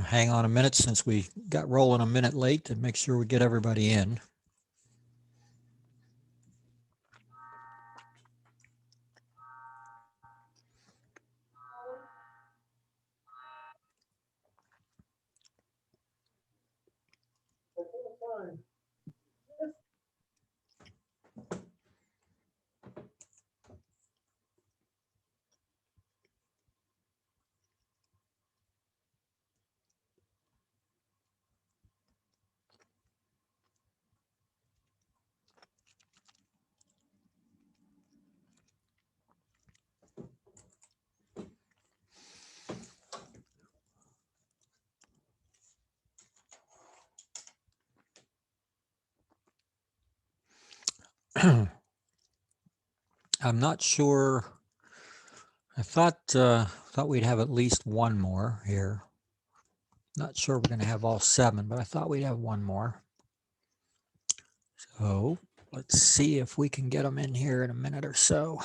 hang on a minute since we got rolling a minute late and make sure we get everybody in. I'm not sure. I thought we'd have at least one more here. Not sure we're going to have all 7, but I thought we'd have one more. So let's see if we can get them in here in a minute or so.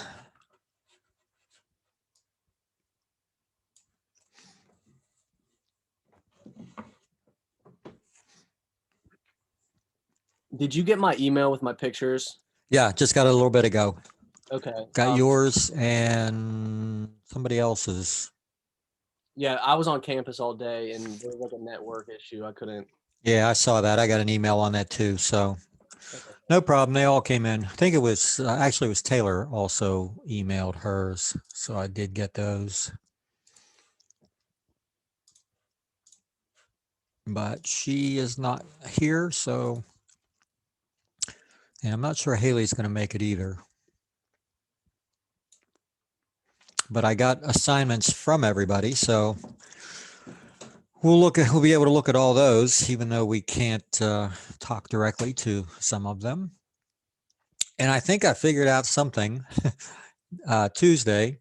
Did you get my email with my pictures? Yeah, just got a little bit ago. Okay. Got yours and somebody else's. Yeah, I was on campus all day and there was like a network issue. I couldn't. Yeah, I saw that. I got an email on that too. So no problem. They all came in. I think it was actually it was Taylor also emailed hers. So I did get those. But she is not here. So, and I'm not sure Haley's going to make it either. But I got assignments from everybody. So we'll be able to look at all those, even though we can't talk directly to some of them. And I think I figured out something Tuesday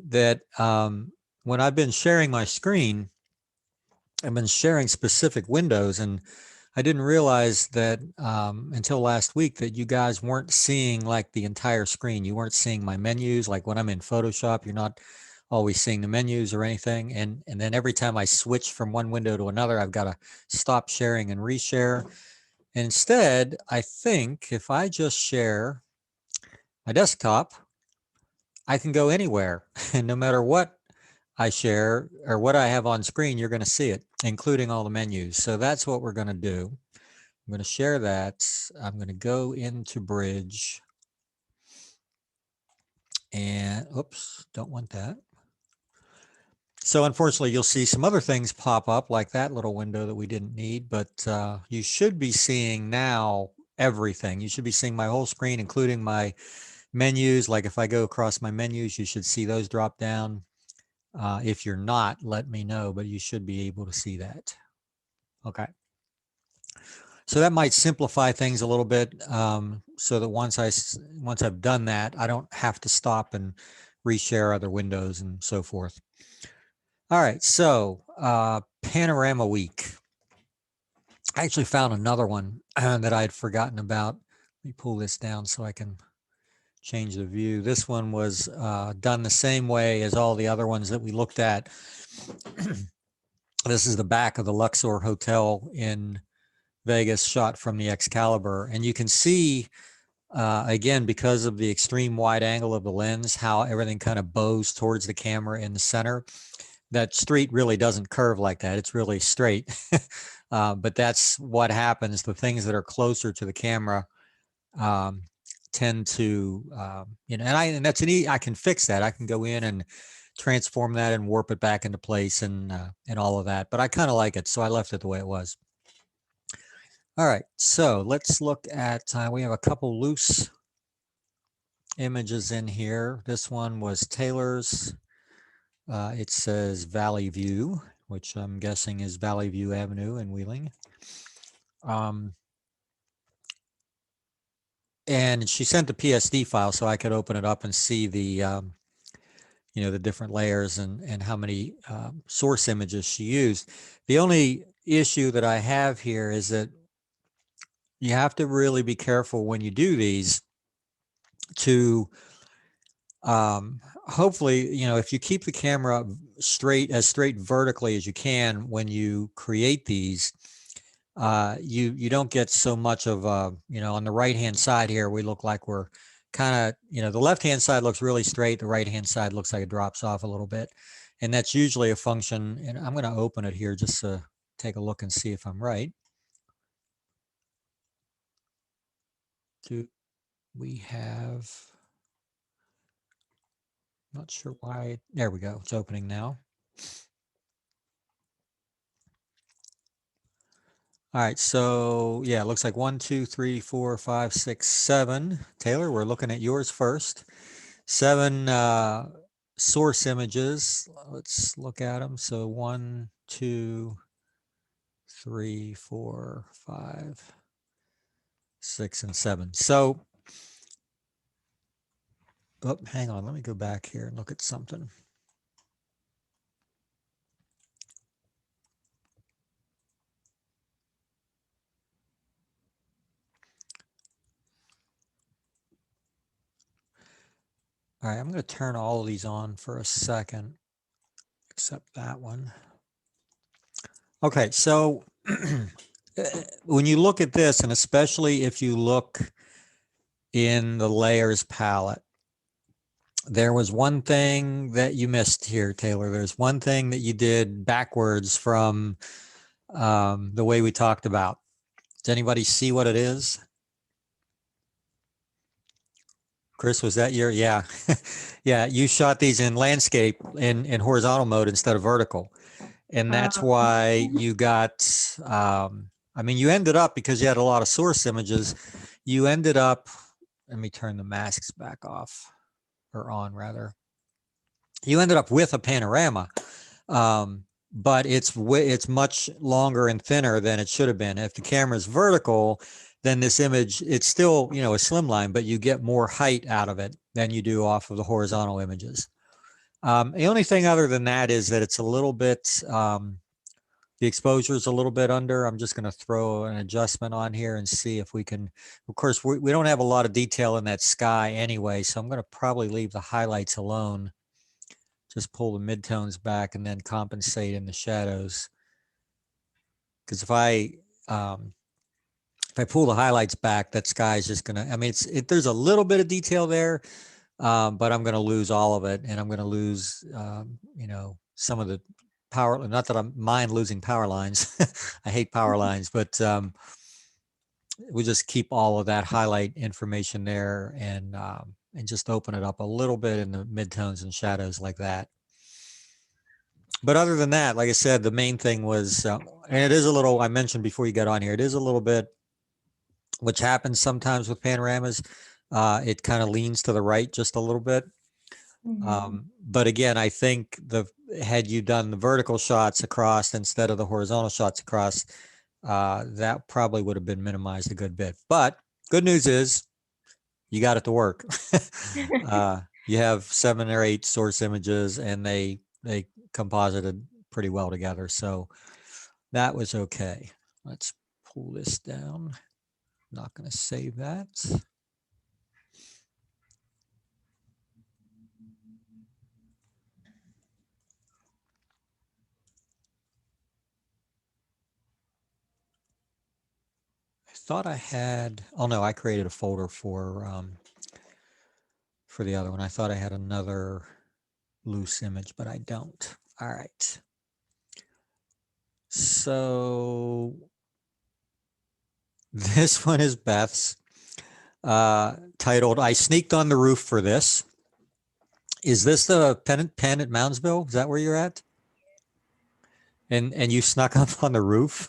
that when I've been sharing my screen, I've been sharing specific windows, and I didn't realize that until last week that you guys weren't seeing like the entire screen. You weren't seeing my menus. Like when I'm in Photoshop, you're not always seeing the menus or anything. And then every time I switch from one window to another, I've got to stop sharing and reshare. And instead, I think if I just share my desktop, I can go anywhere, and no matter what I share or what I have on screen, you're going to see it, including all the menus. So that's what we're going to do. I'm going to share that. I'm going to go into Bridge and oops, don't want that. So unfortunately, you'll see some other things pop up like that little window that we didn't need, but you should be seeing now everything. You should be seeing my whole screen, including my menus. Like if I go across my menus, you should see those drop down. If you're not, let me know, but you should be able to see that. Okay. So that might simplify things a little bit, so that once I've done that, I don't have to stop and reshare other windows and so forth. All right, so Panorama Week. I actually found another one that I had forgotten about. Let me pull this down so I can change the view. This one was done the same way as all the other ones that we looked at. This is the back of the Luxor Hotel in Vegas, shot from the Excalibur. And you can see, again, because of the extreme wide angle of the lens, how everything kind of bows towards the camera in the center. That street really doesn't curve like that. It's really straight. But that's what happens. The things that are closer to the camera tend to, and that's I can fix that. I can go in and transform that and warp it back into place and all of that. But I kind of like it, so I left it the way it was. All right, so let's look at, we have a couple loose images in here. This one was Taylor's. It says Valley View, which I'm guessing is Valley View Avenue in Wheeling. And she sent the PSD file so I could open it up and see the, the different layers and how many source images she used. The only issue that I have here is that you have to really be careful when you do these to hopefully, if you keep the camera straight vertically as you can when you create these, you don't get so much of on the right hand side here we look like we're kind of, the left hand side looks really straight, the right hand side looks like it drops off a little bit, and that's usually a function. And I'm going to open it here just to take a look and see if I'm right. Do we have, not sure why, there we go, it's opening now. All right, so yeah, it looks like 1, 2, 3, 4, 5, 6, 7. Taylor, we're looking at yours first. 7 source images. Let's look at them. So 1, 2, 3, 4, 5, 6, and 7. So, oh, hang on, let me go back here and look at something. All right, I'm going to turn all of these on for a second, except that one. Okay, so when you look at this, and especially if you look in the layers palette, there was one thing that you missed here, Taylor. There's one thing that you did backwards from the way we talked about. Does anybody see what it is? Chris, was that your, yeah. Yeah, you shot these in landscape in horizontal mode instead of vertical. And that's why you got, you ended up, because you had a lot of source images, you ended up, let me turn the masks back off, or on rather. You ended up with a panorama, but it's much longer and thinner than it should have been. If the camera is vertical, then this image, it's still, a slimline, but you get more height out of it than you do off of the horizontal images. The only thing other than that is that it's a little bit, the exposure is a little bit under. I'm just going to throw an adjustment on here and see if we can. Of course, we don't have a lot of detail in that sky anyway, so I'm going to probably leave the highlights alone. Just pull the midtones back and then compensate in the shadows. Because if I pull the highlights back, that sky is just going to, there's a little bit of detail there, but I'm going to lose all of it, and I'm going to lose, some of the power. Not that I mind losing power lines. I hate power lines, but we just keep all of that highlight information there, and just open it up a little bit in the midtones and shadows like that. But other than that, like I said, the main thing was, and it is a little, I mentioned before you got on here, it is a little bit, which happens sometimes with panoramas. It kind of leans to the right just a little bit. But again, I think had you done the vertical shots across instead of the horizontal shots across, that probably would have been minimized a good bit. But good news is you got it to work. You have 7 or 8 source images, and they composited pretty well together. So that was okay. Let's pull this down. Not going to save that. I thought I had, oh no, I created a folder for the other one. I thought I had another loose image, but I don't. All right. So this one is Beth's, titled, I Sneaked on the Roof for This. Is this the pen at Moundsville? Is that where you're at? And you snuck up on the roof?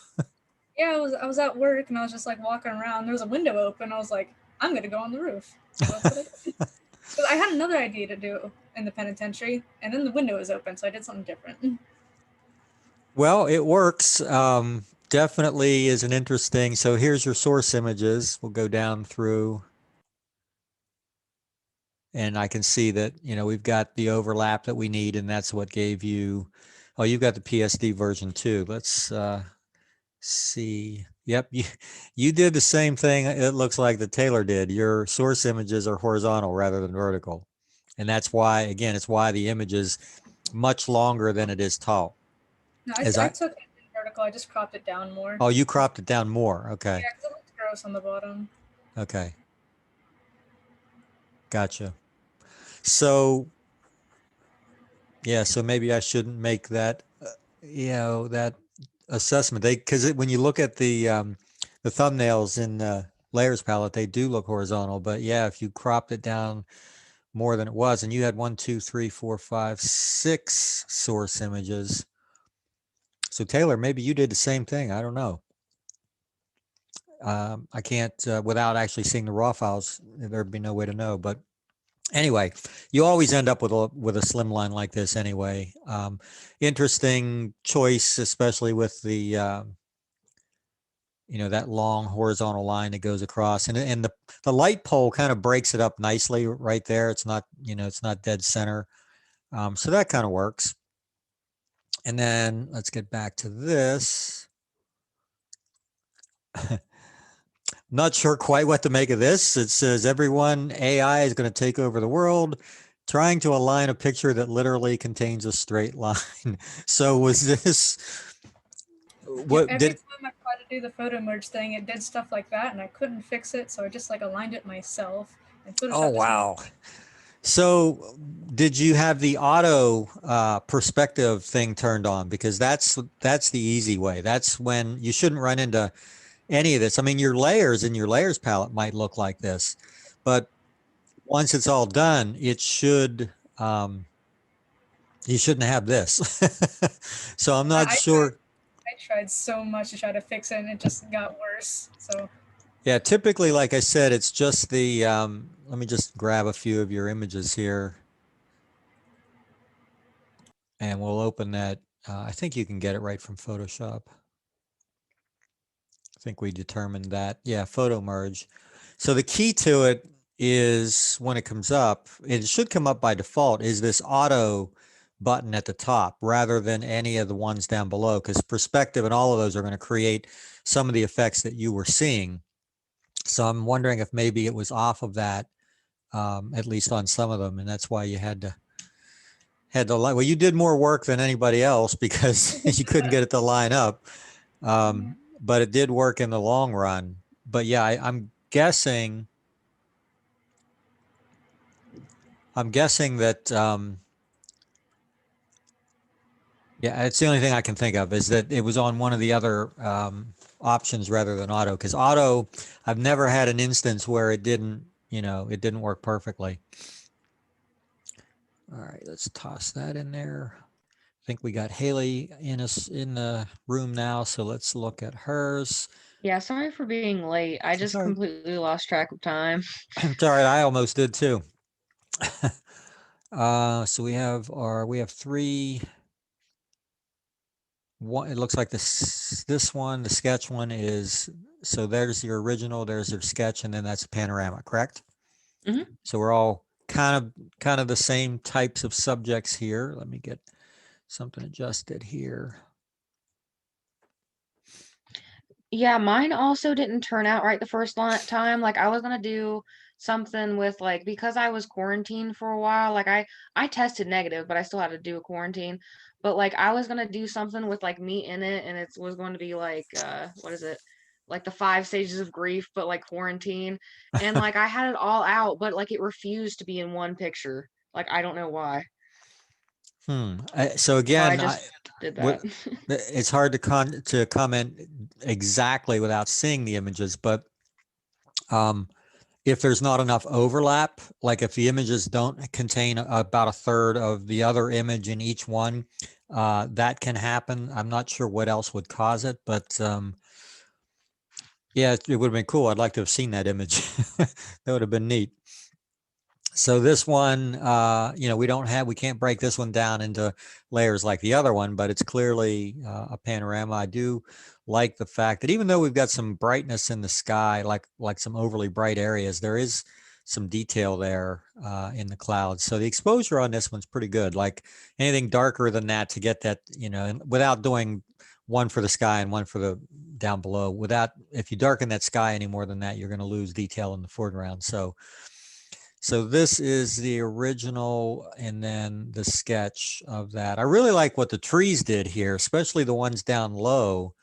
Yeah, I was at work and I was just like walking around. There was a window open. I was like, I'm gonna go on the roof. So that's what I did. But I had another idea to do in the penitentiary, and then the window was open, so I did something different. Well, it works. Definitely is an interesting. So here's your source images. We'll go down through, and I can see that, we've got the overlap that we need, and that's what gave you, oh, you've got the PSD version too. Let's see. Yep, you did the same thing. It looks like that Taylor did. Your source images are horizontal rather than vertical. And that's why, again, it's why the image is much longer than it is tall. No, As I I, took it in vertical. I just cropped it down more. oh, you cropped it down more. Okay. Yeah, because it looks gross on the bottom. Okay. Gotcha. So, yeah, so maybe I shouldn't make that, that assessment. Because when you look at the thumbnails in layers palette, they do look horizontal. But yeah, if you cropped it down more than it was, and you had 1, 2, 3, 4, 5, 6 source images. So Taylor, maybe you did the same thing. I don't know. I can't, without actually seeing the raw files, there'd be no way to know. But anyway, you always end up with a slim line like this anyway. Interesting choice, especially with the that long horizontal line that goes across, and the light pole kind of breaks it up nicely right there. It's not it's not dead center, so that kind of works. And then let's get back to this. Not sure quite what to make of this. It says everyone AI is going to take over the world, trying to align a picture that literally contains a straight line. So was this what Every did time I tried to do the photo merge thing, it did stuff like that, and I couldn't fix it, so I just like aligned it myself. And oh Photoshop just made wow. So did you have the auto perspective thing turned on? Because that's the easy way. That's when you shouldn't run into any of this. I mean, your layers in your layers palette might look like this, but once it's all done, it should you shouldn't have this. So I'm not I tried, sure. I tried so much to try to fix it, and it just got worse. So Yeah, typically, like I said, it's just the let me just grab a few of your images here and we'll open that. I think you can get it right from Photoshop. I think we determined that. Yeah, photo merge. So the key to it is when it comes up, it should come up by default, is this auto button at the top rather than any of the ones down below, because perspective and all of those are going to create some of the effects that you were seeing. So I'm wondering if maybe it was off of that, at least on some of them, and that's why you had to line. Well, you did more work than anybody else because you couldn't get it to line up. But it did work in the long run. But yeah, I'm guessing that yeah, it's the only thing I can think of is that it was on one of the other options rather than auto, because auto, I've never had an instance where it didn't work perfectly. All right, let's toss that in there. I think we got Haley in the room now, so let's look at hers. Yeah, sorry for being late. I just Sorry. completely lost track of time. It's all right. I almost did too. So we have three. One, it looks like this one, the sketch one is, so there's your original, there's your sketch, and then that's a panorama, correct? Mhm. So we're all kind of the same types of subjects here. Let me get something adjusted here. Yeah, mine also didn't turn out right the first time. Like I was gonna do something with like because I was quarantined for a while. Like I tested negative, but I still had to do a quarantine. But like I was gonna do something with like me in it, and it was going to be like what is it? Like the 5 stages of grief, but like quarantine. And like I had it all out, but like it refused to be in one picture. Like I don't know why. So So again, I just did what that. it's hard to comment exactly without seeing the images, but if there's not enough overlap, like if the images don't contain about a third of the other image in each one, that can happen. I'm not sure what else would cause it, but yeah, it would have been cool. I'd like to have seen that image. That would have been neat. So this one, we can't break this one down into layers like the other one, but it's clearly a panorama. I do like the fact that even though we've got some brightness in the sky, like some overly bright areas, there is some detail there in the clouds. So the exposure on this one's pretty good. Like anything darker than that to get that, without doing one for the sky and one for the down below, if you darken that sky any more than that, you're going to lose detail in the foreground. So So this is the original and then the sketch of that. I really like what the trees did here, especially the ones down low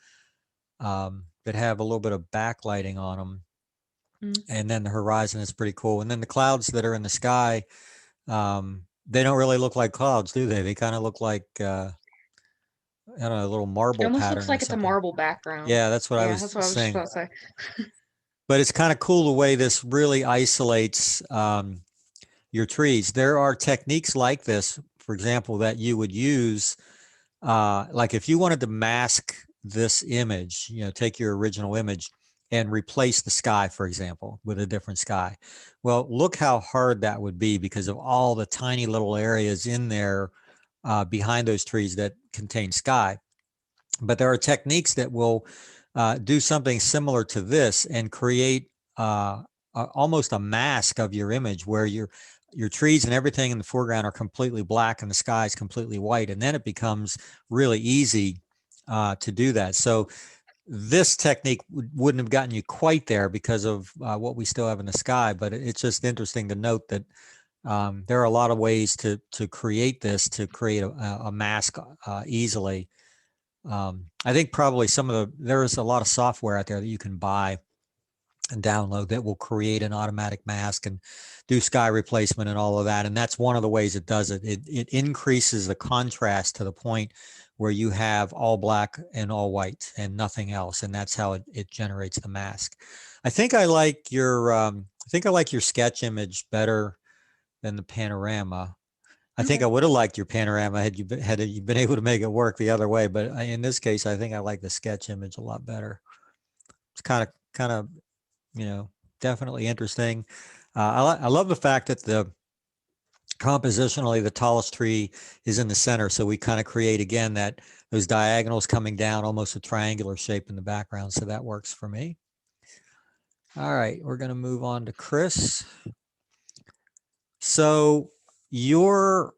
that have a little bit of backlighting on them. Mm. And then the horizon is pretty cool. And then the clouds that are in the sky, they don't really look like clouds, do they? They kind of look like, I don't know, a little It marble almost pattern looks or like it's a something. marble background. Yeah, that's what I Yeah, was that's what I was just saying. about to say. But it's kind of cool the way this really isolates your trees. There are techniques like this, for example, that you would use, like if you wanted to mask this image, take your original image and replace the sky, for example, with a different sky. Well, look how hard that would be because of all the tiny little areas in there behind those trees that contain sky. But there are techniques that will do something similar to this and create almost a mask of your image where your trees and everything in the foreground are completely black and the sky is completely white. And then it becomes really easy to do that. So this technique wouldn't have gotten you quite there because of what we still have in the sky. But it's just interesting to note that there are a lot of ways to create this, to create a mask easily. I think probably there's a lot of software out there that you can buy and download that will create an automatic mask and do sky replacement and all of that. And that's one of the ways it does it. It increases the contrast to the point where you have all black and all white and nothing else. And that's how it generates the mask. I think I like your sketch image better than the panorama. I think I would have liked your panorama had you been able to make it work the other way. But in this case, I think I like the sketch image a lot better. It's kind of, definitely interesting. I love the fact that compositionally, the tallest tree is in the center. So we kind of create again those diagonals coming down, almost a triangular shape in the background. So that works for me. All right, we're going to move on to Chris. So your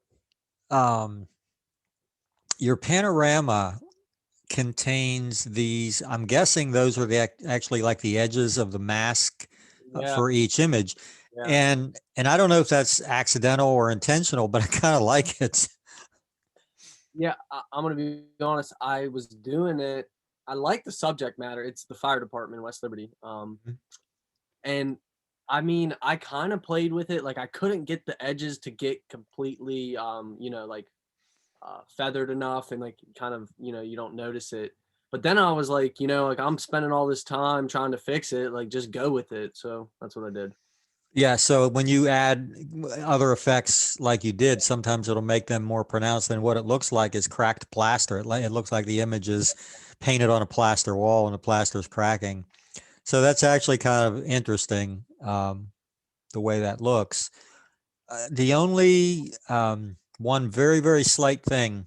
panorama contains these, I'm guessing those are actually like the edges of the mask Yeah. for each image. Yeah. And I don't know if that's accidental or intentional, but I kind of like it. Yeah, I'm gonna be honest. I was doing it. I like the subject matter. It's the fire department in West Liberty. And I mean, I kind of played with it. Like I couldn't get the edges to get completely, feathered enough, and like kind of, you don't notice it. But then I was like, like I'm spending all this time trying to fix it. Like just go with it. So that's what I did. Yeah. So when you add other effects like you did, sometimes it'll make them more pronounced than what it looks like is cracked plaster. It looks like the image is painted on a plaster wall and the plaster is cracking. So that's actually kind of interesting, the way that looks. The only one very, very slight thing,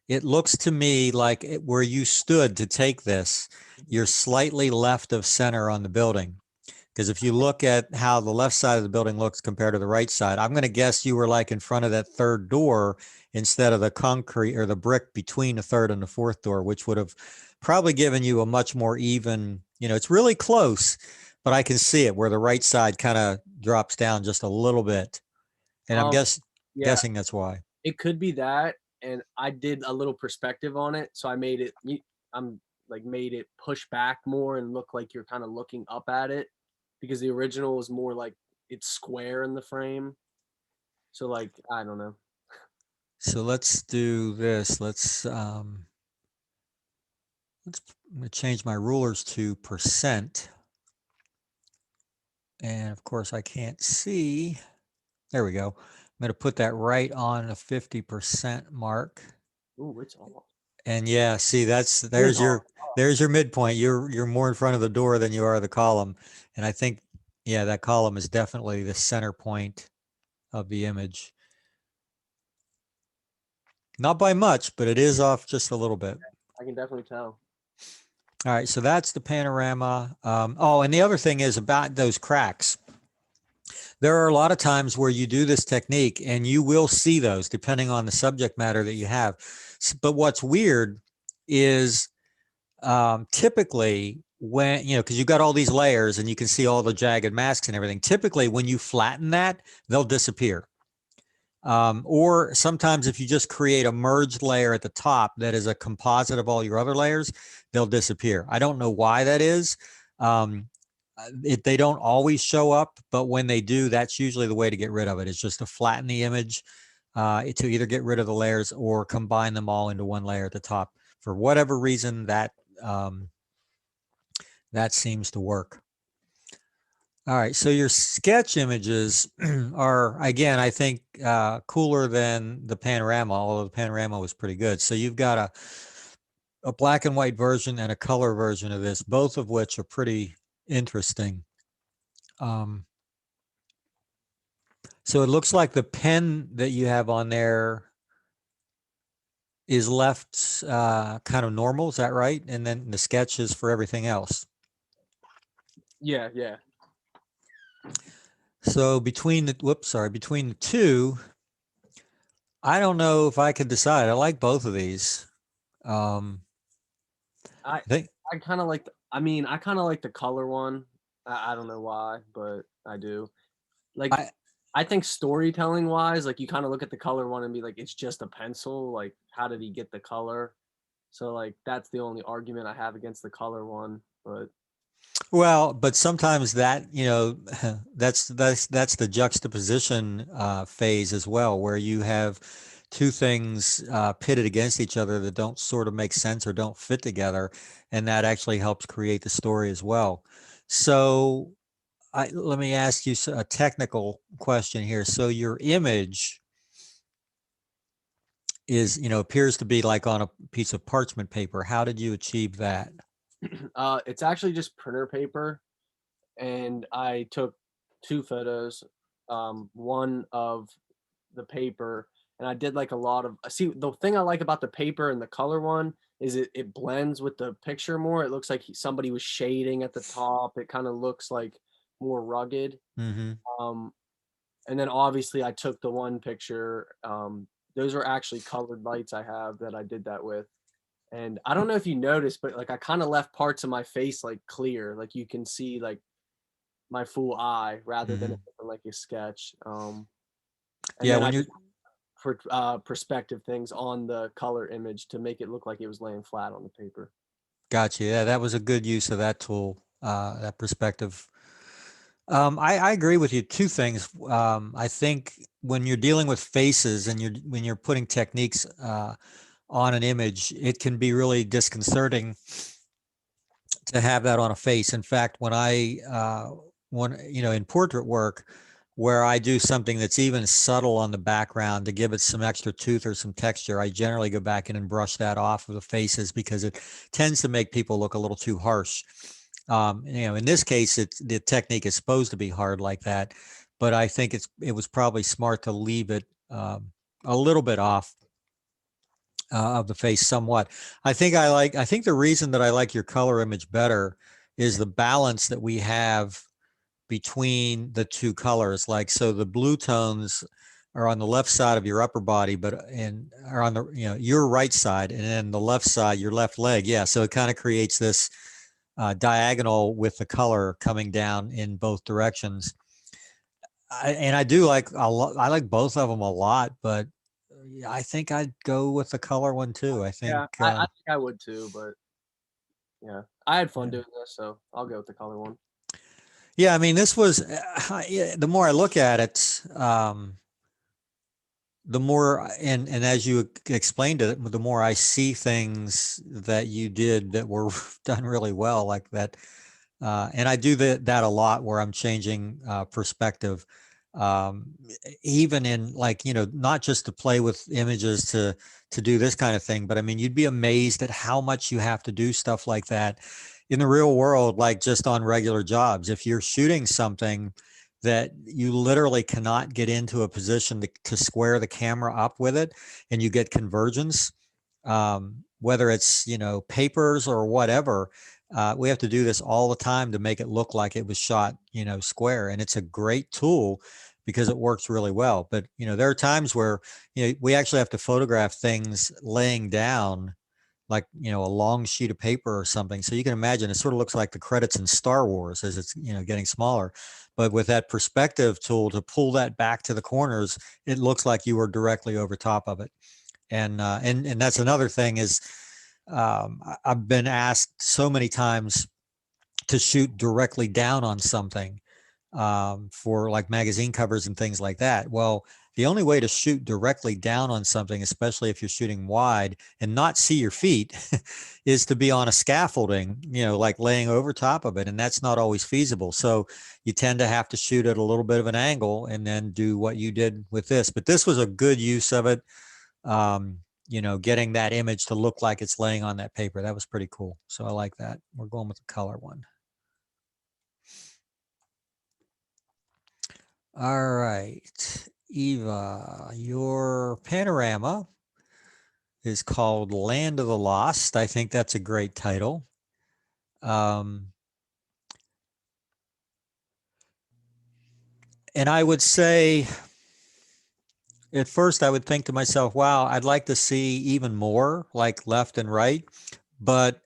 it looks to me like where you stood to take this, you're slightly left of center on the building. Because if you look at how the left side of the building looks compared to the right side, I'm going to guess you were like in front of that third door instead of the concrete or the brick between the third and the fourth door, which would have probably given you a much more even, it's really close, but I can see it where the right side kind of drops down just a little bit. And I'm Yeah, guessing that's why. it could be that. And I did a little perspective on it, so I made it. Made it push back more and look like you're kind of looking up at it, because the original was more like it's square in the frame. So like, I don't know. So let's do this. I'm going to change my rulers to %. And of course I can't see. There we go. I'm going to put that right on the 50% mark. Ooh, it's all. And yeah, see, there's your midpoint. You're more in front of the door than you are the column. And I think, yeah, that column is definitely the center point of the image. Not by much, but it is off just a little bit. I can definitely tell. All right, so that's the panorama. And the other thing is about those cracks. There are a lot of times where you do this technique and you will see those depending on the subject matter that you have. But what's weird is typically when, because you've got all these layers and you can see all the jagged masks and everything. Typically, when you flatten that, they'll disappear. Or sometimes if you just create a merged layer at the top that is a composite of all your other layers, they'll disappear. I don't know why that is. They don't always show up, but when they do, that's usually the way to get rid of it. It's just to flatten the image to either get rid of the layers or combine them all into one layer at the top. For whatever reason, that seems to work. All right, so your sketch images are, again, I think cooler than the panorama, although the panorama was pretty good. So you've got a black and white version and a color version of this, both of which are pretty interesting. So it looks like the pen that you have on there is left kind of normal, is that right? And then the sketch is for everything else. Yeah, yeah. So between the two, I don't know if I could decide. I like both of these. I think kind of like. I kind of like the color one. I don't know why, but I do. Like, I think storytelling wise, like you kind of look at the color one and be like, it's just a pencil. Like, how did he get the color? So like that's the only argument I have against the color one. But but sometimes that, that's the juxtaposition phase as well, where you have two things pitted against each other that don't sort of make sense or don't fit together, and that actually helps create the story as well. So let me ask you a technical question here. So your image is, appears to be like on a piece of parchment paper. How did you achieve that? it's actually just printer paper, and I took 2 photos, one of the paper, and I did like a lot of. See, the thing I like about the paper and the color one is it blends with the picture more. It looks like somebody was shading at the top. It kind of looks like more rugged. Mm-hmm. And then obviously I took the one picture. Those are actually colored lights I have that I did that with. And I don't know if you noticed, but like I kind of left parts of my face like clear, like you can see like my full eye rather than like a sketch. And Yeah, then when I you're for perspective things on the color image to make it look like it was laying flat on the paper. Gotcha. Yeah, that was a good use of that tool, that perspective. I agree with you. Two things. I think when you're dealing with faces and when you're putting techniques on an image, it can be really disconcerting to have that on a face. In fact, when in portrait work, where I do something that's even subtle on the background to give it some extra tooth or some texture, I generally go back in and brush that off of the faces because it tends to make people look a little too harsh. In this case, the technique is supposed to be hard like that, but I think it was probably smart to leave it a little bit off of the face somewhat. I think the reason that I like your color image better is the balance that we have between the two colors. Like, so the blue tones are on the left side of your upper body, are on the, your right side, and then the left side, your left leg. Yeah. So it kind of creates this diagonal with the color coming down in both directions. I do like I like both of them a lot, but I think I'd go with the color one too. I think, Yeah, I think I would too, but yeah, I had fun Yeah. doing this, so I'll go with the color one. yeah, I mean, this was, the more I look at it, the more, and as you explained it, the more I see things that you did that were done really well like that. And I do that a lot where I'm changing perspective, even in, like, not just to play with images to do this kind of thing, but I mean, you'd be amazed at how much you have to do stuff like that in the real world, like just on regular jobs. If you're shooting something that you literally cannot get into a position to square the camera up with it, and you get convergence, whether it's, papers or whatever, we have to do this all the time to make it look like it was shot, square. And it's a great tool because it works really well. But, there are times where, we actually have to photograph things laying down, like, you know, a long sheet of paper or something. So you can imagine it sort of looks like the credits in Star Wars as it's, you know, getting smaller. But with that perspective tool to pull that back to the corners, it looks like you were directly over top of it. And that's another thing is I've been asked so many times to shoot directly down on something for like magazine covers and things like that. Well, the only way to shoot directly down on something, especially if you're shooting wide and not see your feet, is to be on a scaffolding, you know, like laying over top of it. And that's not always feasible. So you tend to have to shoot at a little bit of an angle and then do what you did with this. But this was a good use of it. You know, getting that image to look like it's laying on that paper. That was pretty cool. So I like that. We're going with the color one. All right, Eva, your panorama is called Land of the Lost. I think that's a great title. And I would say, at first I would think to myself, wow, I'd like to see even more like left and right, but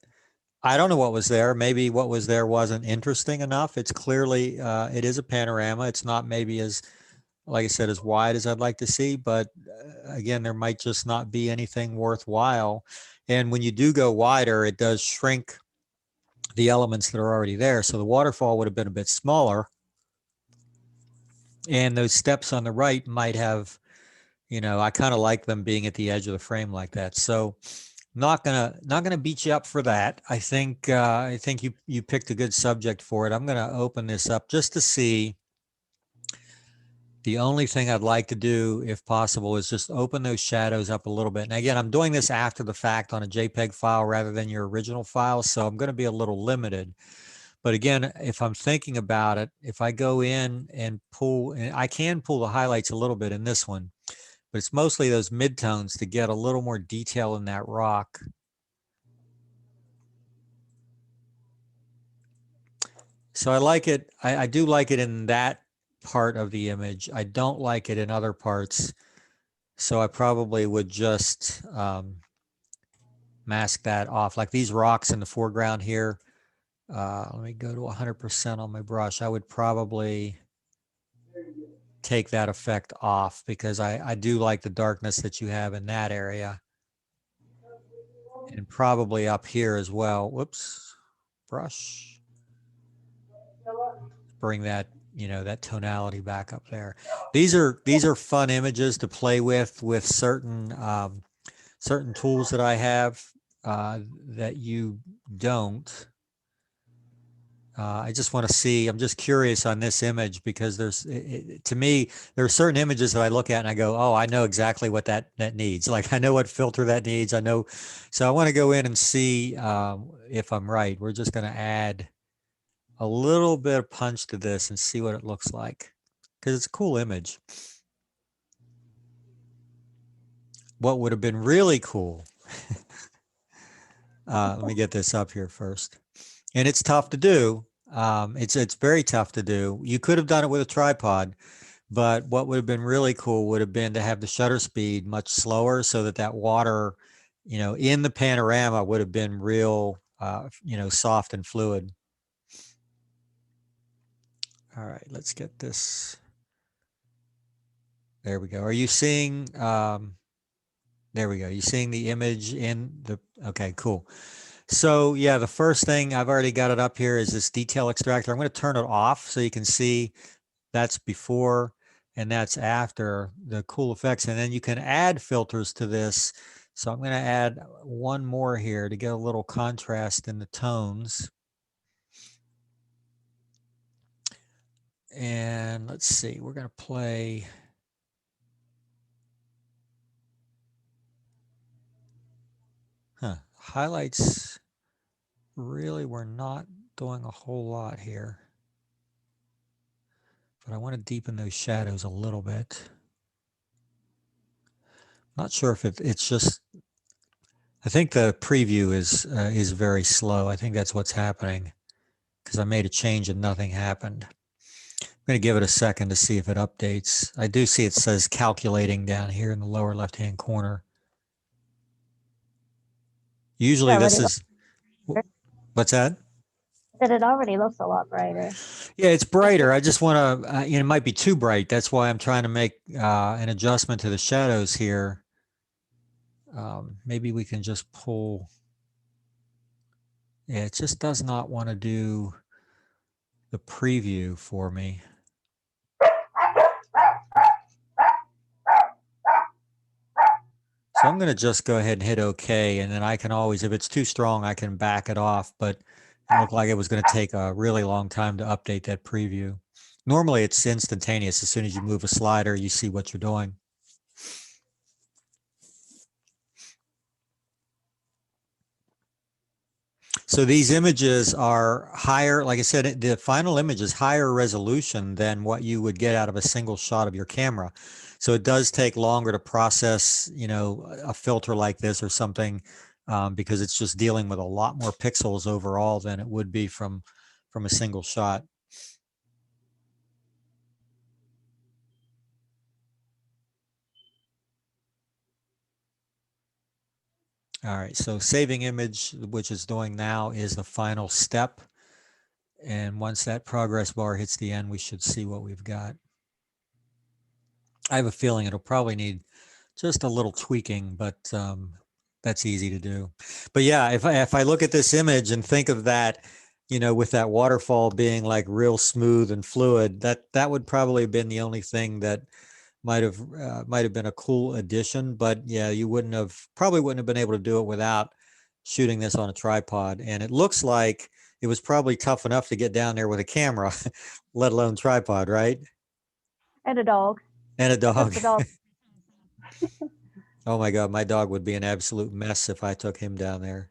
I don't know what was there. Maybe what was there wasn't interesting enough. It's clearly, it is a panorama. It's not maybe as, like I said, as wide as I'd like to see, but again, there might just not be anything worthwhile. And when you do go wider, it does shrink the elements that are already there. So the waterfall would have been a bit smaller. And those steps on the right might have, you know, I kind of like them being at the edge of the frame like that. So not gonna beat you up for that. I think you picked a good subject for it. I'm gonna open this up just to see. The only thing I'd like to do, if possible, is just open those shadows up a little bit. And again, I'm doing this after the fact on a JPEG file rather than your original file, so I'm going to be a little limited. But again, if I'm thinking about it, if I go in and pull, and I can pull the highlights a little bit in this one, but it's mostly those midtones to get a little more detail in that rock. So I like it. I do like it in that part of the image. I don't like it in other parts. So I probably would just mask that off. Like these rocks in the foreground here. Let me go to 100% on my brush. I would probably take that effect off because I do like the darkness that you have in that area. And probably up here as well. Whoops, brush. Bring that, you know, that tonality back up there. These are fun images to play with certain certain tools that I have that you don't. I just want to see, I'm just curious on this image because there's, to me, there are certain images that I look at and I go, oh, I know exactly what that needs. Like I know what filter that needs. I know. So I want to go in and see if I'm right. We're just going to add a little bit of punch to this and see what it looks like because it's a cool image. What would have been really cool. Let me get this up here first. And it's tough to do. It's very tough to do. You could have done it with a tripod, but what would have been really cool would have been to have the shutter speed much slower so that that water, you know, in the panorama would have been real, you know, soft and fluid. All right, let's get this. There we go. Are you seeing, there we go. You seeing the image in the, okay, cool. So yeah, the first thing, I've already got it up here, is this detail extractor. I'm going to turn it off so you can see that's before and that's after the cool effects. And then you can add filters to this. So I'm going to add one more here to get a little contrast in the tones. And let's see, we're going to play. Highlights, really, we're not doing a whole lot here. But I want to deepen those shadows a little bit. Not sure if it's just, I think the preview is very slow. I think that's what's happening because I made a change and nothing happened. I'm going to give it a second to see if it updates. I do see it says calculating down here in the lower left-hand corner. Usually Yeah, this already is, what's that? That it already looks a lot brighter. Yeah, it's brighter. I just want to, it might be too bright. That's why I'm trying to make an adjustment to the shadows here. Maybe we can just pull. Yeah, it just does not want to do the preview for me. So I'm going to just go ahead and hit OK, and then I can always, if it's too strong, I can back it off. But it looked like it was going to take a really long time to update that preview. Normally, it's instantaneous. As soon as you move a slider, you see what you're doing. So these images are higher, like I said, the final image is higher resolution than what you would get out of a single shot of your camera. So it does take longer to process, a filter like this or something, because it's just dealing with a lot more pixels overall than it would be from a single shot. All right, so saving image, which it's doing now, is the final step. And once that progress bar hits the end, we should see what we've got. I have a feeling it'll probably need just a little tweaking, but that's easy to do. But yeah, if I look at this image and think of that, with that waterfall being like real smooth and fluid, that would probably have been the only thing that might have been a cool addition. But yeah, you probably wouldn't have been able to do it without shooting this on a tripod. And it looks like it was probably tough enough to get down there with a camera, let alone tripod, right? And a dog. And a dog. The dog. Oh my God, my dog would be an absolute mess if I took him down there.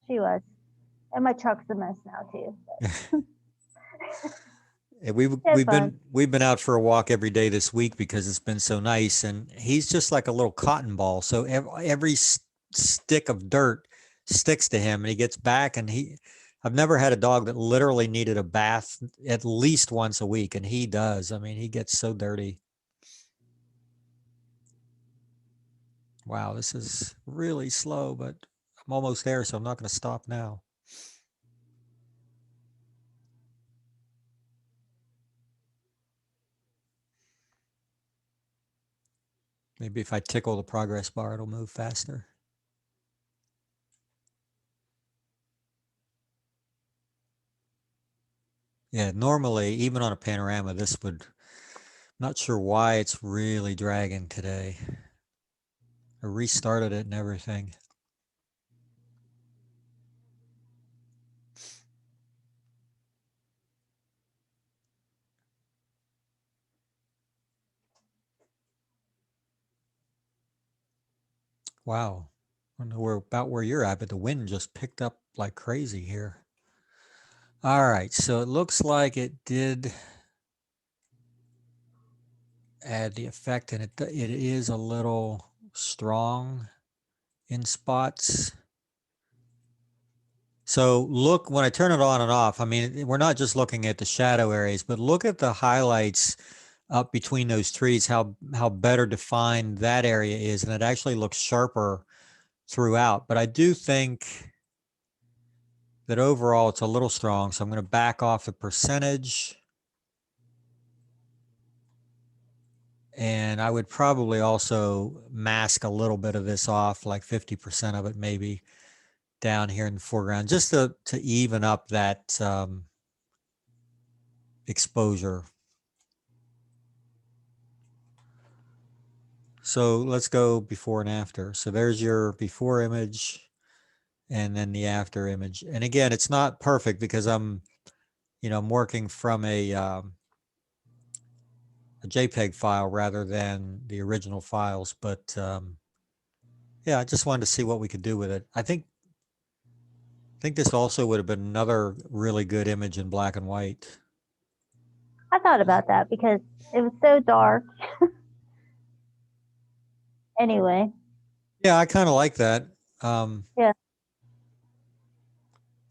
She was. And my truck's a mess now too. And we've been out for a walk every day this week because it's been so nice, and he's just like a little cotton ball. So every stick of dirt sticks to him, and he gets back. And I've never had a dog that literally needed a bath at least once a week, and he does. I mean, he gets so dirty. Wow, this is really slow, but I'm almost there, so I'm not going to stop now. Maybe if I tickle the progress bar, it'll move faster. Yeah, normally, even on a panorama, this would, not sure why it's really dragging today. I restarted it and everything. Wow. I don't know about where you're at, but the wind just picked up like crazy here. All right, so it looks like it did add the effect, and it is a little strong in spots. So look, when I turn it on and off, I mean, we're not just looking at the shadow areas, but look at the highlights up between those trees, how better defined that area is, and it actually looks sharper throughout. But I do think that overall it's a little strong, so I'm going to back off the percentage. And I would probably also mask a little bit of this off, like 50% of it maybe down here in the foreground, just to even up that exposure. So let's go before and after. So there's your before image and then the after image. And again, it's not perfect because I'm working from a JPEG file rather than the original files. But yeah, I just wanted to see what we could do with it. I think this also would have been another really good image in black and white. I thought about that because it was so dark. Anyway. Yeah, I kind of like that. Yeah.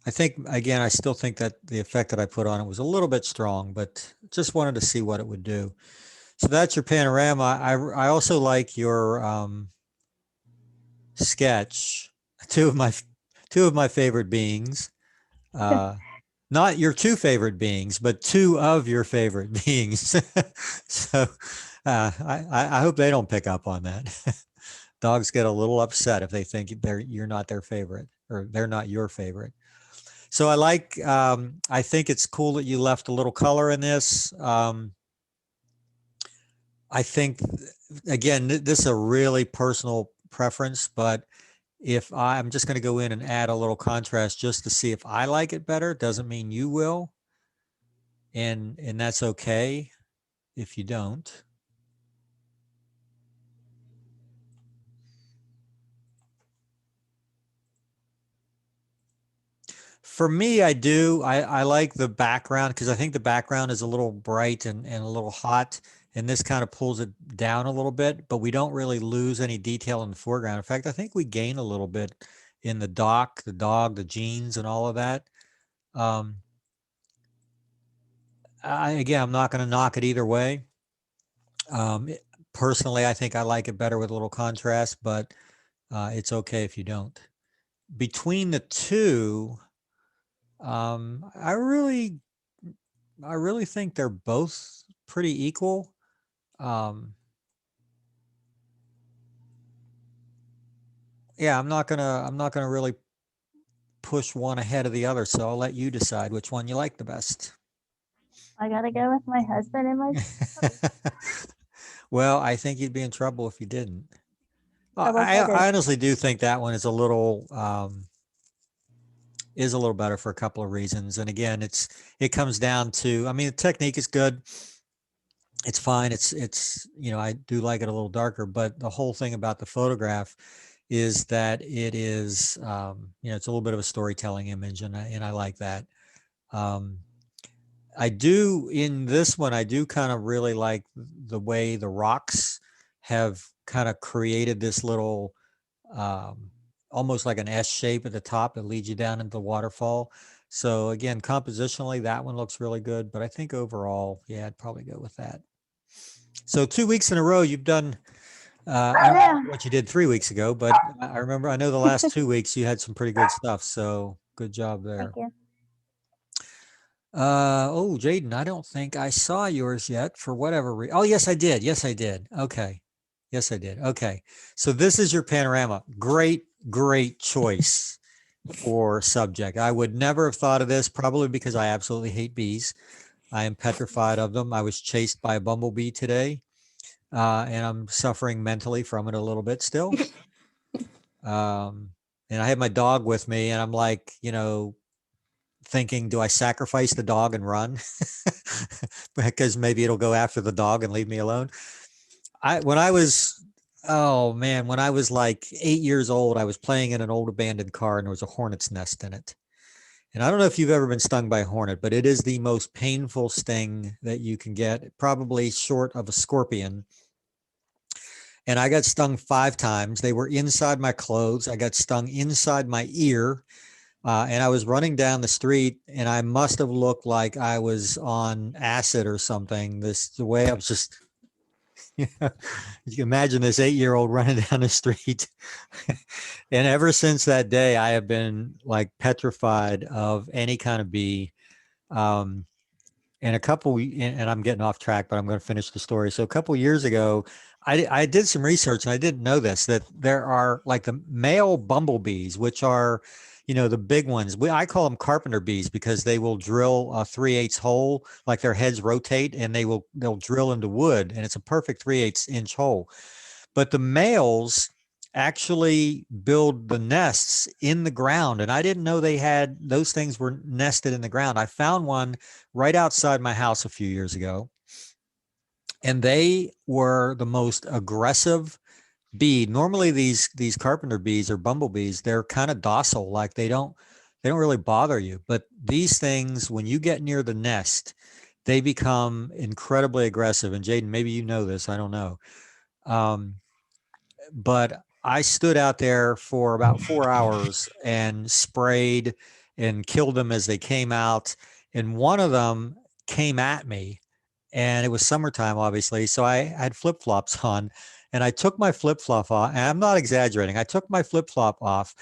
I think, again, I still think that the effect that I put on it was a little bit strong, but just wanted to see what it would do. So that's your panorama. I also like your sketch. two of my favorite beings. Not your two favorite beings, but two of your favorite beings. So I hope they don't pick up on that. Dogs get a little upset if they think you're not their favorite or they're not your favorite. So I think it's cool that you left a little color in this. I think, again, this is a really personal preference, but if I'm just going to go in and add a little contrast just to see if I like it better, doesn't mean you will. And that's okay if you don't. For me, I do. I like the background because I think the background is a little bright and a little hot. And this kind of pulls it down a little bit, but we don't really lose any detail in the foreground. In fact, I think we gain a little bit in the dock, the dog, the jeans, and all of that. Again, I'm not going to knock it either way. Personally, I think I like it better with a little contrast, but it's okay if you don't. Between the two, I really think they're both pretty equal. Yeah, I'm not gonna really push one ahead of the other, so I'll let you decide which one you like the best. I gotta go with my husband and my. Well, I think you'd be in trouble if you didn't. Trouble if I I did. honestly do think that one is a little better for a couple of reasons. And again, it comes down to, I mean, the technique is good. It's fine. It's I do like it a little darker, but the whole thing about the photograph is that it is, it's a little bit of a storytelling image, and I like that. I do in this one, I do kind of really like the way the rocks have kind of created this little, almost like an S shape at the top that leads you down into the waterfall. So again, compositionally, that one looks really good, but I think overall, yeah, I'd probably go with that. So 2 weeks in a row, you've done, I don't know what you did 3 weeks ago, but I know the last 2 weeks you had some pretty good stuff. So good job there. Thank you. Oh, Jaden, I don't think I saw yours yet for whatever reason. Oh, yes, I did. Yes, I did. Okay. Yes, I did. Okay. So this is your panorama. Great choice for subject. I would never have thought of this, probably because I absolutely hate bees. I am petrified of them. I was chased by a bumblebee today, and I'm suffering mentally from it a little bit still. And I had my dog with me, and I'm like, thinking, do I sacrifice the dog and run? Because maybe it'll go after the dog and leave me alone. When I was like 8 years old, I was playing in an old abandoned car and there was a hornet's nest in it. And I don't know if you've ever been stung by a hornet, but it is the most painful sting that you can get, probably short of a scorpion. And I got stung 5 times. They were inside my clothes. I got stung inside my ear. And I was running down the street and I must have looked like I was on acid or something. The way I was just, you can imagine this 8-year-old running down the street. And ever since that day, I have been like petrified of any kind of bee. And I'm getting off track, but I'm going to finish the story. So a couple of years ago, I did some research and I didn't know this, that there are like the male bumblebees, which are, the big ones. I call them carpenter bees because they will drill a 3/8 hole, like their heads rotate, and they'll drill into wood, and it's a perfect 3/8 inch hole. But the males actually build the nests in the ground, and I didn't know those things were nested in the ground. I found one right outside my house a few years ago, and they were the most aggressive bee. Normally these carpenter bees or bumblebees, they're kind of docile, like they don't really bother you. But these things, when you get near the nest, they become incredibly aggressive. And Jaden, maybe you know this, I don't know. But I stood out there for about 4 hours and sprayed and killed them as they came out. And one of them came at me, and it was summertime, obviously. So I had flip-flops on. and I took my flip-flop off, and I'm not exaggerating. I took my flip-flop off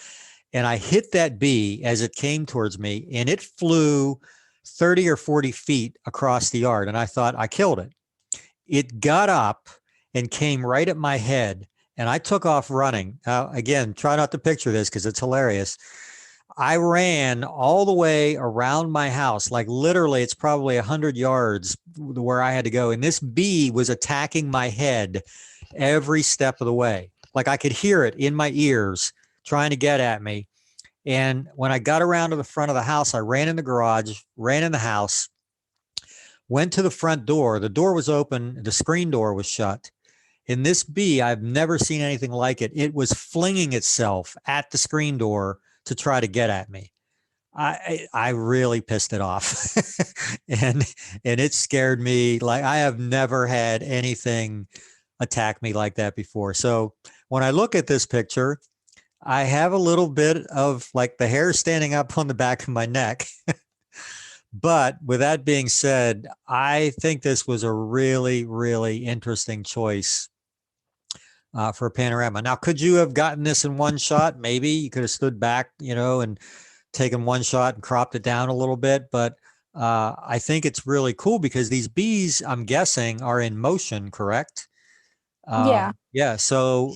and I hit that bee as it came towards me, and it flew 30 or 40 feet across the yard. And I thought, I killed it. It got up and came right at my head, and I took off running. Now, again, try not to picture this because it's hilarious. I ran all the way around my house, like literally it's probably 100 yards where I had to go. And this bee was attacking my head every step of the way. Like I could hear it in my ears trying to get at me. And when I got around to the front of the house, I ran in the garage, ran in the house, went to the front door. The door was open. The screen door was shut. And this bee, I've never seen anything like it. It was flinging itself at the screen door to try to get at me. I really pissed it off. and it scared me. Like I have never had anything attack me like that before. So when I look at this picture, I have a little bit of like the hair standing up on the back of my neck. But with that being said, I think this was a really, really interesting choice for a panorama. Now, could you have gotten this in one shot? Maybe you could have stood back, and taken one shot and cropped it down a little bit. But I think it's really cool because these bees, I'm guessing, are in motion, correct? Yeah. Yeah. So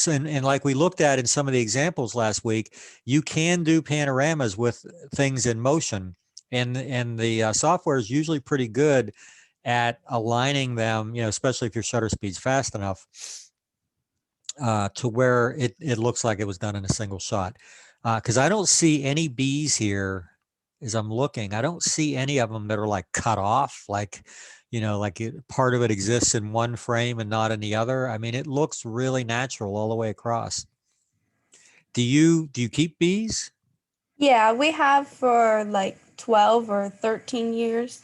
and like we looked at in some of the examples last week, you can do panoramas with things in motion, and the software is usually pretty good at aligning them, especially if your shutter speed's fast enough to where it looks like it was done in a single shot. Because I don't see any bees here as I'm looking. I don't see any of them that are like cut off, like part of it exists in one frame and not in the other. I mean, it looks really natural all the way across. Do you keep bees? Yeah, we have for like 12 or 13 years.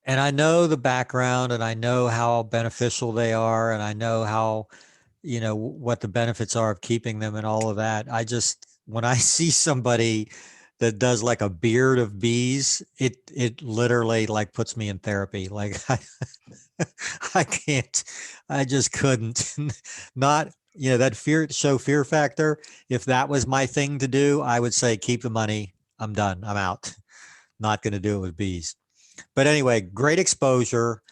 And I know the background, and I know how beneficial they are, and I know how, what the benefits are of keeping them and all of that. When I see somebody that does like a beard of bees, it literally like puts me in therapy. Like I can't, I just couldn't. Not, that fear factor. If that was my thing to do, I would say, keep the money. I'm done. I'm out. Not going to do it with bees. But anyway, great exposure,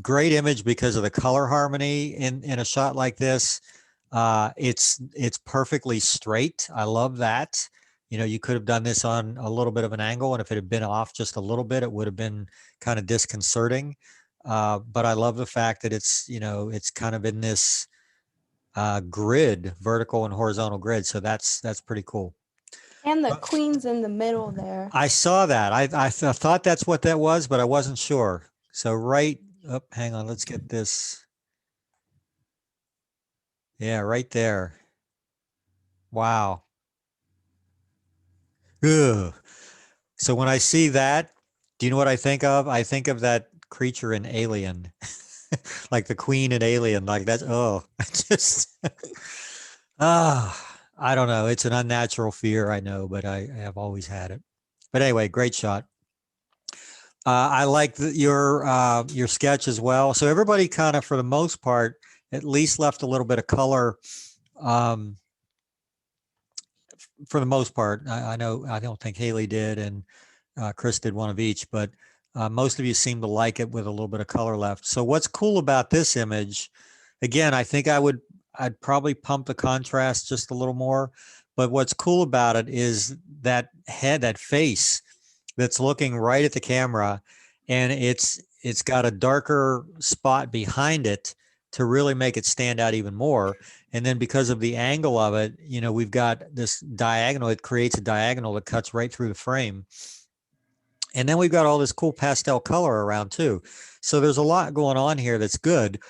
great image because of the color harmony in a shot like this. It's perfectly straight. I love that. You could have done this on a little bit of an angle, and if it had been off just a little bit, it would have been kind of disconcerting. But I love the fact that it's kind of in this grid, vertical and horizontal grid. So that's pretty cool. And the queen's in the middle there. I saw that. I thought that's what that was, but I wasn't sure. So hang on, let's get this. Yeah, right there. Wow. Ugh. So when I see that, do you know what I think of? I think of that creature in Alien, like the queen in Alien, like that's, just, I don't know. It's an unnatural fear, I know, but I have always had it. But anyway, great shot. I like your sketch as well. So everybody kind of, for the most part, at least left a little bit of color. For the most part, I know I don't think Haley did, and Chris did one of each, but most of you seem to like it with a little bit of color left. So what's cool about this image, again, I think I'd probably pump the contrast just a little more, but what's cool about it is that head, that face that's looking right at the camera, and it's got a darker spot behind it to really make it stand out even more. And then because of the angle of it, we've got this diagonal. It creates a diagonal that cuts right through the frame. And then we've got all this cool pastel color around too. So there's a lot going on here that's good.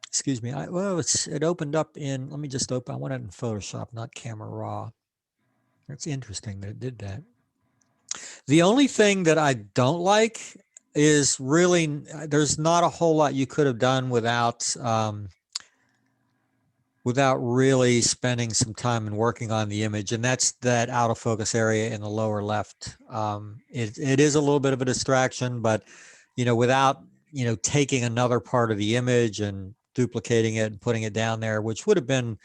Excuse me. It opened up in, let me just open. I went out in Photoshop, not Camera Raw. It's interesting that it did that. The only thing that I don't like is really, there's not a whole lot you could have done without really spending some time and working on the image. And that's that out of focus area in the lower left. It is a little bit of a distraction, but without taking another part of the image and duplicating it and putting it down there, which would have been,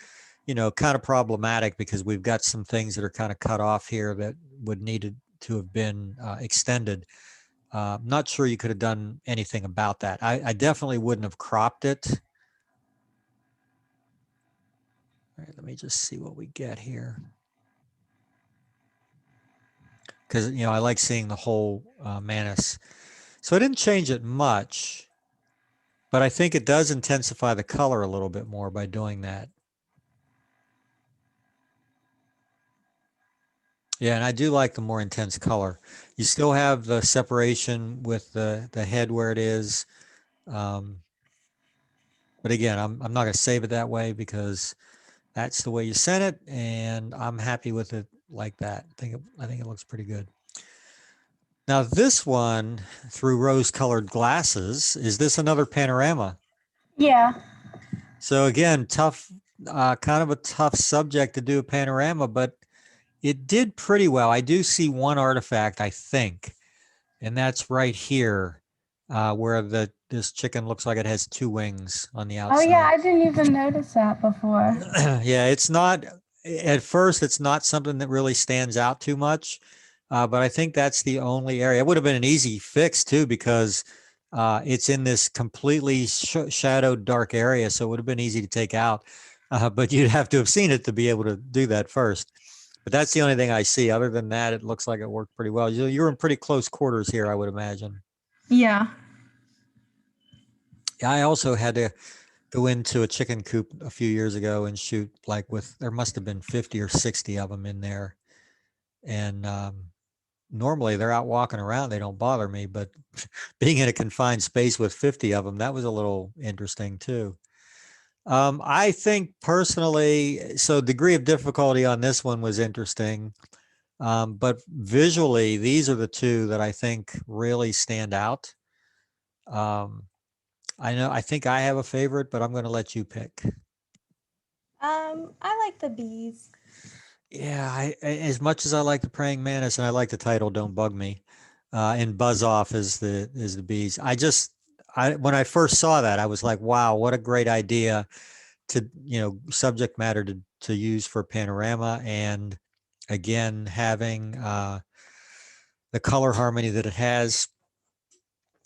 kind of problematic because we've got some things that are kind of cut off here that would needed to have been extended. I'm not sure you could have done anything about that. I definitely wouldn't have cropped it. All right, let me just see what we get here. Because, I like seeing the whole Manus. So I didn't change it much, but I think it does intensify the color a little bit more by doing that. Yeah, and I do like the more intense color. You still have the separation with the head where it is. But again, I'm not going to save it that way because that's the way you sent it, and I'm happy with it like that. I think it looks pretty good. Now this one, through rose-colored glasses, is this another panorama? Yeah. So again, tough, kind of a tough subject to do a panorama, but it did pretty well. I do see one artifact, I think, and that's right here, where this chicken looks like it has two wings on the outside. Oh yeah, I didn't even notice that before. Yeah, it's not, at first, it's not something that really stands out too much, but I think that's the only area. It would have been an easy fix too, because it's in this completely shadowed dark area, so it would have been easy to take out, but you'd have to have seen it to be able to do that first. But that's the only thing I see. Other than that, it looks like it worked pretty well. You're in pretty close quarters here, I would imagine. Yeah. Yeah, I also had to go into a chicken coop a few years ago and shoot there must have been 50 or 60 of them in there. And normally they're out walking around. They don't bother me, but being in a confined space with 50 of them, that was a little interesting too. I think personally, so degree of difficulty on this one was interesting. But visually, these are the two that I think really stand out. I think I have a favorite, but I'm going to let you pick. I like the bees. Yeah, as much as I like the Praying Mantis and I like the title "Don't Bug Me," and Buzz Off is the bees. When I first saw that, I was like, wow, what a great idea to subject matter to use for panorama, and again having the color harmony that it has,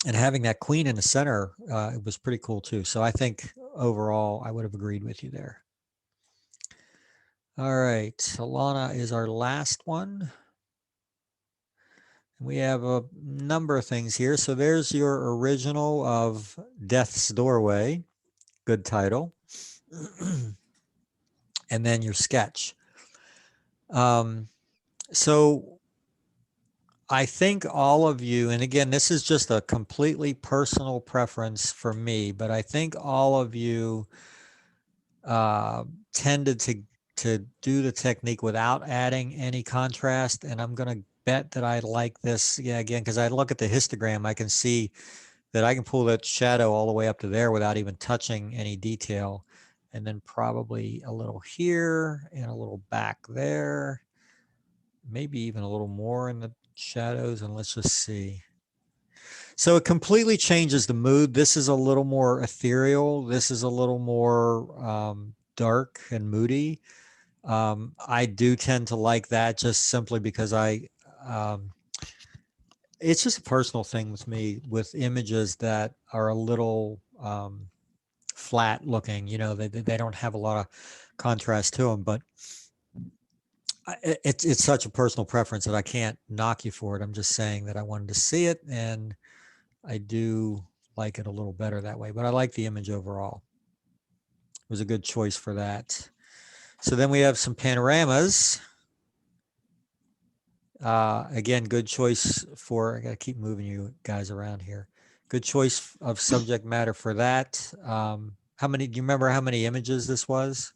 and having that queen in the center, it was pretty cool too. So I think overall, I would have agreed with you there. All right, Alana is our last one. We have a number of things here. So there's your original of Death's Doorway. Good title. And then your sketch. So I think all of you, and again, this is just a completely personal preference for me, but I think all of you tended to do the technique without adding any contrast. And I'm going to bet that I like this. Yeah, again, because I look at the histogram, I can see that I can pull that shadow all the way up to there without even touching any detail. And then probably a little here and a little back there. Maybe even a little more in the shadows, and let's just see. So it completely changes the mood. This is a little more ethereal. This is a little more dark and moody. I do tend to like that just simply because it's just a personal thing with me with images that are a little flat looking, they don't have a lot of contrast to them, but it's such a personal preference that I can't knock you for it. I'm just saying that I wanted to see it, and I do like it a little better that way, but I like the image overall. It was a good choice for that. So then we have some panoramas. Again, good choice for, I got to keep moving you guys around here. Good choice of subject matter for that. Do you remember how many images this was?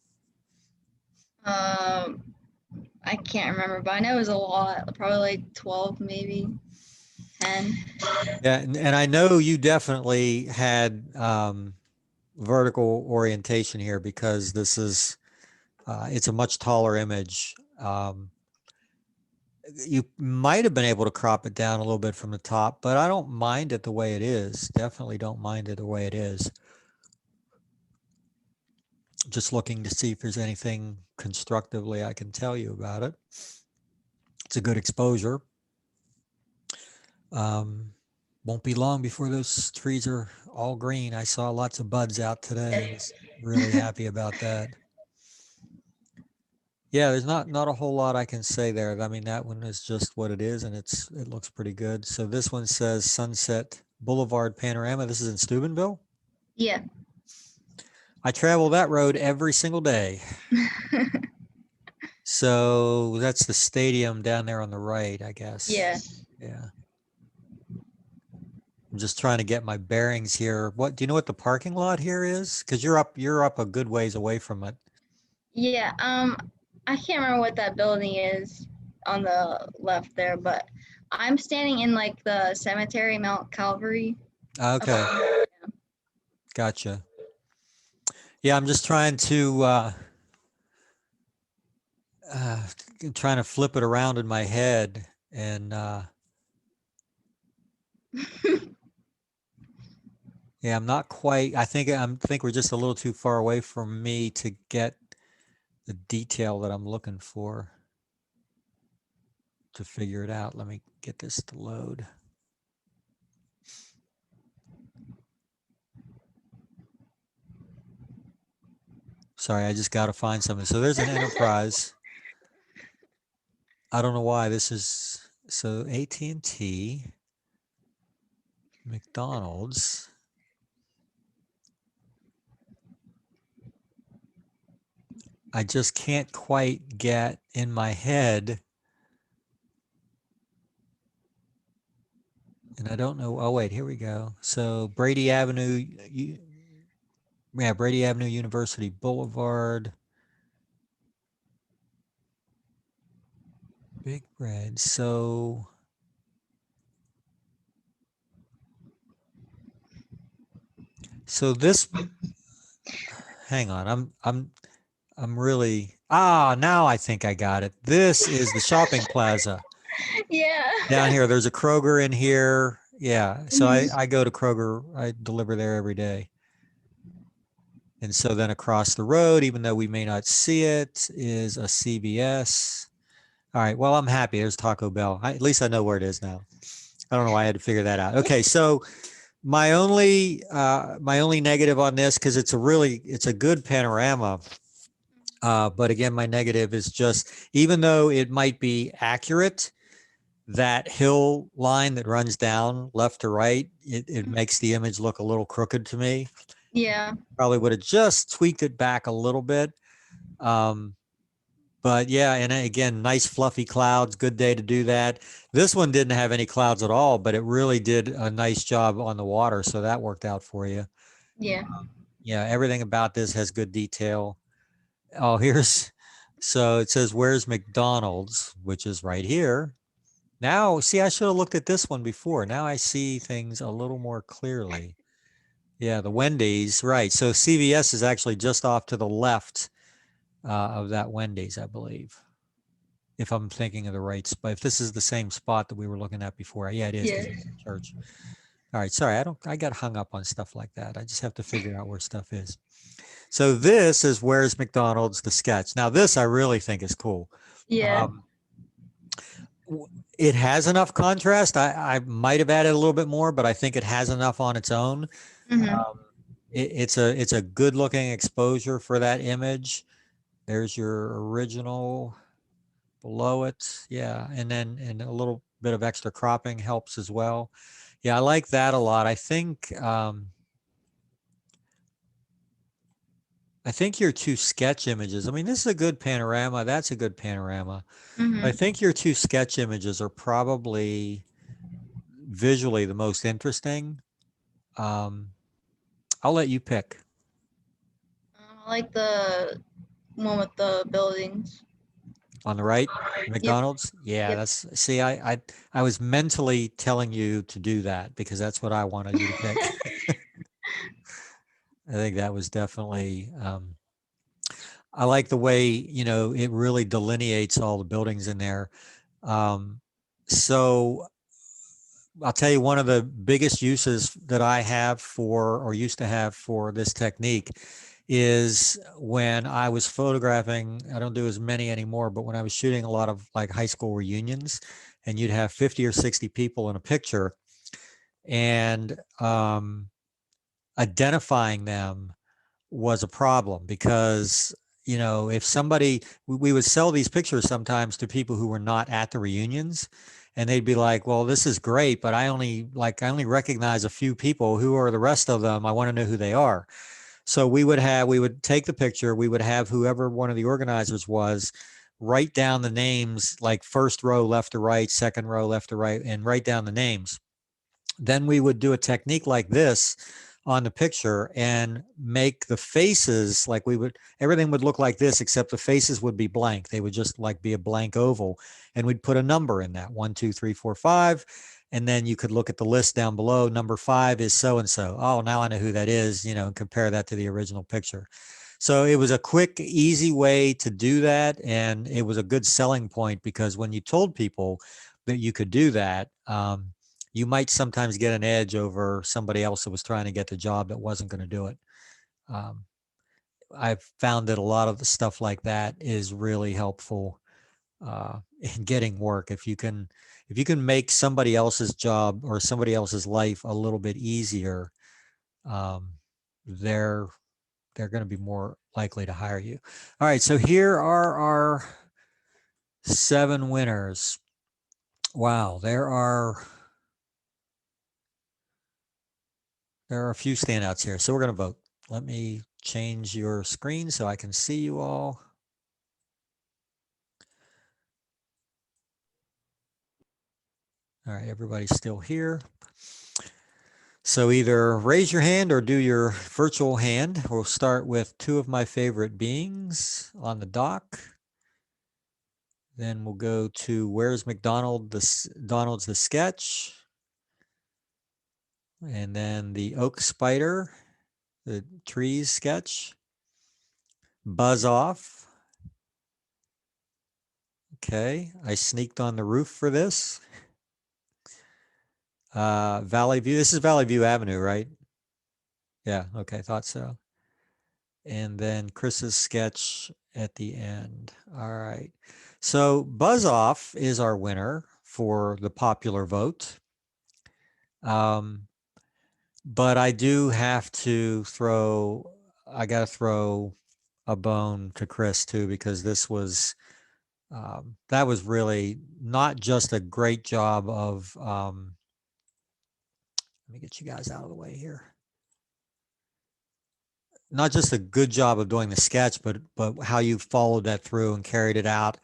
I can't remember, but I know it was a lot, probably like 12, maybe 10. Yeah, and I know you definitely had vertical orientation here because this is, it's a much taller image. You might have been able to crop it down a little bit from the top, but I don't mind it the way it is. Definitely don't mind it the way it is. Just looking to see if there's anything constructively I can tell you about it. It's a good exposure. Won't be long before those trees are all green. I saw lots of buds out today. I was really happy about that. Yeah, there's not a whole lot I can say there. I mean, that one is just what it is, and it looks pretty good. So this one says Sunset Boulevard Panorama. This is in Steubenville. Yeah. I travel that road every single day. So that's the stadium down there on the right, I guess. Yeah. Yeah. I'm just trying to get my bearings here. What do you know what the parking lot here is? Because you're up a good ways away from it. Yeah. I can't remember what that building is on the left there, but I'm standing in like the cemetery, Mount Calvary. Okay, gotcha. Yeah, I'm just trying to flip it around in my head, and yeah, I'm not quite. I think we're just a little too far away from me to get the detail that I'm looking for to figure it out. Let me get this to load. Sorry, I just got to find something. So there's an Enterprise. I don't know why this is so AT&T, McDonald's. I just can't quite get in my head. And I don't know. Oh, wait, here we go. So Brady Avenue, Brady Avenue, University Boulevard. Big Red. So this, hang on, I'm really, now I think I got it. This is the shopping plaza Yeah. down here. There's a Kroger in here. Yeah. So I go to Kroger. I deliver there every day. And so then across the road, even though we may not see it, is a CVS. All right. Well, I'm happy. There's Taco Bell. At least I know where it is now. I don't know why I had to figure that out. Okay. So my only negative on this, because it's a good panorama. But again, my negative is just, even though it might be accurate, that hill line that runs down left to right, it makes the image look a little crooked to me. Yeah. Probably would have just tweaked it back a little bit. But yeah, and again, nice fluffy clouds, good day to do that. This one didn't have any clouds at all, but it really did a nice job on the water. So that worked out for you. Yeah. Yeah, everything about this has good detail. Oh, so it says, where's McDonald's, which is right here. Now, see, I should have looked at this one before. Now I see things a little more clearly. Yeah, the Wendy's, right. So CVS is actually just off to the left of that Wendy's, I believe, if I'm thinking of the right spot. If this is the same spot that we were looking at before. Yeah, it is. 'Cause it's a church. All right, sorry, I got hung up on stuff like that. I just have to figure out where stuff is. So this is Where's McDonald's, the sketch. Now this I really think is cool. Yeah. It has enough contrast. I might have added a little bit more, but I think it has enough on its own. It's a good looking exposure for that image. There's your original below it. Yeah. And a little bit of extra cropping helps as well. Yeah. I like that a lot. I think your two sketch images, I mean, this is a good panorama. That's a good panorama. I think your two sketch images are probably visually the most interesting. I'll let you pick. I like the one with the buildings. On the right, McDonald's? Yeah, Yep. see, I was mentally telling you to do that because that's what I wanted you to pick. I think that was definitely, I like the way, it really delineates all the buildings in there. So I'll tell you one of the biggest uses that I have for, or used to have for this technique is when I was photographing. I don't do as many anymore, but when I was shooting a lot of like high school reunions, and you'd have 50 or 60 people in a picture, and identifying them was a problem because, you know, if somebody, we would sell these pictures sometimes to people who were not at the reunions, and they'd be like, well, this is great, but I only recognize a few people. Who are the rest of them? I want to know who they are. So we would take the picture, we would have whoever one of the organizers was write down the names, like first row left to right, second row left to right, and write down the names. Then we would do a technique like this on the picture and make the faces like everything would look like this, except the faces would be blank. They would just like be a blank oval, and we'd put a number in that 1, 2, 3, 4, 5. And then you could look at the list down below. Number 5 is so-and-so. Oh, now I know who that is, you know, and compare that to the original picture. So it was a quick, easy way to do that. And it was a good selling point because when you told people that you could do that, you might sometimes get an edge over somebody else that was trying to get the job that wasn't going to do it. I've found that a lot of the stuff like that is really helpful in getting work. If you can make somebody else's job or somebody else's life a little bit easier, they're going to be more likely to hire you. All right, so here are our 7 winners. Wow, there are a few standouts here. So we're going to vote. Let me change your screen so I can see you all. All right, everybody's still here. So either raise your hand or do your virtual hand. We'll start with 2 of my favorite beings on the dock. Then we'll go to Where's McDonald's the sketch. And then the oak spider, the trees sketch. Buzz off. Okay, I sneaked on the roof for this. Valley View, this is Valley View Avenue, right? Yeah, okay, thought so. And then Chris's sketch at the end. All right. So Buzz Off is our winner for the popular vote. But I do have to I got to throw a bone to Chris too, because this was, that was really not just a great job of, let me get you guys out of the way here. Not just a good job of doing the sketch, but how you followed that through and carried it out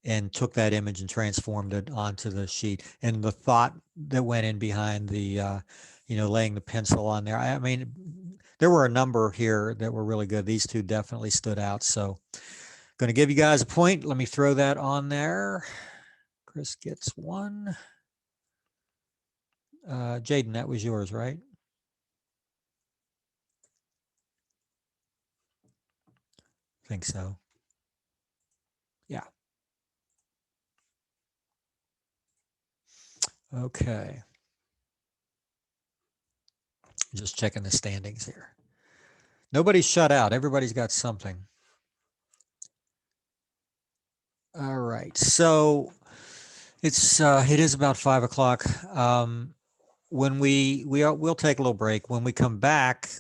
and took that image and transformed it onto the sheet, and the thought that went in behind the, you know, laying the pencil on there. I mean, there were a number here that were really good. These 2 definitely stood out. So going to give you guys a point. Let me throw that on there. Chris gets 1. Jaden, that was yours, right? I think so. Yeah. Okay. Just checking the standings here. Nobody's shut out. Everybody's got something. All right. So it is about 5 o'clock. When we'll take a little break. When we come back,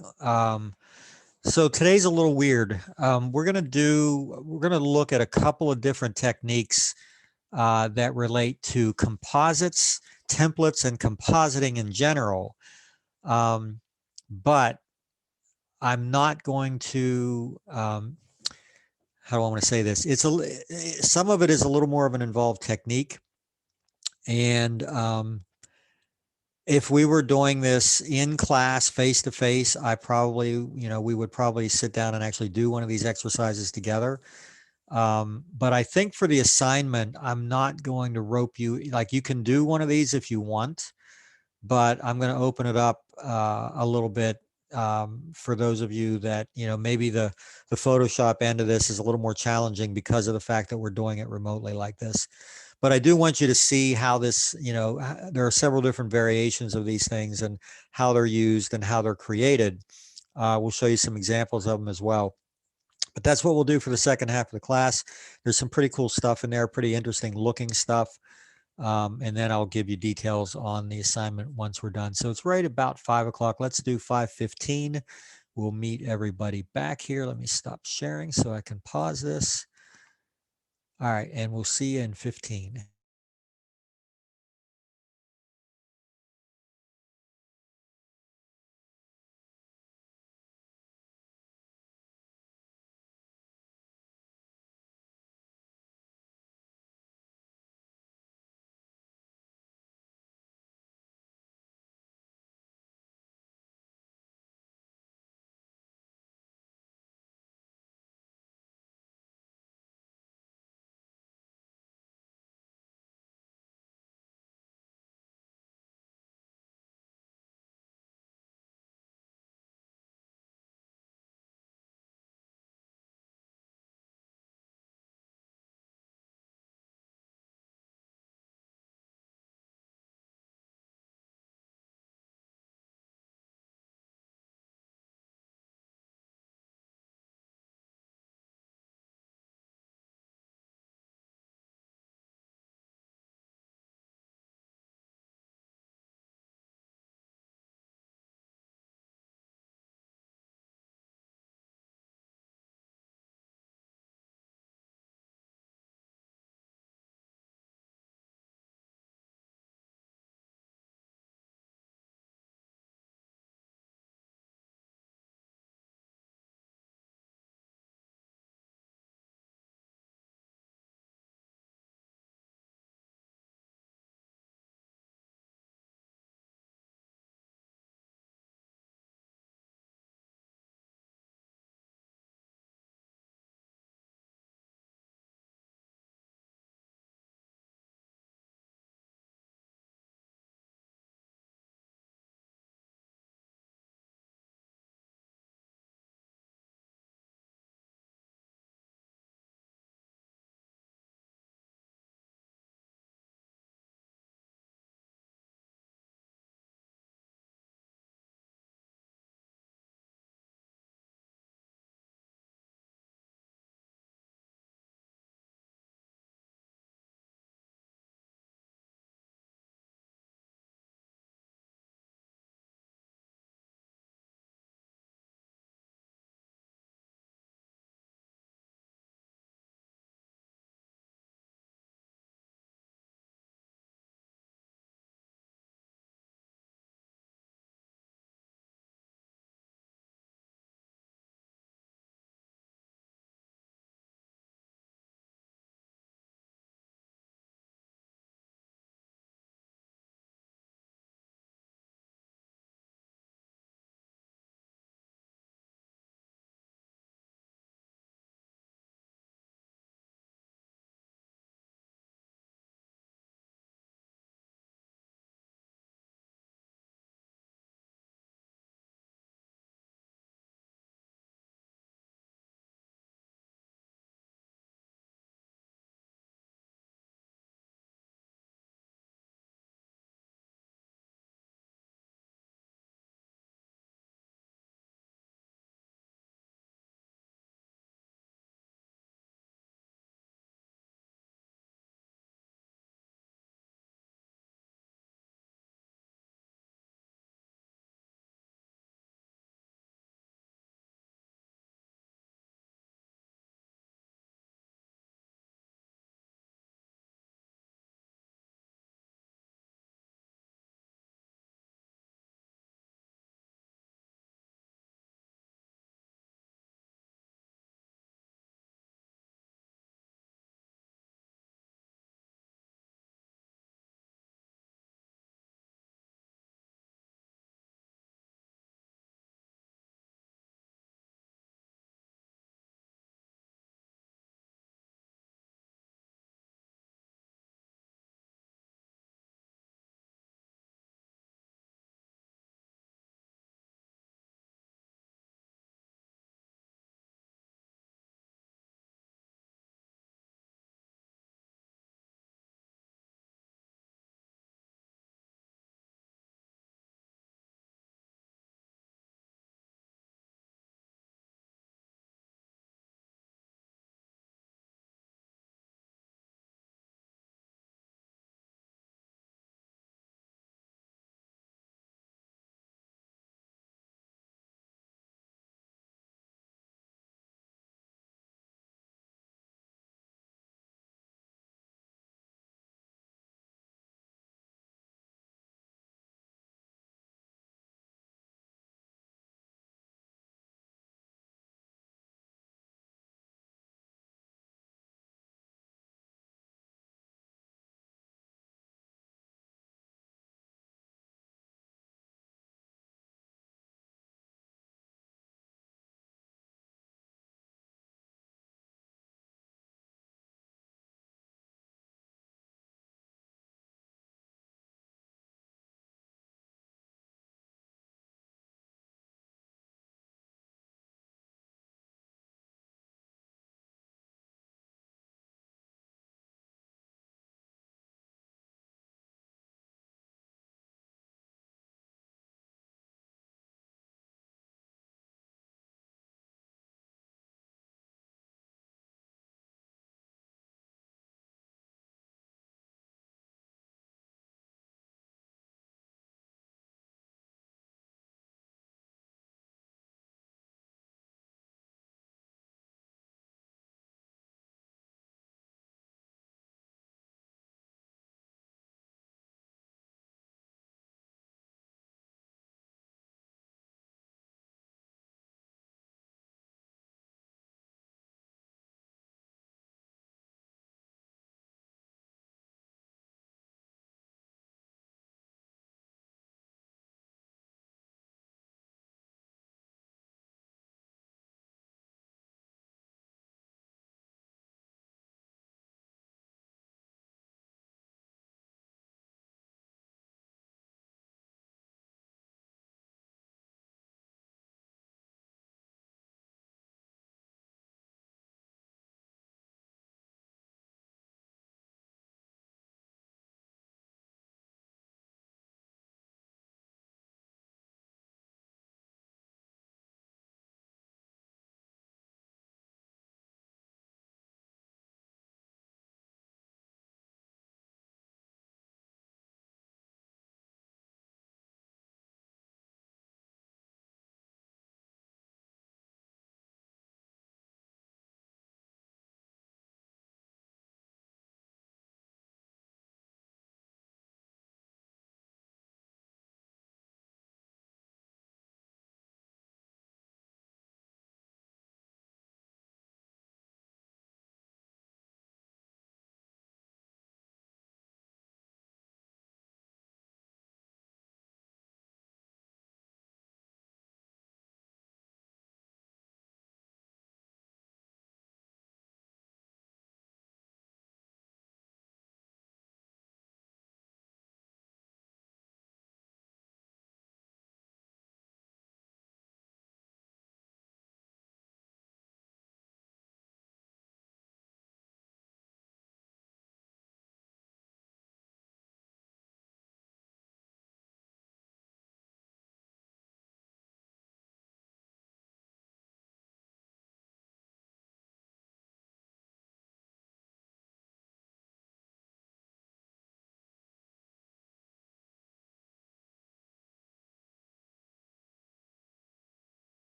so today's a little weird. We're going to look at a couple of different techniques that relate to composites, templates, and compositing in general. But I'm not going to, how do I want to say this? Some of it is a little more of an involved technique. And if we were doing this in class face to face, we would probably sit down and actually do one of these exercises together. But I think for the assignment, I'm not going to rope you. Like, you can do one of these if you want, but I'm going to open it up a little bit for those of you that, maybe the Photoshop end of this is a little more challenging because of the fact that we're doing it remotely like this. But I do want you to see how this, there are several different variations of these things and how they're used and how they're created. We'll show you some examples of them as well. But that's what we'll do for the second half of the class. There's some pretty cool stuff in there, pretty interesting looking stuff. And then I'll give you details on the assignment once we're done. So it's right about 5 o'clock. Let's do 5:15. We'll meet everybody back here. Let me stop sharing so I can pause this. All right, and we'll see you in 15.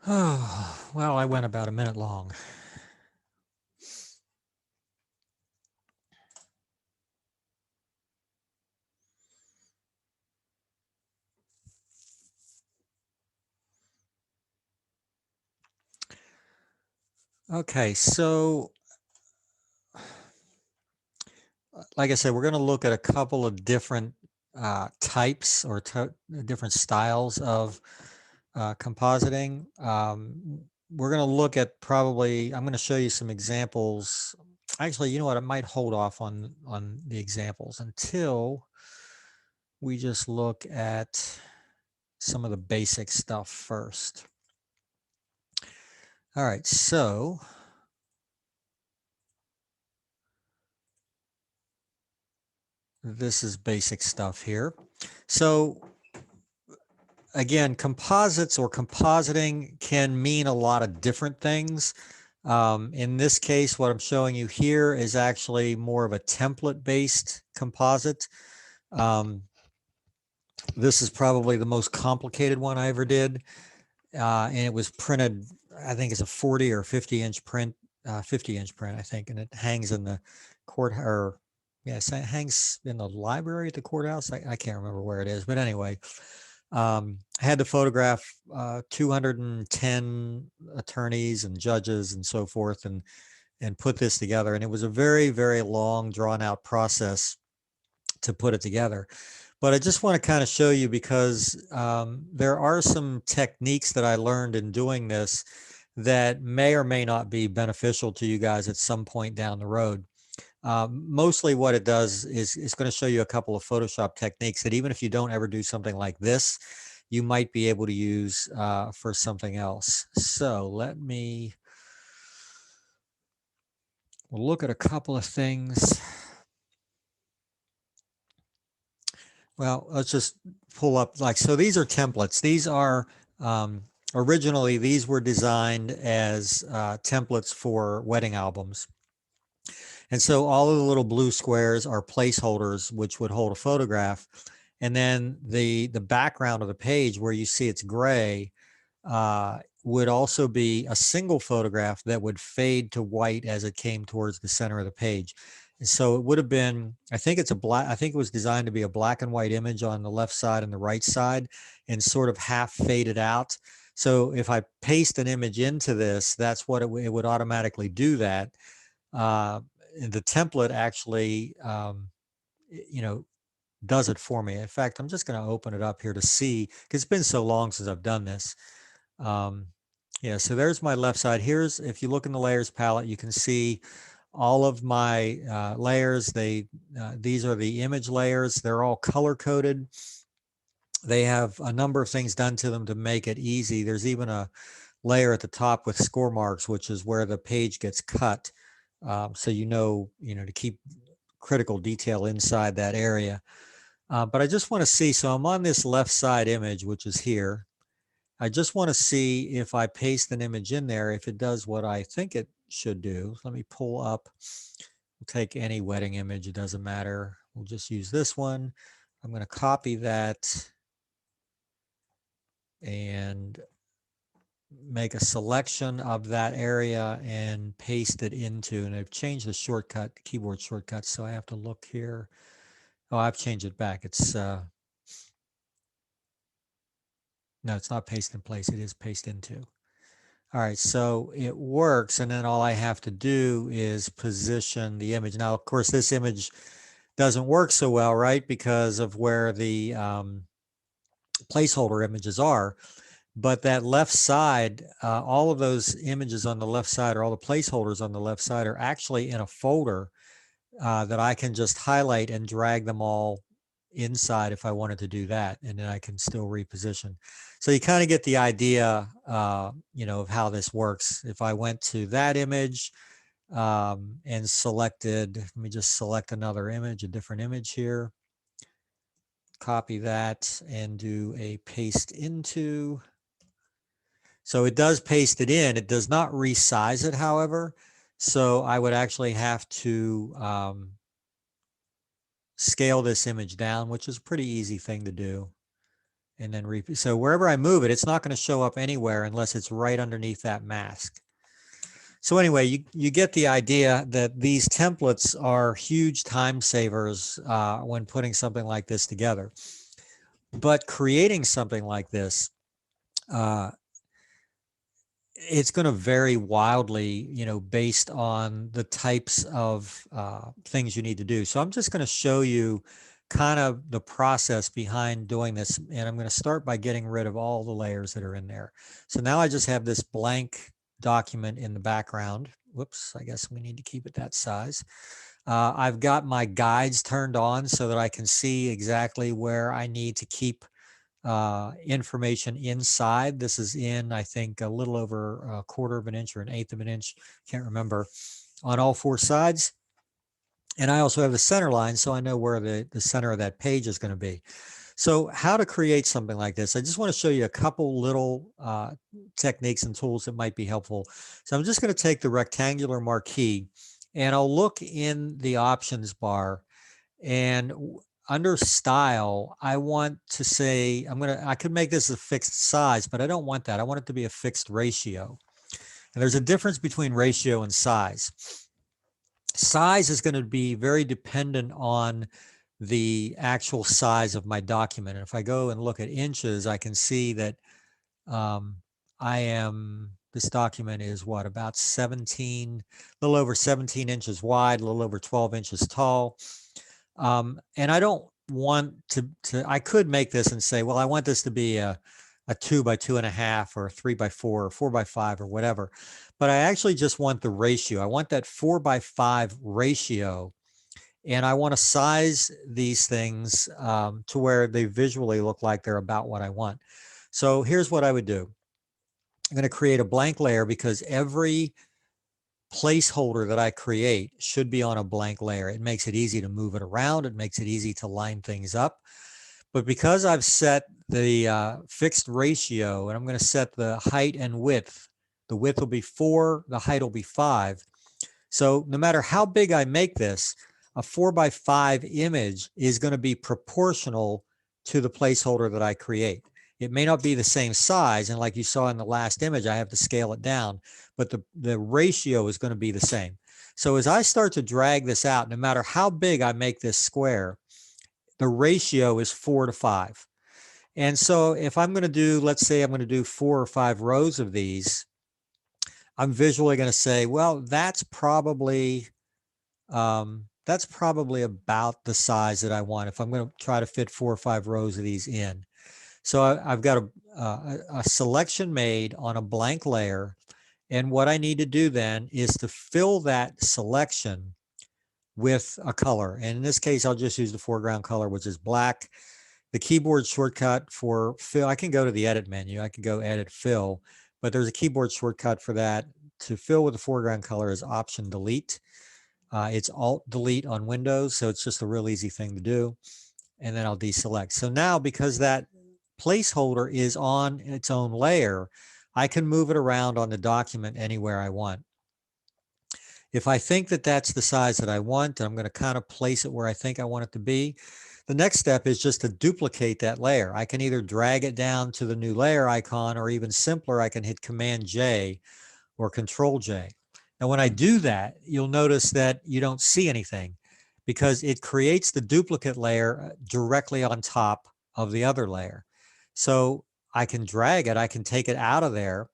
Oh, well, I went about a minute long. Okay, so like I said, we're going to look at a couple of different types or different styles of compositing. We're going to look at probably, I'm going to show you some examples. Actually, you know what? I might hold off on the examples until we just look at some of the basic stuff first. All right, so this is basic stuff here. So again, composites or compositing can mean a lot of different things. In this case, what I'm showing you here is actually more of a template-based composite. This is probably the most complicated one I ever did. And it was printed, I think it's a 40 or 50-inch print, 50-inch print, I think, and it hangs in the court, or yes, it hangs in the library at the courthouse. I can't remember where it is, but anyway, I had to photograph 210 attorneys and judges and so forth, and put this together. And it was a very, very long, drawn out process to put it together. But I just want to kind of show you because there are some techniques that I learned in doing this that may or may not be beneficial to you guys at some point down the road. Mostly what it does is it's going to show you a couple of Photoshop techniques that even if you don't ever do something like this, you might be able to use for something else. So we'll look at a couple of things. Well, let's just pull up so these are templates. These are originally these were designed as templates for wedding albums. And so all of the little blue squares are placeholders which would hold a photograph. And then the background of the page where you see it's gray would also be a single photograph that would fade to white as it came towards the center of the page. And so it would have been, I think it was designed to be a black and white image on the left side and the right side and sort of half faded out. So if I paste an image into this, that's what it would automatically do that. The template actually, does it for me. In fact, I'm just going to open it up here to see, because it's been so long since I've done this. Yeah, so there's my left side. If you look in the layers palette, you can see all of my layers. These are the image layers. They're all color coded. They have a number of things done to them to make it easy. There's even a layer at the top with score marks, which is where the page gets cut. So to keep critical detail inside that area. But I just want to see, so I'm on this left side image, which is here. I just want to see if I paste an image in there, if it does what I think it should do. Let me pull up, we'll take any wedding image, it doesn't matter. We'll just use this one. I'm going to copy that and make a selection of that area and paste it into, and I've changed the shortcut, keyboard shortcut, so I have to look here. Oh, I've changed it back. It's no, it's not paste in place. It is paste into. All right, so it works, and then all I have to do is position the image. Now, of course, this image doesn't work so well, right, because of where the placeholder images are. But that left side, all of those images on the left side, or all the placeholders on the left side, are actually in a folder that I can just highlight and drag them all inside if I wanted to do that, and then I can still reposition. So you kind of get the idea, of how this works. If I went to that image and selected, let me just select another image, a different image here, copy that and do a paste into. So it does paste it in. It does not resize it, however. So I would actually have to scale this image down, which is a pretty easy thing to do. and then repeat. So wherever I move it, it's not going to show up anywhere unless it's right underneath that mask. So anyway, you get the idea that these templates are huge time savers when putting something like this together. But creating something like this, it's going to vary wildly, based on the types of things you need to do. So I'm just going to show you kind of the process behind doing this. And I'm going to start by getting rid of all the layers that are in there. So now I just have this blank document in the background. Whoops, I guess we need to keep it that size. I've got my guides turned on so that I can see exactly where I need to keep information inside. This is in, I think, a little over a quarter of an inch or an eighth of an inch, can't remember, on all four sides. And I also have the center line, so I know where the center of that page is going to be. So how to create something like this, I just want to show you a couple little techniques and tools that might be helpful. So I'm just going to take the rectangular marquee and I'll look in the options bar, and under style, I want to say, I could make this a fixed size, but I don't want that. I want it to be a fixed ratio. And there's a difference between ratio and size. Size is going to be very dependent on the actual size of my document. And if I go and look at inches, I can see that this document is what, about 17, a little over 17 inches wide, a little over 12 inches tall. And I don't want to, I could make this and say, well, I want this to be a 2 by 2.5 or a 3 by 4 or 4 by 5 or whatever. But I actually just want the ratio. I want that 4 by 5 ratio. And I want to size these things to where they visually look like they're about what I want. So here's what I would do. I'm going to create a blank layer because every placeholder that I create should be on a blank layer. It makes it easy to move it around. It makes it easy to line things up. But because I've set the fixed ratio, and I'm going to set the height and width, the width will be 4, the height will be 5. So no matter how big I make this, a 4 by 5 image is going to be proportional to the placeholder that I create. It may not be the same size, and like you saw in the last image, I have to scale it down, but the ratio is going to be the same. So as I start to drag this out, no matter how big I make this square, the ratio is 4 to 5. And so if I'm going to do, let's say I'm going to do 4 or 5 rows of these, I'm visually going to say, well, that's probably about the size that I want if I'm going to try to fit 4 or 5 rows of these in. So I've got a selection made on a blank layer. And what I need to do then is to fill that selection with a color. And in this case, I'll just use the foreground color, which is black. The keyboard shortcut for fill, I can go to the edit menu. I can go edit fill, but there's a keyboard shortcut for that. To fill with the foreground color is Option Delete. It's Alt Delete on Windows. So it's just a real easy thing to do. And then I'll deselect. So now, because that placeholder is on its own layer, I can move it around on the document anywhere I want. If I think that that's the size that I want, I'm going to kind of place it where I think I want it to be. The next step is just to duplicate that layer. I can either drag it down to the new layer icon, or even simpler, I can hit Command J or Control J. Now, when I do that, you'll notice that you don't see anything because it creates the duplicate layer directly on top of the other layer. So I can drag it, I can take it out of there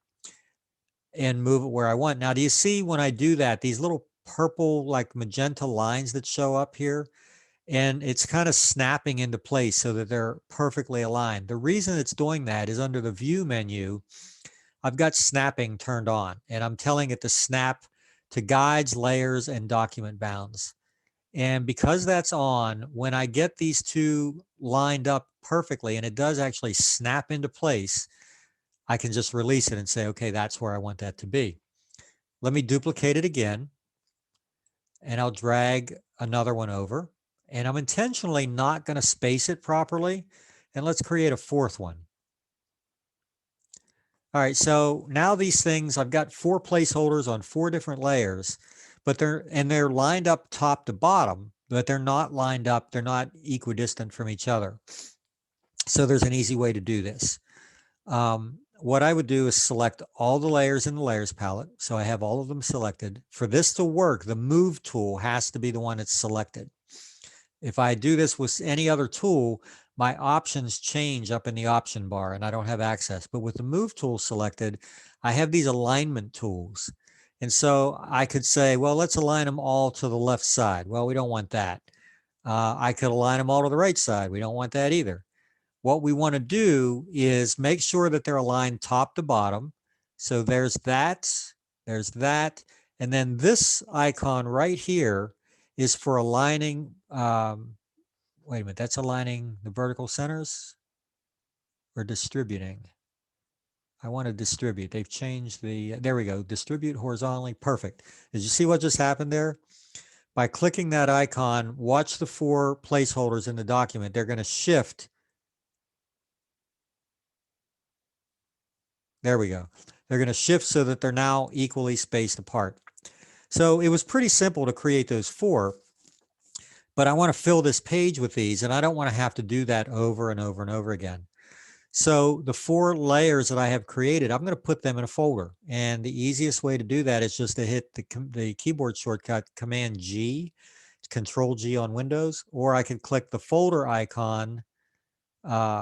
and move it where I want. Now, do you see when I do that, these little purple, like magenta lines that show up here? And it's kind of snapping into place so that they're perfectly aligned. The reason it's doing that is under the View menu, I've got snapping turned on, and I'm telling it to snap to guides, layers, and document bounds. And because that's on, when I get these two lined up perfectly, and it does actually snap into place, I can just release it and say, okay, that's where I want that to be. Let me duplicate it again, and I'll drag another one over. And I'm intentionally not going to space it properly. And let's create a fourth one. All right, so now these things, I've got 4 placeholders on 4 different layers, but they're lined up top to bottom, but they're not lined up, they're not equidistant from each other. So there's an easy way to do this. What I would do is select all the layers in the layers palette. So I have all of them selected. For this to work, the move tool has to be the one that's selected. If I do this with any other tool, my options change up in the option bar and I don't have access. But with the move tool selected, I have these alignment tools. And so I could say, well, let's align them all to the left side. Well, we don't want that. I could align them all to the right side. We don't want that either. What we want to do is make sure that they're aligned top to bottom. So there's that, and then this icon right here is for aligning, wait a minute, that's aligning the vertical centers or distributing. I want to distribute. They've changed the, there we go, distribute horizontally. Perfect. Did you see what just happened there? By clicking that icon, watch the 4 placeholders in the document. They're going to shift. There we go. They're going to shift so that they're now equally spaced apart. So it was pretty simple to create those 4, but I want to fill this page with these, and I don't want to have to do that over and over and over again. So the 4 layers that I have created, I'm going to put them in a folder. And the easiest way to do that is just to hit the keyboard shortcut Command G, Control G on Windows, or I could click the folder icon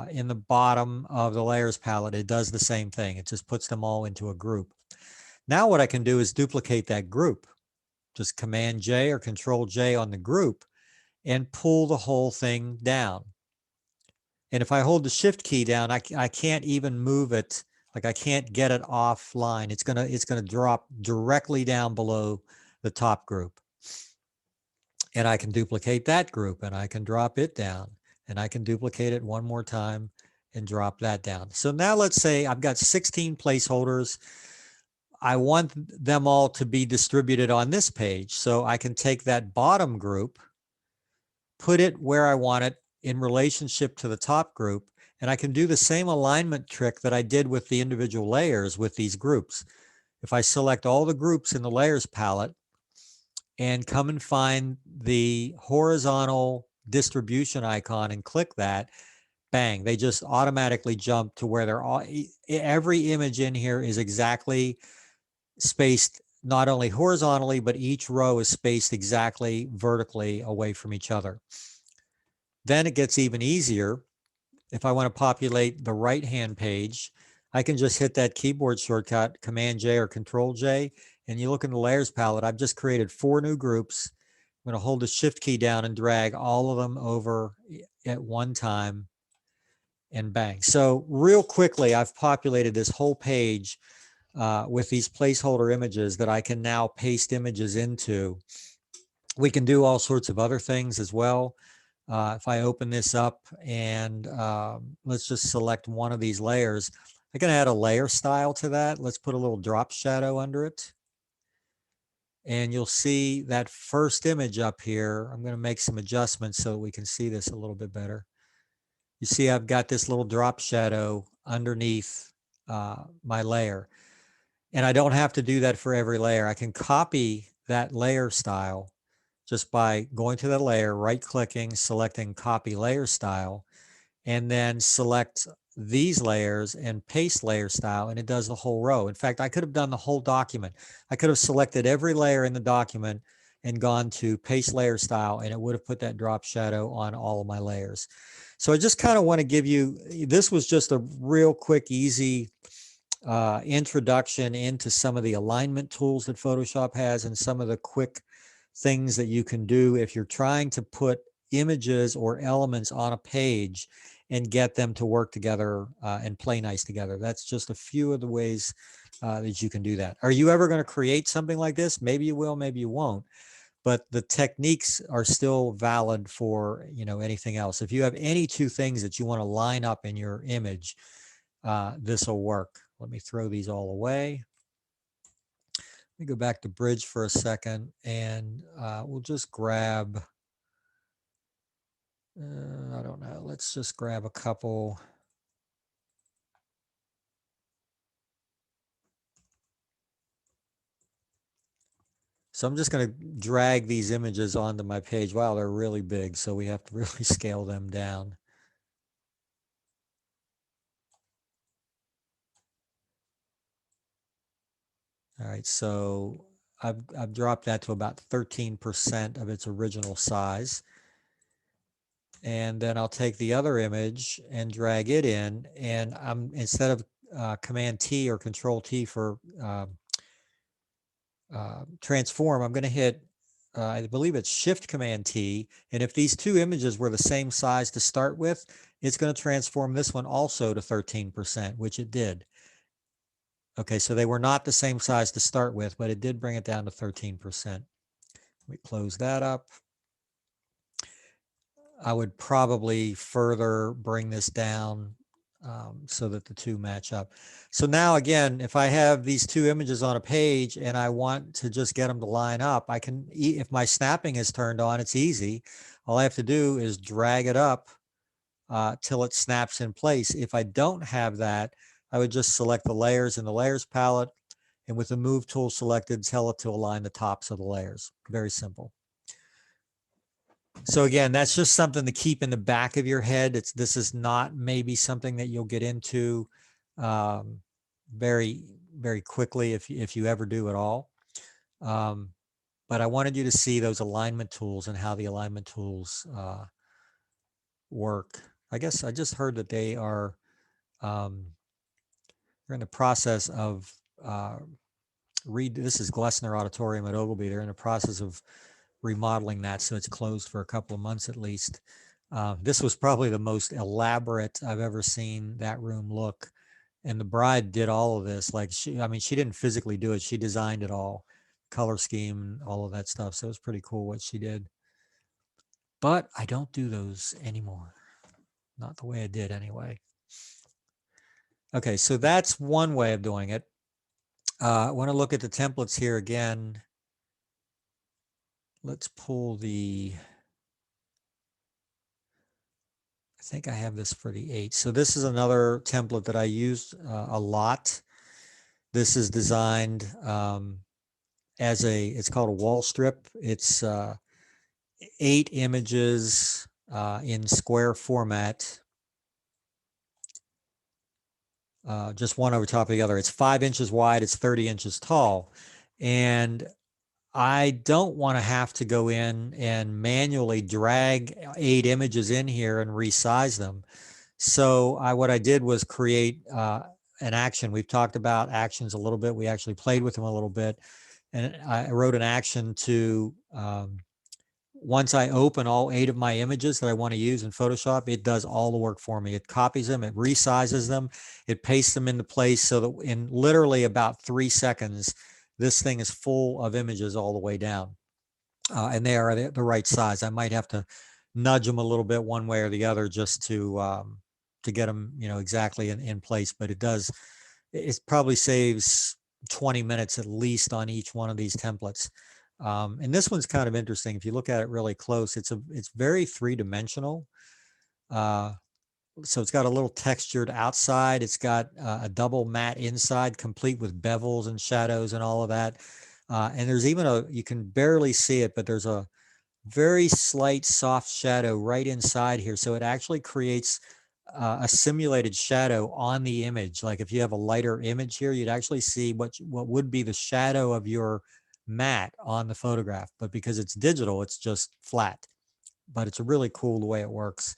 in the bottom of the layers palette. It does the same thing. It just puts them all into a group. Now what I can do is duplicate that group. Just Command J or Control J on the group and pull the whole thing down. And if I hold the Shift key down, I can't even move it. Like I can't get it offline. It's gonna drop directly down below the top group. And I can duplicate that group and I can drop it down. And I can duplicate it one more time and drop that down. So now let's say I've got 16 placeholders. I want them all to be distributed on this page. So I can take that bottom group, put it where I want it in relationship to the top group, and I can do the same alignment trick that I did with the individual layers with these groups. If I select all the groups in the layers palette and come and find the horizontal distribution icon and click that, bang, they just automatically jump to where they're all, every image in here is exactly spaced, not only horizontally, but each row is spaced exactly vertically away from each other. Then it gets even easier. If I want to populate the right-hand page, I can just hit that keyboard shortcut, Command J or Control J, and you look in the layers palette, I've just created 4 new groups. I'm going to hold the Shift key down and drag all of them over at one time and bang. So real quickly, I've populated this whole page with these placeholder images that I can now paste images into. We can do all sorts of other things as well. If I open this up and let's just select one of these layers, I can add a layer style to that. Let's put a little drop shadow under it. And you'll see that first image up here. I'm going to make some adjustments so we can see this a little bit better. You see, I've got this little drop shadow underneath my layer. And I don't have to do that for every layer. I can copy that layer style just by going to the layer, right-clicking, selecting Copy Layer Style, and then select these layers and paste layer style, and it does the whole row. In fact, I could have done the whole document. I could have selected every layer in the document and gone to paste layer style, and it would have put that drop shadow on all of my layers. So I just kind of want to give you, this was just a real quick, easy introduction into some of the alignment tools that Photoshop has and some of the quick things that you can do if you're trying to put images or elements on a page and get them to work together and play nice together. That's just a few of the ways that you can do that. Are you ever going to create something like this? Maybe you will, maybe you won't. But the techniques are still valid for, you know, anything else. If you have any 2 things that you want to line up in your image, this will work. Let me throw these all away. Let me go back to Bridge for a second, and we'll just grab, I don't know, let's just grab a couple. So I'm just going to drag these images onto my page. Wow, they're really big, so we have to really scale them down. All right, so I've dropped that to about 13% of its original size. And then I'll take the other image and drag it in, and I'm, instead of Command T or Control T for transform, I'm going to hit, I believe it's Shift Command T. And if these two images were the same size to start with, it's going to transform this one also to 13%, which it did. Okay, so they were not the same size to start with, but it did bring it down to 13%. We close that up. I would probably further bring this down so that the two match up. So now again, if I have these two images on a page and I want to just get them to line up, I can, if my snapping is turned on, it's easy. All I have to do is drag it up till it snaps in place. If I don't have that, I would just select the layers in the layers palette, and with the move tool selected, tell it to align the tops of the layers. Very simple. So again, that's just something to keep in the back of your head. This is not maybe something that you'll get into very, very quickly if you ever do at all. But I wanted you to see those alignment tools and how the alignment tools work. I guess I just heard that they are they're in the process of this is Glessner Auditorium at Ogilvy. They're in the process of remodeling that, so it's closed for a couple of months at least. This was probably the most elaborate I've ever seen that room look, and the bride did all of this. Like I mean, she didn't physically do it; she designed it all, color scheme, all of that stuff. So it was pretty cool what she did. But I don't do those anymore, not the way I did anyway. Okay, so that's one way of doing it. I want to look at the templates here again. Let's pull the, I think I have this for the 8. So this is another template that I used a lot. This is designed as it's called a wall strip. It's 8 images in square format, just one over top of the other. It's 5 inches wide, it's 30 inches tall. And I don't want to have to go in and manually drag 8 images in here and resize them. So what I did was create an action. We've talked about actions a little bit. We actually played with them a little bit. And I wrote an action to, once I open all 8 of my images that I want to use in Photoshop, it does all the work for me. It copies them, it resizes them, it pastes them into place so that in literally about 3 seconds, this thing is full of images all the way down. And they are the right size. I might have to nudge them a little bit one way or the other just to get them, exactly in place. But it probably saves 20 minutes at least on each one of these templates. And this one's kind of interesting. If you look at it really close, it's very 3-dimensional. So it's got a little textured outside. It's got a double matte inside, complete with bevels and shadows and all of that. And there's even you can barely see it, but there's a very slight soft shadow right inside here. So it actually creates a simulated shadow on the image. Like if you have a lighter image here, you'd actually see what would be the shadow of your matte on the photograph. But because it's digital, it's just flat. But it's really cool the way it works.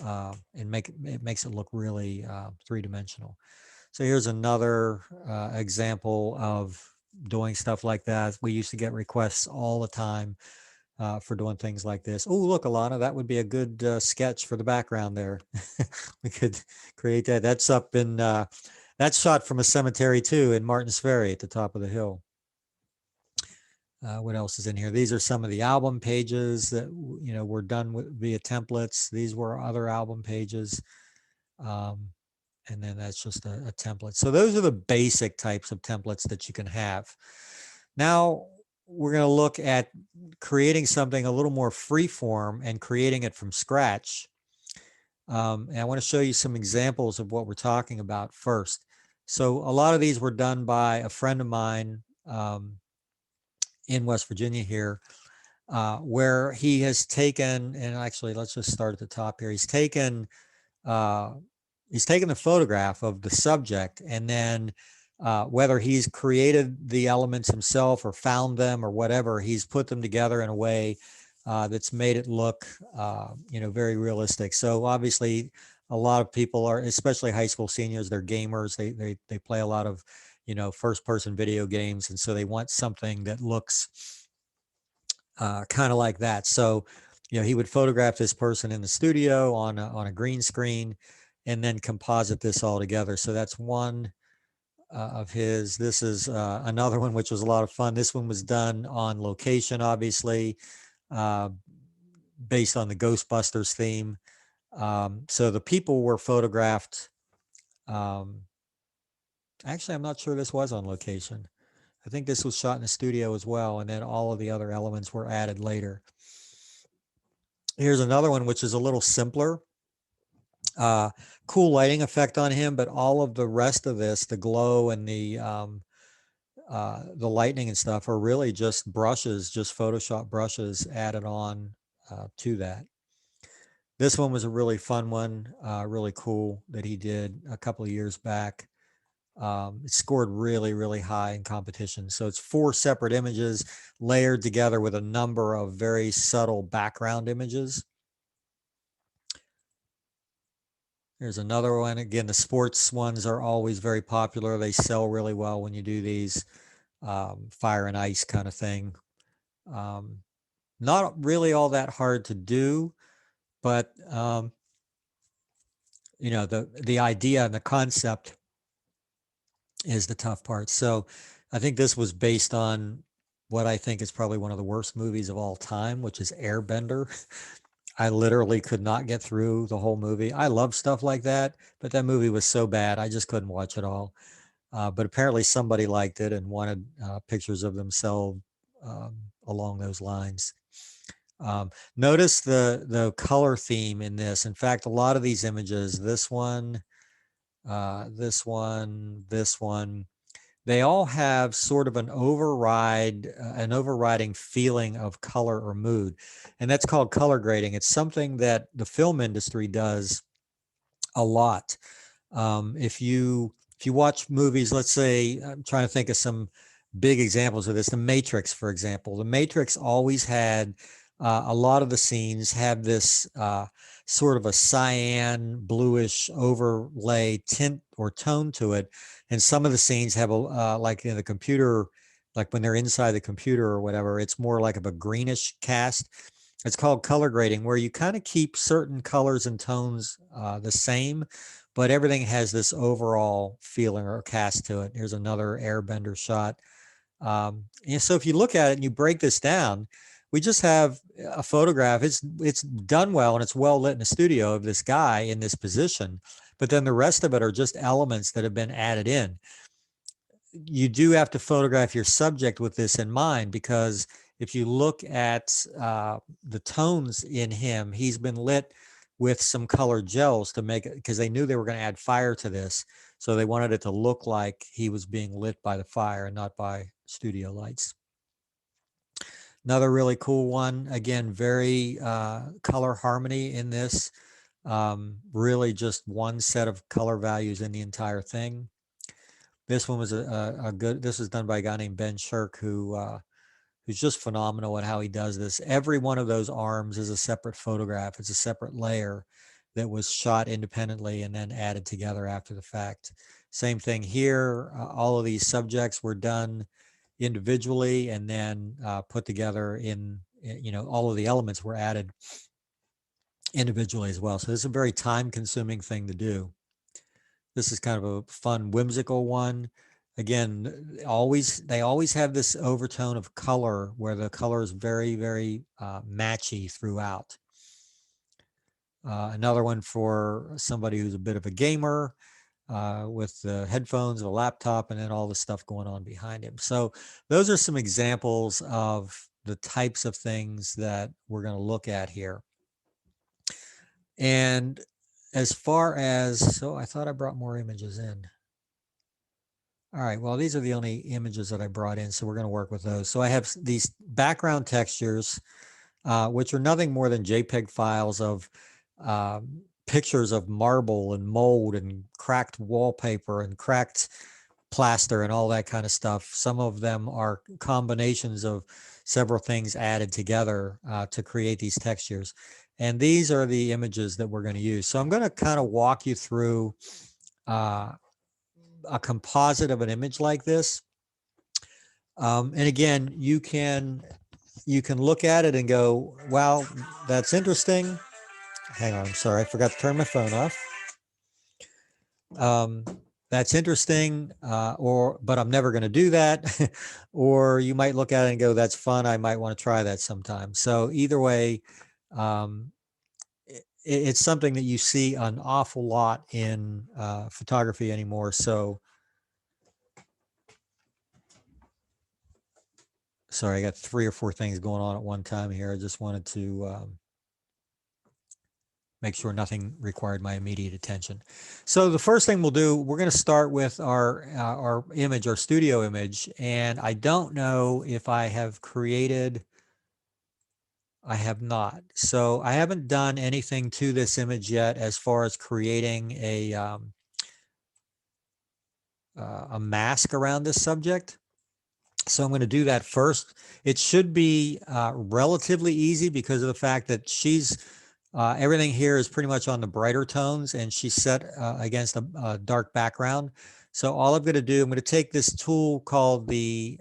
And it makes it look really 3-dimensional. So here's another example of doing stuff like that. We used to get requests all the time for doing things like this. Oh, look, Alana, that would be a good sketch for the background there. We could create that. That's up in, that's shot from a cemetery too in Martins Ferry at the top of the hill. What else is in here? These are some of the album pages that were done via templates. These were other album pages, and then that's just a template. So those are the basic types of templates that you can have. Now we're going to look at creating something a little more freeform and creating it from scratch. And I want to show you some examples of what we're talking about first. So a lot of these were done by a friend of mine in West Virginia here, where he has taken, and actually let's just start at the top here. He's taken the photograph of the subject and then whether he's created the elements himself or found them or whatever, he's put them together in a way that's made it look, very realistic. So obviously, a lot of people are, especially high school seniors, they're gamers. They play a lot of, first person video games, and so they want something that looks kind of like that. So, he would photograph this person in the studio on a green screen, and then composite this all together. So that's one of his. This is another one, which was a lot of fun. This one was done on location, obviously, based on the Ghostbusters theme. So the people were photographed. Actually, I'm not sure this was on location. I think this was shot in a studio as well, and then all of the other elements were added later. Here's another one, which is a little simpler. Cool lighting effect on him, but all of the rest of this, the glow and the lightning and stuff, are really just brushes, just Photoshop brushes added on to that. This one was a really fun one, really cool, that he did a couple of years back. It scored really, really high in competition. So it's 4 separate images layered together with a number of very subtle background images. There's another one. Again, the sports ones are always very popular. They sell really well when you do these, fire and ice kind of thing. Not really all that hard to do, but the idea and the concept is the tough part. So I think this was based on what I think is probably one of the worst movies of all time, which is Airbender. I literally could not get through the whole movie. I love stuff like that, but that movie was so bad, I just couldn't watch it all. But apparently somebody liked it and wanted pictures of themselves along those lines. Notice the color theme in this. In fact, a lot of these images, this one, this one, they all have sort of an overriding feeling of color or mood. And that's called color grading. It's something that the film industry does a lot. If you watch movies, let's say, I'm trying to think of some big examples of this. The Matrix, for example. The Matrix always had a lot of the scenes have this sort of a cyan bluish overlay tint or tone to it. And some of the scenes have like in the computer, like when they're inside the computer or whatever, it's more like of a greenish cast. It's called color grading, where you kind of keep certain colors and tones the same, but everything has this overall feeling or cast to it. Here's another Airbender shot. And so if you look at it and you break this down, we just have a photograph. It's done well and it's well lit in a studio of this guy in this position, but then the rest of it are just elements that have been added in. You do have to photograph your subject with this in mind, because if you look at the tones in him, he's been lit with some colored gels to make it, because they knew they were going to add fire to this. So they wanted it to look like he was being lit by the fire and not by studio lights. Another really cool one, again, very color harmony in this. Really just one set of color values in the entire thing. This one was this was done by a guy named Ben Shirk, who's just phenomenal at how he does this. Every one of those arms is a separate photograph. It's a separate layer that was shot independently and then added together after the fact. Same thing here. All of these subjects were done individually and then put together in, all of the elements were added individually as well. So this is a very time consuming thing to do. This is kind of a fun, whimsical one. Again, they always have this overtone of color where the color is very, very matchy throughout. Another one for somebody who's a bit of a gamer, with the headphones, a laptop, and then all the stuff going on behind him. So those are some examples of the types of things that we're going to look at here. And as far as, so I thought I brought more images in. All right, well, these are the only images that I brought in, so we're going to work with those. So I have these background textures, which are nothing more than JPEG files of pictures of marble and mold and cracked wallpaper and cracked plaster and all that kind of stuff. Some of them are combinations of several things added together to create these textures. And these are the images that we're going to use. So I'm going to kind of walk you through a composite of an image like this. And again, you can look at it and go, wow, that's interesting. Hang on, I'm sorry, I forgot to turn my phone off. That's interesting, but I'm never going to do that. Or you might look at it and go, that's fun, I might want to try that sometime. So either way, it's something that you see an awful lot in photography anymore. So sorry, I got 3 or 4 things going on at one time here. I just wanted to make sure nothing required my immediate attention. So the first thing we'll do, we're going to start with our image, our studio image. And I don't know if I have created, I have not. So I haven't done anything to this image yet as far as creating a mask around this subject. So I'm going to do that first. It should be relatively easy because of the fact that she's everything here is pretty much on the brighter tones, and she's set against a dark background. So all I'm going to do, I'm going to take this tool called the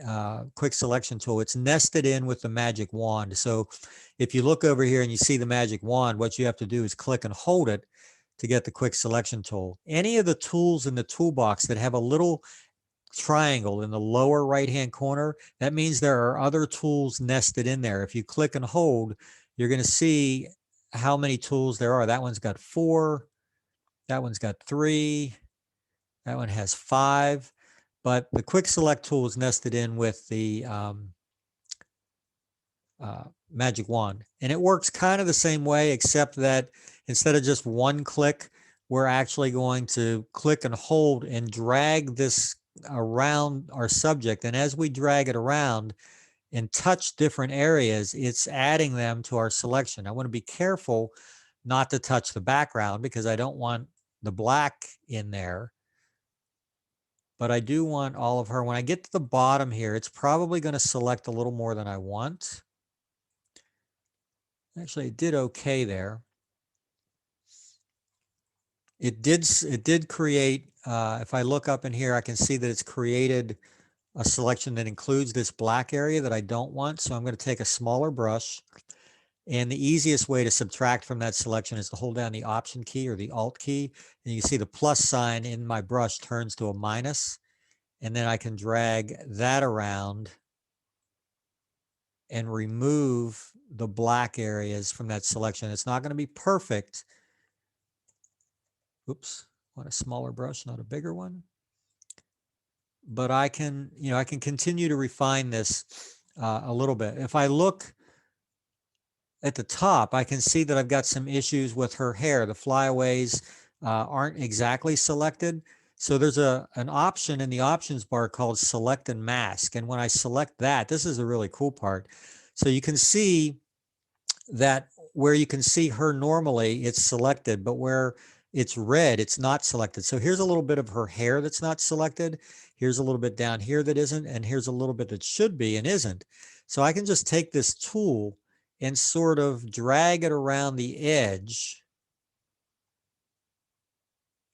Quick Selection tool. It's nested in with the magic wand. So if you look over here and you see the magic wand, what you have to do is click and hold it to get the Quick Selection tool. Any of the tools in the toolbox that have a little triangle in the lower right-hand corner, that means there are other tools nested in there. If you click and hold, you're going to see how many tools there are. That one's got 4, that one's got 3, that one has 5, but the Quick Select tool is nested in with the magic wand. And it works kind of the same way, except that instead of just one click, we're actually going to click and hold and drag this around our subject. And as we drag it around and touch different areas, it's adding them to our selection. I want to be careful not to touch the background because I don't want the black in there, but I do want all of her. When I get to the bottom here, it's probably going to select a little more than I want. Actually, it did okay there. It did create, if I look up in here, I can see that it's created a selection that includes this black area that I don't want. So I'm going to take a smaller brush, and the easiest way to subtract from that selection is to hold down the Option key or the Alt key. And you can see the plus sign in my brush turns to a minus, and then I can drag that around and remove the black areas from that selection. It's not going to be perfect. Oops, I want a smaller brush, not a bigger one. But I can, I can continue to refine this a little bit. If I look at the top, I can see that I've got some issues with her hair. The flyaways aren't exactly selected. So there's an option in the options bar called Select and Mask. And when I select that, this is a really cool part. So you can see that where you can see her normally, it's selected, but where it's red, it's not selected. So here's a little bit of her hair that's not selected. Here's a little bit down here that isn't, and here's a little bit that should be and isn't. So I can just take this tool and sort of drag it around the edge.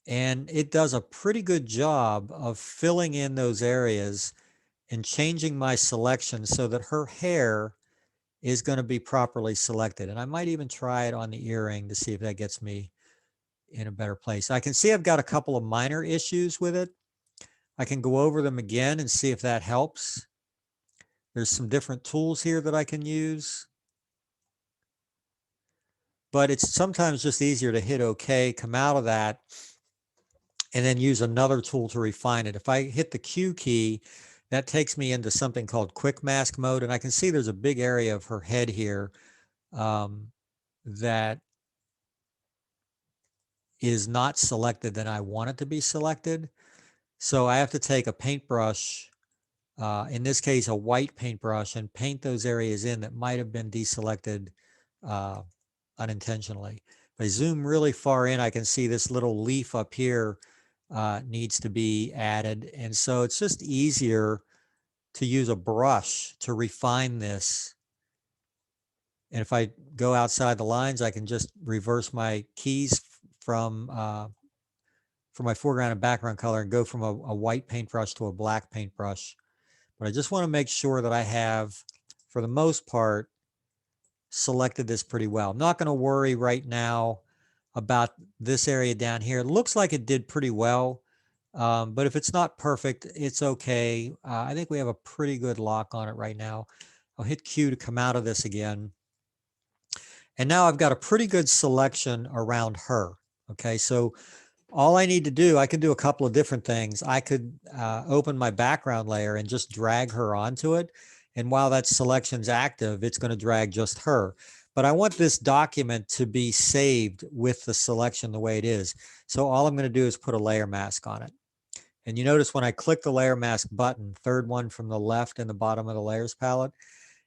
And it does a pretty good job of filling in those areas and changing my selection so that her hair is going to be properly selected. And I might even try it on the earring to see if that gets me in a better place. I can see I've got a couple of minor issues with it. I can go over them again and see if that helps. There's some different tools here that I can use. But it's sometimes just easier to hit OK, come out of that, and then use another tool to refine it. If I hit the Q key, that takes me into something called quick mask mode. And I can see there's a big area of her head here that is not selected that I want it to be selected. So I have to take a paintbrush, in this case, a white paintbrush, and paint those areas in that might have been deselected unintentionally. If I zoom really far in, I can see this little leaf up here needs to be added. And so it's just easier to use a brush to refine this. And if I go outside the lines, I can just reverse my keys from my foreground and background color and go from a white paintbrush to a black paintbrush. But I just want to make sure that I have, for the most part, selected this pretty well. I'm not going to worry right now about this area down here. It looks like it did pretty well, but if it's not perfect, it's okay. I think we have a pretty good lock on it right now. I'll hit Q to come out of this again. And now I've got a pretty good selection around her. Okay, so all I need to do, I could do a couple of different things. I could open my background layer and just drag her onto it. And while that selection's active, it's going to drag just her. But I want this document to be saved with the selection the way it is. So all I'm going to do is put a layer mask on it. And you notice when I click the layer mask button, third one from the left in the bottom of the layers palette,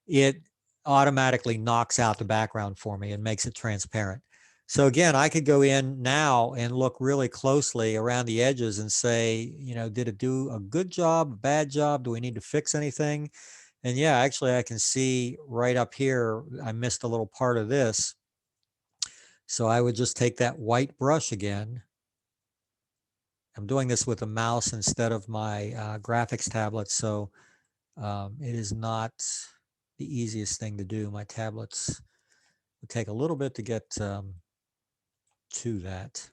it automatically knocks out the background for me and makes it transparent. So again, I could go in now and look really closely around the edges and say, you know, did it do a good job, a bad job? Do we need to fix anything? And yeah, actually I can see right up here, I missed a little part of this. So I would just take that white brush again. I'm doing this with a mouse instead of my graphics tablet. So it is not the easiest thing to do. My tablets would take a little bit to get to that.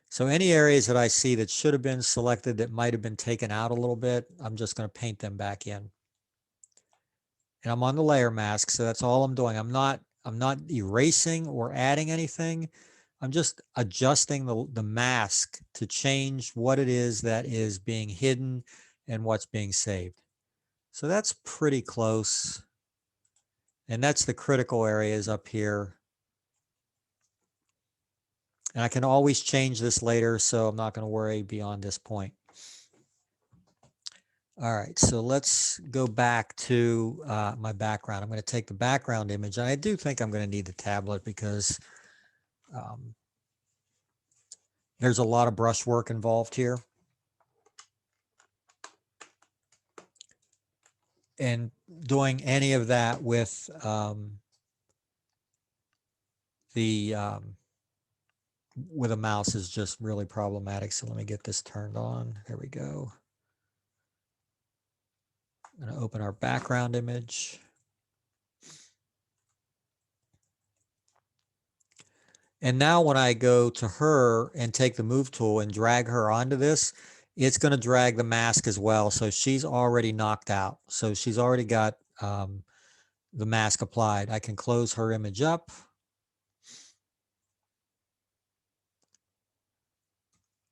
So any areas that I see that should have been selected that might have been taken out a little bit, I'm just going to paint them back in. And I'm on the layer mask, so that's all I'm doing. I'm not erasing or adding anything. I'm just adjusting the mask to change what it is that is being hidden and what's being saved. So that's pretty close. And that's the critical areas up here. And I can always change this later, so I'm not going to worry beyond this point. All right, so let's go back to my background. I'm going to take the background image, and I do think I'm going to need the tablet because there's a lot of brush work involved here. And doing any of that with with a mouse is just really problematic. So let me get this turned on. There we go. I'm going to open our background image. And now when I go to her and take the move tool and drag her onto this, it's going to drag the mask as well. So she's already knocked out. So she's already got the mask applied. I can close her image up.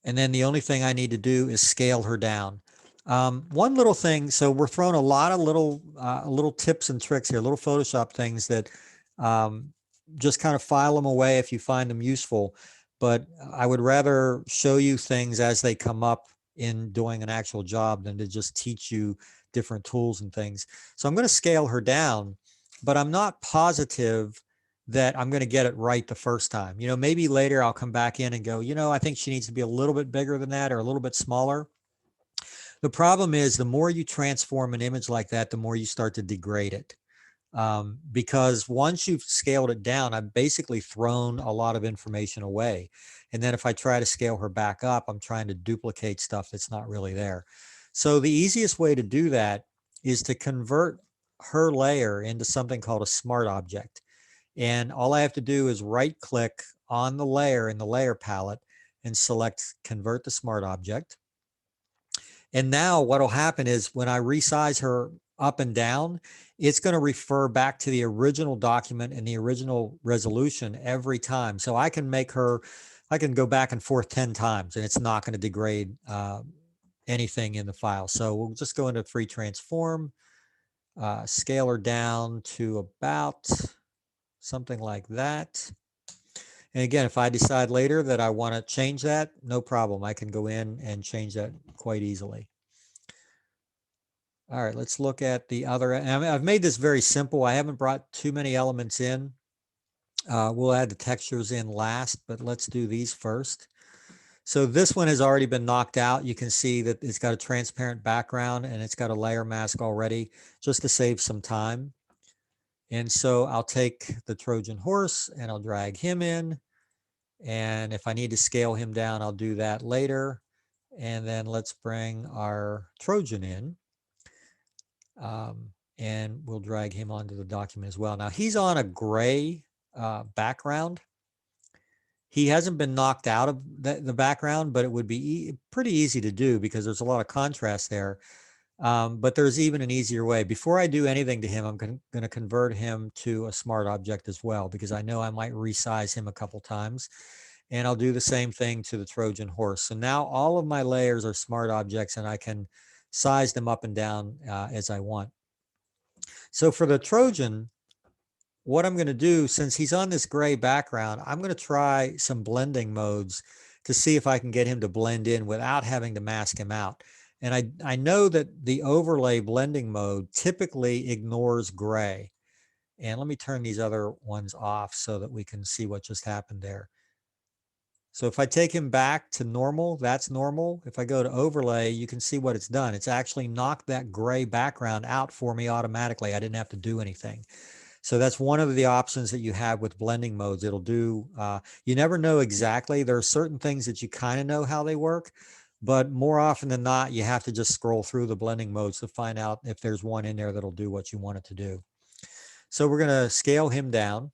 And then the only thing I need to do is scale her down. One little thing, so we're throwing a lot of little tips and tricks here, little Photoshop things that just kind of file them away if you find them useful. But I would rather show you things as they come up in doing an actual job than to just teach you different tools and things. So I'm going to scale her down, but I'm not positive that I'm going to get it right the first time. You know, maybe later I'll come back in and go, you know, I think she needs to be a little bit bigger than that or a little bit smaller. The problem is the more you transform an image like that, the more you start to degrade it. Because once you've scaled it down, I've basically thrown a lot of information away. And then if I try to scale her back up, I'm trying to duplicate stuff that's not really there. So the easiest way to do that is to convert her layer into something called a smart object. And all I have to do is right click on the layer in the layer palette and select convert to smart object. And now what will happen is when I resize her up and down, it's going to refer back to the original document and the original resolution every time. So I can make her, I can go back and forth 10 times and it's not going to degrade anything in the file. So we'll just go into free transform, scale her down to about something like that. And again, if I decide later that I want to change that, no problem. I can go in and change that quite easily. All right, let's look at the other. And I've made this very simple. I haven't brought too many elements in. We'll add the textures in last, but let's do these first. So this one has already been knocked out. You can see that it's got a transparent background and it's got a layer mask already, just to save some time. And so I'll take the Trojan horse and I'll drag him in. And if I need to scale him down, I'll do that later. And then let's bring our Trojan in. And we'll drag him onto the document as well. Now he's on a gray background. He hasn't been knocked out of the background, but it would be pretty easy to do because there's a lot of contrast there. But there's even an easier way. Before I do anything to him, I'm going to convert him to a smart object as well, because I know I might resize him a couple times. And I'll do the same thing to the Trojan horse. So now all of my layers are smart objects and I can size them up and down as I want. So for the Trojan, what I'm going to do, since he's on this gray background, I'm going to try some blending modes to see if I can get him to blend in without having to mask him out. And I know that the overlay blending mode typically ignores gray. And let me turn these other ones off so that we can see what just happened there. So if I take him back to normal, that's normal. If I go to overlay, you can see what it's done. It's actually knocked that gray background out for me automatically. I didn't have to do anything. So that's one of the options that you have with blending modes. It'll do, you never know exactly. There are certain things that you kind of know how they work, but more often than not, you have to just scroll through the blending modes to find out if there's one in there that'll do what you want it to do. So we're going to scale him down.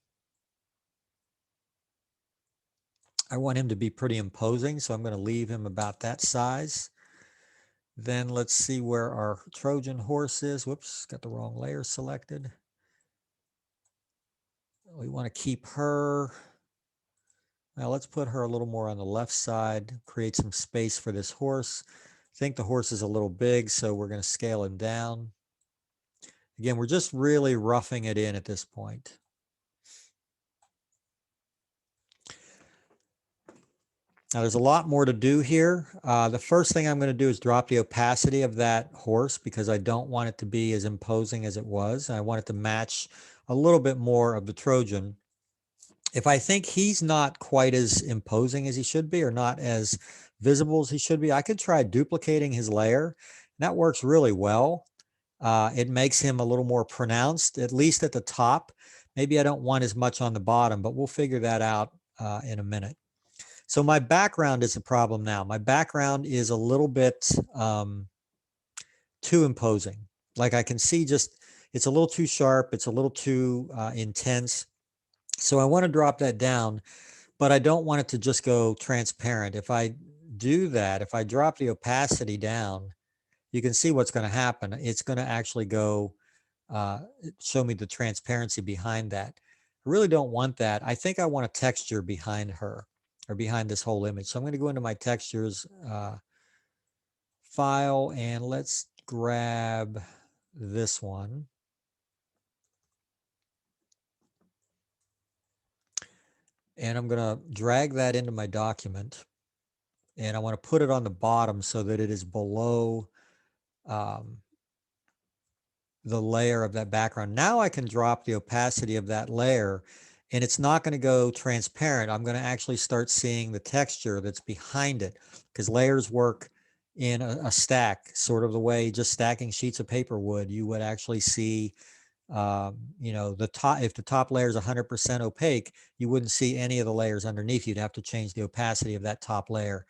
I want him to be pretty imposing, so I'm going to leave him about that size. Then let's see where our Trojan horse is. Whoops, got the wrong layer selected. We want to keep her. Now let's put her a little more on the left side, create some space for this horse. I think the horse is a little big, so we're going to scale him down. Again, we're just really roughing it in at this point. Now there's a lot more to do here. The first thing I'm going to do is drop the opacity of that horse because I don't want it to be as imposing as it was. I want it to match a little bit more of the Trojan. If I think he's not quite as imposing as he should be or not as visible as he should be, I could try duplicating his layer. And that works really well. It makes him a little more pronounced, at least at the top. Maybe I don't want as much on the bottom, but we'll figure that out in a minute. So my background is a problem now. My background is a little bit too imposing. Like I can see just, it's a little too sharp. It's a little too intense. So I want to drop that down, but I don't want it to just go transparent. If I do that, if I drop the opacity down, you can see what's going to happen. It's going to actually go show me the transparency behind that. I really don't want that. I think I want a texture behind her or behind this whole image. So I'm going to go into my textures file and let's grab this one. And I'm going to drag that into my document. And I want to put it on the bottom so that it is below the layer of that background. Now I can drop the opacity of that layer and it's not going to go transparent. I'm going to actually start seeing the texture that's behind it because layers work in a stack, sort of the way just stacking sheets of paper would. You would actually see you know, the top, if the top layer is 100% opaque, you wouldn't see any of the layers underneath. You'd have to change the opacity of that top layer.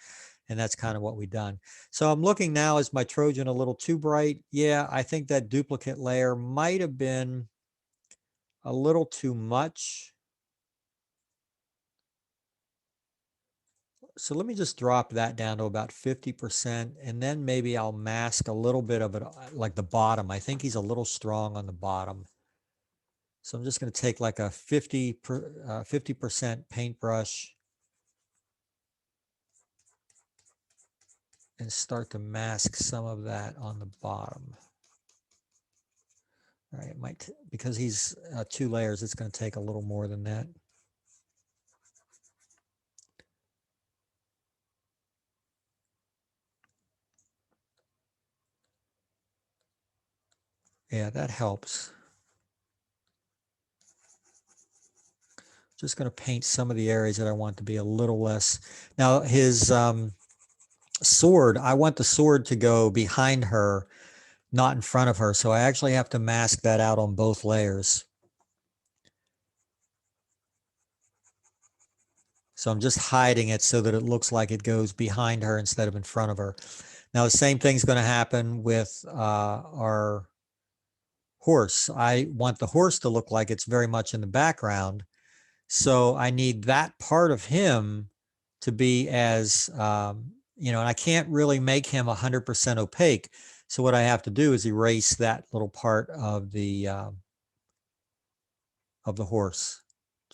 And that's kind of what we've done. So I'm looking now, is my Trojan a little too bright? Yeah, I think that duplicate layer might have been a little too much. So let me just drop that down to about 50%, and then maybe I'll mask a little bit of it, like the bottom. I think he's a little strong on the bottom. So I'm just going to take like a 50% paintbrush and start to mask some of that on the bottom. All right, it might, because he's 2 layers, it's going to take a little more than that. Yeah, that helps. Just going to paint some of the areas that I want to be a little less. Now his sword, I want the sword to go behind her, not in front of her. So I actually have to mask that out on both layers. So I'm just hiding it so that it looks like it goes behind her instead of in front of her. Now the same thing's going to happen with our horse. I want the horse to look like it's very much in the background. So I need that part of him to be as, you know, and I can't really make him 100% opaque. So what I have to do is erase that little part of the horse.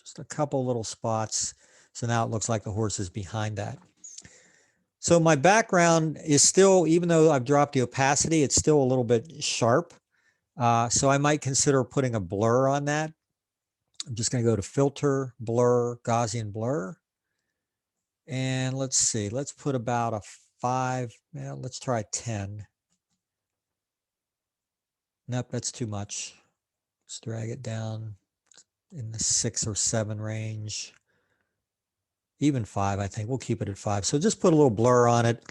Just a couple little spots. So now it looks like the horse is behind that. So my background is still, even though I've dropped the opacity, it's still a little bit sharp. So I might consider putting a blur on that. I'm just going to go to Filter, Blur, Gaussian Blur. And let's see, let's put about a 5. Well, let's try 10. Nope, that's too much. Let's drag it down in the 6 or 7 range. Even 5, I think. We'll keep it at 5. So just put a little blur on it.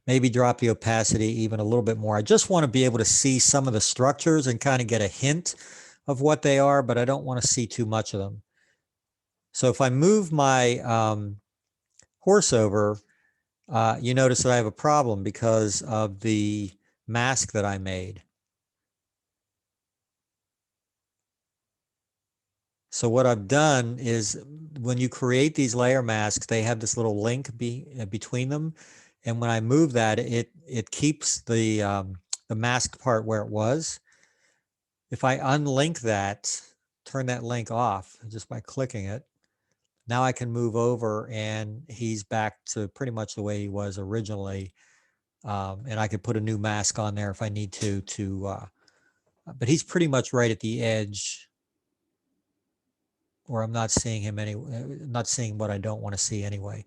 Maybe drop the opacity even a little bit more. I just want to be able to see some of the structures and kind of get a hint of what they are, but I don't want to see too much of them. So if I move my horse over, you notice that I have a problem because of the mask that I made. So what I've done is when you create these layer masks, they have this little link between them. And when I move that, it keeps the mask part where it was. If I unlink that, turn that link off just by clicking it, now I can move over and he's back to pretty much the way he was originally. And I could put a new mask on there if I need to, but he's pretty much right at the edge, or I'm not seeing him not seeing what I don't want to see anyway.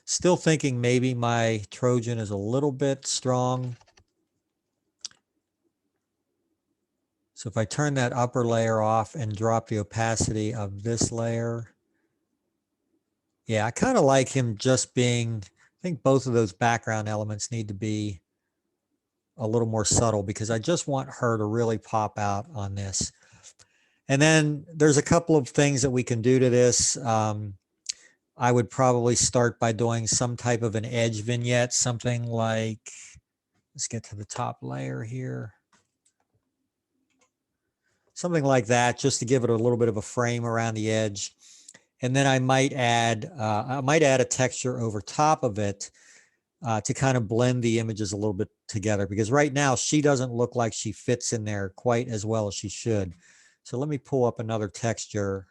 Still thinking maybe my Trojan is a little bit strong. So if I turn that upper layer off and drop the opacity of this layer, yeah, I kind of like him just being, I think both of those background elements need to be a little more subtle because I just want her to really pop out on this. And then there's a couple of things that we can do to this. I would probably start by doing some type of an edge vignette, something like, let's get to the top layer here. Something like that, just to give it a little bit of a frame around the edge. And then I might add a texture over top of it to kind of blend the images a little bit together, because right now she doesn't look like she fits in there quite as well as she should. So let me pull up another texture.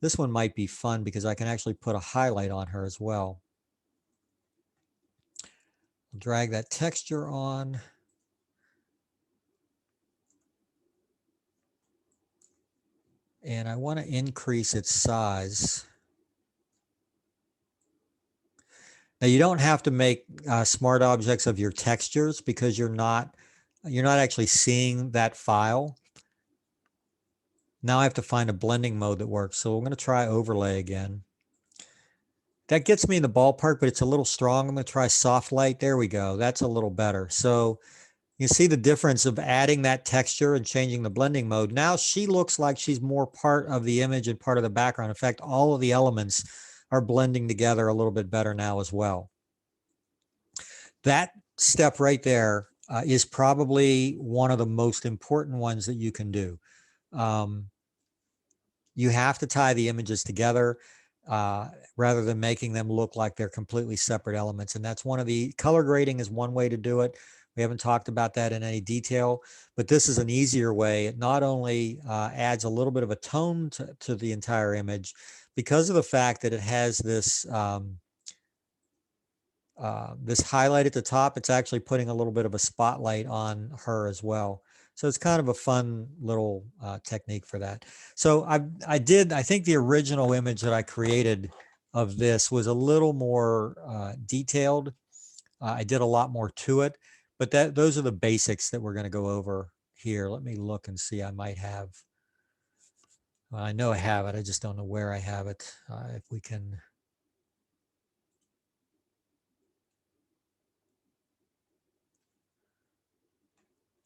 This one might be fun because I can actually put a highlight on her as well. I'll drag that texture on. And I want to increase its size. Now you don't have to make smart objects of your textures because you're not actually seeing that file. Now I have to find a blending mode that works. So I'm going to try overlay again. That gets me in the ballpark, but it's a little strong. I'm going to try soft light. There we go. That's a little better. So you see the difference of adding that texture and changing the blending mode. Now she looks like she's more part of the image and part of the background. In fact, all of the elements are blending together a little bit better now as well. That step right there is probably one of the most important ones that you can do. You have to tie the images together rather than making them look like they're completely separate elements. And that's one of the color grading is one way to do it. We haven't talked about that in any detail, but this is an easier way. It not only adds a little bit of a tone to the entire image because of the fact that it has this this highlight at the top, it's actually putting a little bit of a spotlight on her as well. So it's kind of a fun little technique for that. So I think the original image that I created of this was a little more detailed. I did a lot more to it, but those are the basics that we're going to go over here. Let me look and see. I might have, Well, I know I have it. I just don't know where I have it. If we can.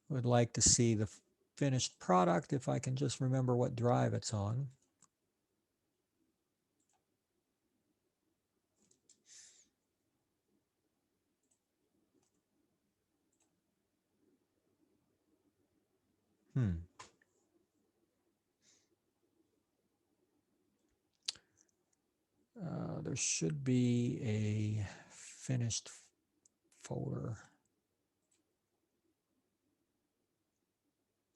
Would like to see the finished product if I can just remember what drive it's on. There should be a finished folder.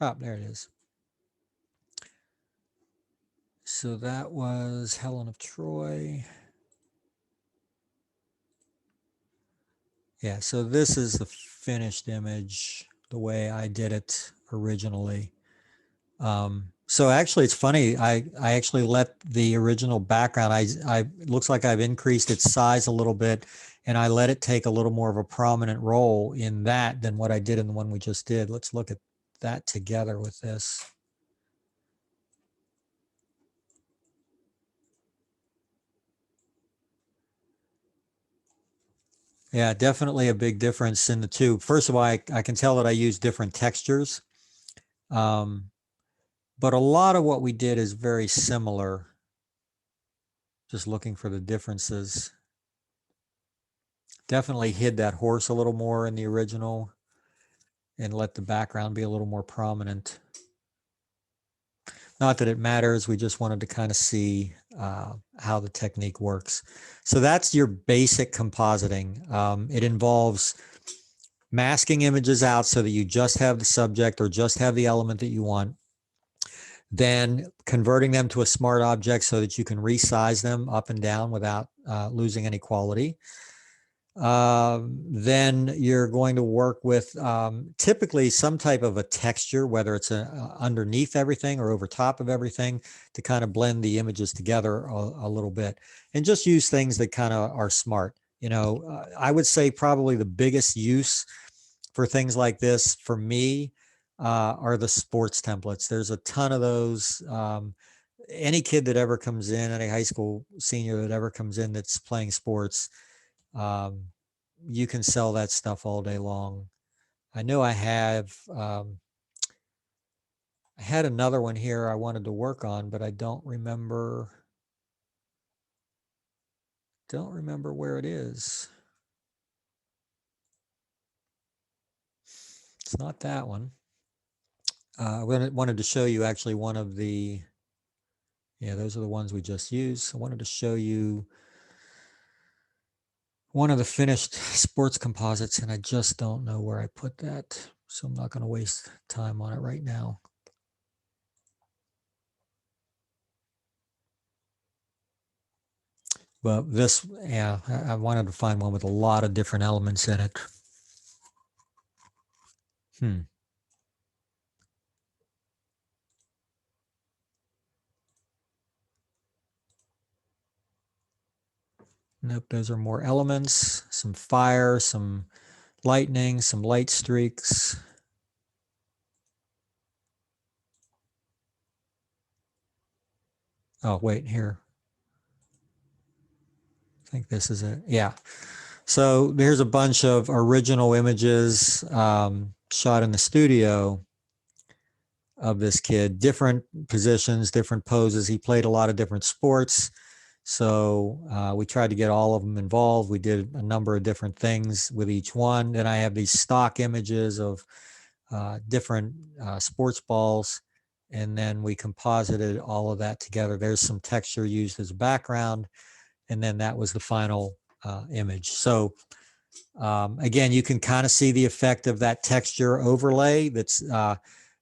Oh, there it is. So that was Helen of Troy. Yeah, so this is the finished image, the way I did it originally. So actually, it's funny. I actually let the original background. It looks like I've increased its size a little bit, and I let it take a little more of a prominent role in that than what I did in the one we just did. Let's look at that together with this. Yeah, definitely a big difference in the two. First of all, I can tell that I use different textures. But a lot of what we did is very similar. Just looking for the differences. Definitely hid that horse a little more in the original and let the background be a little more prominent. Not that it matters, we just wanted to kind of see how the technique works. So that's your basic compositing. It involves masking images out so that you just have the subject or just have the element that you want. Then converting them to a smart object so that you can resize them up and down without losing any quality. Then you're going to work with typically some type of a texture, whether it's underneath everything or over top of everything, to kind of blend the images together a little bit, and just use things that kind of are smart. You know, I would say probably the biggest use for things like this for me are the sports templates. There's a ton of those. Any kid that ever comes in, any high school senior that ever comes in that's playing sports, you can sell that stuff all day long. I know I had another one here I wanted to work on, but I don't remember where it is. It's not that one. I wanted to show you actually one of the, yeah, those are the ones we just used. I wanted to show you one of the finished sports composites, and I just don't know where I put that. So I'm not going to waste time on it right now. But this, yeah, I wanted to find one with a lot of different elements in it. Nope, those are more elements, some fire, some lightning, some light streaks. Oh, wait, here. I think this is it. Yeah. So there's a bunch of original images shot in the studio of this kid, different positions, different poses. He played a lot of different sports. So we tried to get all of them involved. We did a number of different things with each one. Then I have these stock images of different sports balls. And then we composited all of that together. There's some texture used as background. And then that was the final image. So again, you can kind of see the effect of that texture overlay that's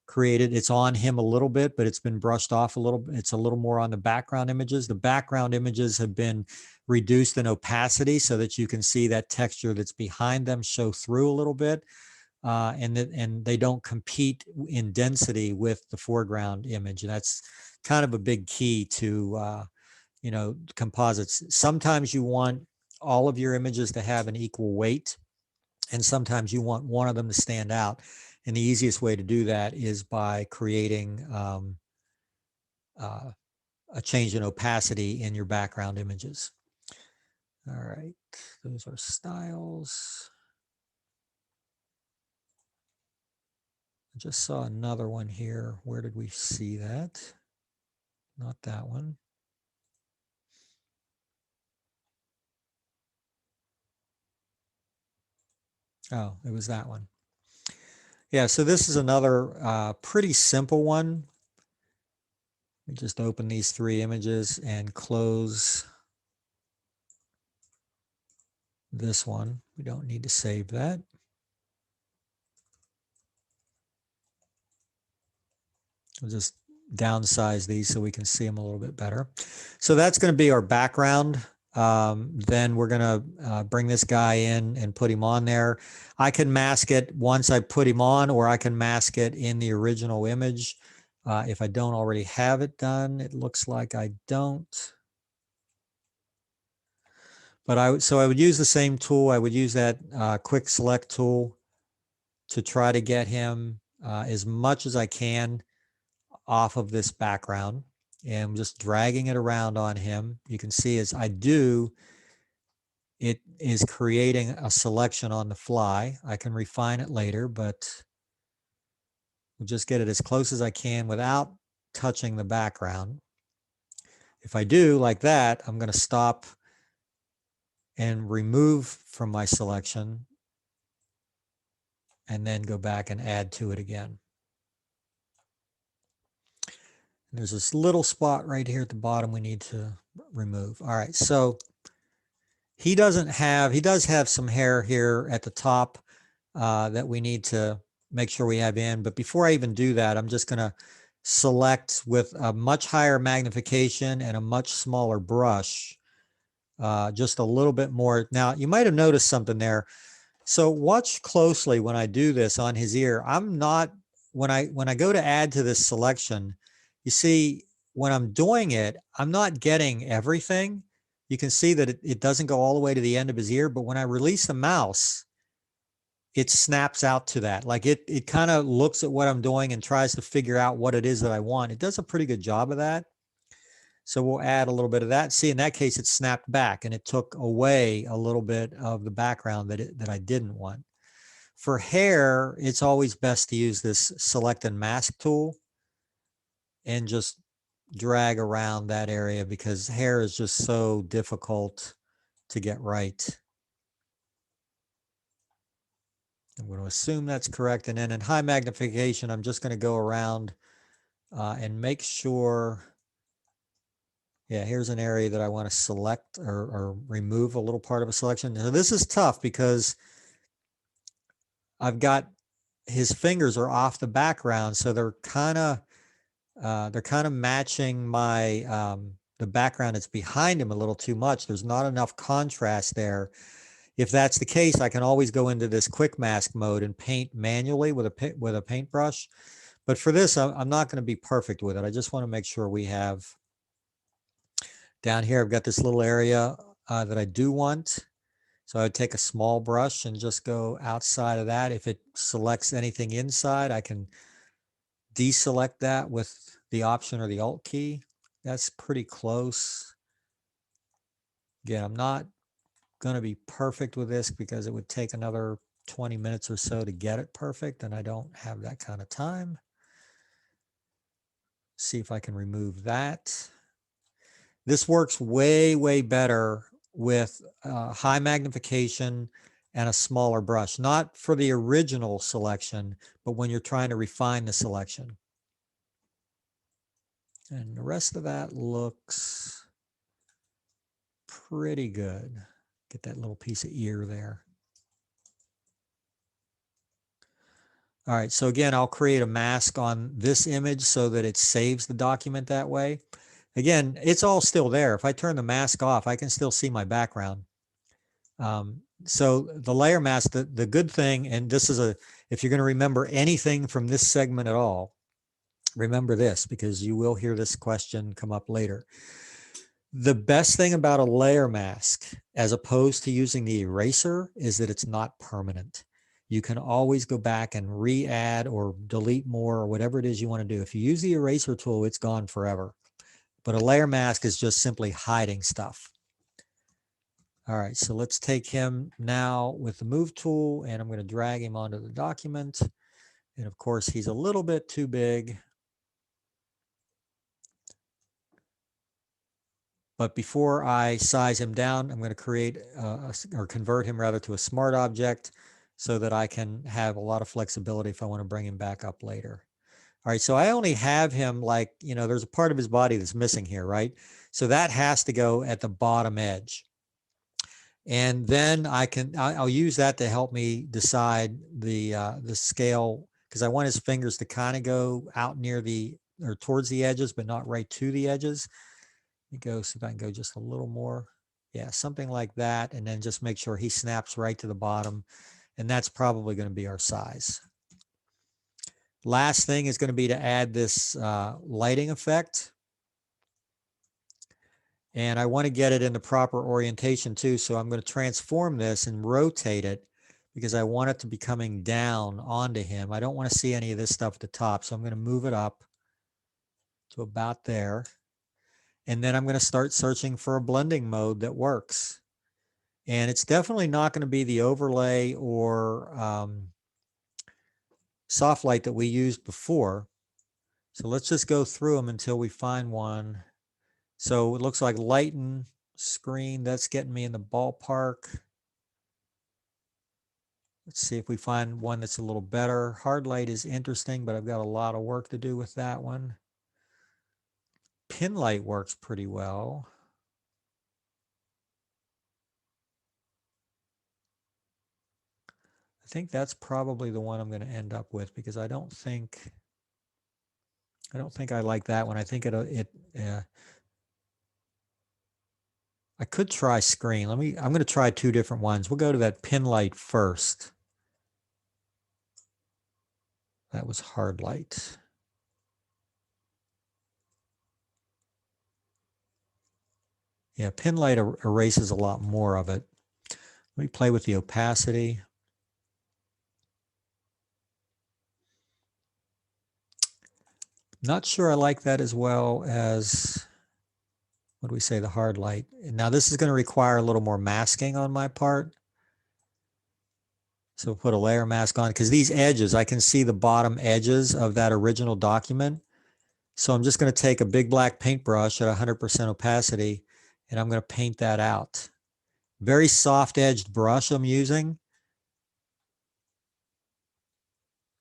created. It's on him a little bit, but it's been brushed off a little bit. It's a little more on the background images. The background images have been reduced in opacity so that you can see that texture that's behind them show through a little bit. And they don't compete in density with the foreground image. And that's kind of a big key to, you know, composites. Sometimes you want all of your images to have an equal weight, and sometimes you want one of them to stand out. And the easiest way to do that is by creating a change in opacity in your background images. All right, those are styles. I just saw another one here. Where did we see that? Not that one. Oh, it was that one. Yeah, so this is another pretty simple one. Let me just open these 3 images and close this one. We don't need to save that. We'll just downsize these so we can see them a little bit better. So that's going to be our background. Then we're going to bring this guy in and put him on there. I can mask it once I put him on, or I can mask it in the original image. If I don't already have it done, it looks like I don't. But I would use the same tool. I would use that quick select tool to try to get him as much as I can off of this background, and I'm just dragging it around on him. You can see as I do, it is creating a selection on the fly. I can refine it later, but we'll just get it as close as I can without touching the background. If I do like that, I'm going to stop and remove from my selection and then go back and add to it again. There's this little spot right here at the bottom we need to remove. All right, so he does have some hair here at the top that we need to make sure we have in. But before I even do that, I'm just going to select with a much higher magnification and a much smaller brush, just a little bit more. Now, you might have noticed something there. So watch closely when I do this on his ear. I'm not, when I go to add to this selection, you see, when I'm doing it, I'm not getting everything. You can see that it doesn't go all the way to the end of his ear, but when I release the mouse, it snaps out to that. Like it kind of looks at what I'm doing and tries to figure out what it is that I want. It does a pretty good job of that. So we'll add a little bit of that. See, in that case, it snapped back and it took away a little bit of the background that I didn't want. For hair, it's always best to use this select and mask tool and just drag around that area, because hair is just so difficult to get right. I'm going to assume that's correct. And then in high magnification, I'm just going to go around and make sure. Yeah, here's an area that I want to select or remove a little part of a selection. Now, this is tough because I've got his fingers are off the background, so they're kind of matching my the background that's behind him a little too much. There's not enough contrast there. If that's the case, I can always go into this quick mask mode and paint manually with a paintbrush. But for this, I'm not going to be perfect with it. I just want to make sure we have down here. I've got this little area that I do want. So I would take a small brush and just go outside of that. If it selects anything inside, I can deselect that with the Option or the Alt key. That's pretty close. Again, I'm not going to be perfect with this because it would take another 20 minutes or so to get it perfect, and I don't have that kind of time. See if I can remove that. This works way, way better with high magnification and a smaller brush, not for the original selection, but when you're trying to refine the selection. And the rest of that looks pretty good. Get that little piece of ear there. All right, so again, I'll create a mask on this image so that it saves the document that way. Again, it's all still there. If I turn the mask off, I can still see my background. So the layer mask, the good thing, and this is if you're going to remember anything from this segment at all, remember this, because you will hear this question come up later. The best thing about a layer mask, as opposed to using the eraser, is that it's not permanent. You can always go back and re-add or delete more or whatever it is you want to do. If you use the eraser tool, it's gone forever. But a layer mask is just simply hiding stuff. All right, so let's take him now with the move tool, and I'm going to drag him onto the document. And of course, he's a little bit too big. But before I size him down, I'm going to create or convert him rather to a smart object so that I can have a lot of flexibility if I want to bring him back up later. All right, so I only have him like, there's a part of his body that's missing here, right? So that has to go at the bottom edge. And then I'll use that to help me decide the scale, because I want his fingers to kind of go out near or towards the edges, but not right to the edges. Let me go, see if I can go just a little more. Yeah, something like that. And then just make sure he snaps right to the bottom. And that's probably going to be our size. Last thing is going to be to add this lighting effect. And I want to get it in the proper orientation too. So I'm going to transform this and rotate it because I want it to be coming down onto him. I don't want to see any of this stuff at the top. So I'm going to move it up to about there. And then I'm going to start searching for a blending mode that works. And it's definitely not going to be the overlay or soft light that we used before. So let's just go through them until we find one. So it looks like lighten screen, that's getting me in the ballpark. Let's see if we find one that's a little better. Hard light is interesting, but I've got a lot of work to do with that one. Pin light works pretty well. I think that's probably the one I'm going to end up with because I don't think I like that one. I think I could try screen. I'm going to try two different ones. We'll go to that pin light first. That was hard light. Yeah, pin light erases a lot more of it. Let me play with the opacity. Not sure I like that as well as, what do we say, the hard light. Now this is going to require a little more masking on my part. So put a layer mask on because these edges, I can see the bottom edges of that original document. So I'm just going to take a big black paintbrush at 100% opacity and I'm going to paint that out. Very soft edged brush I'm using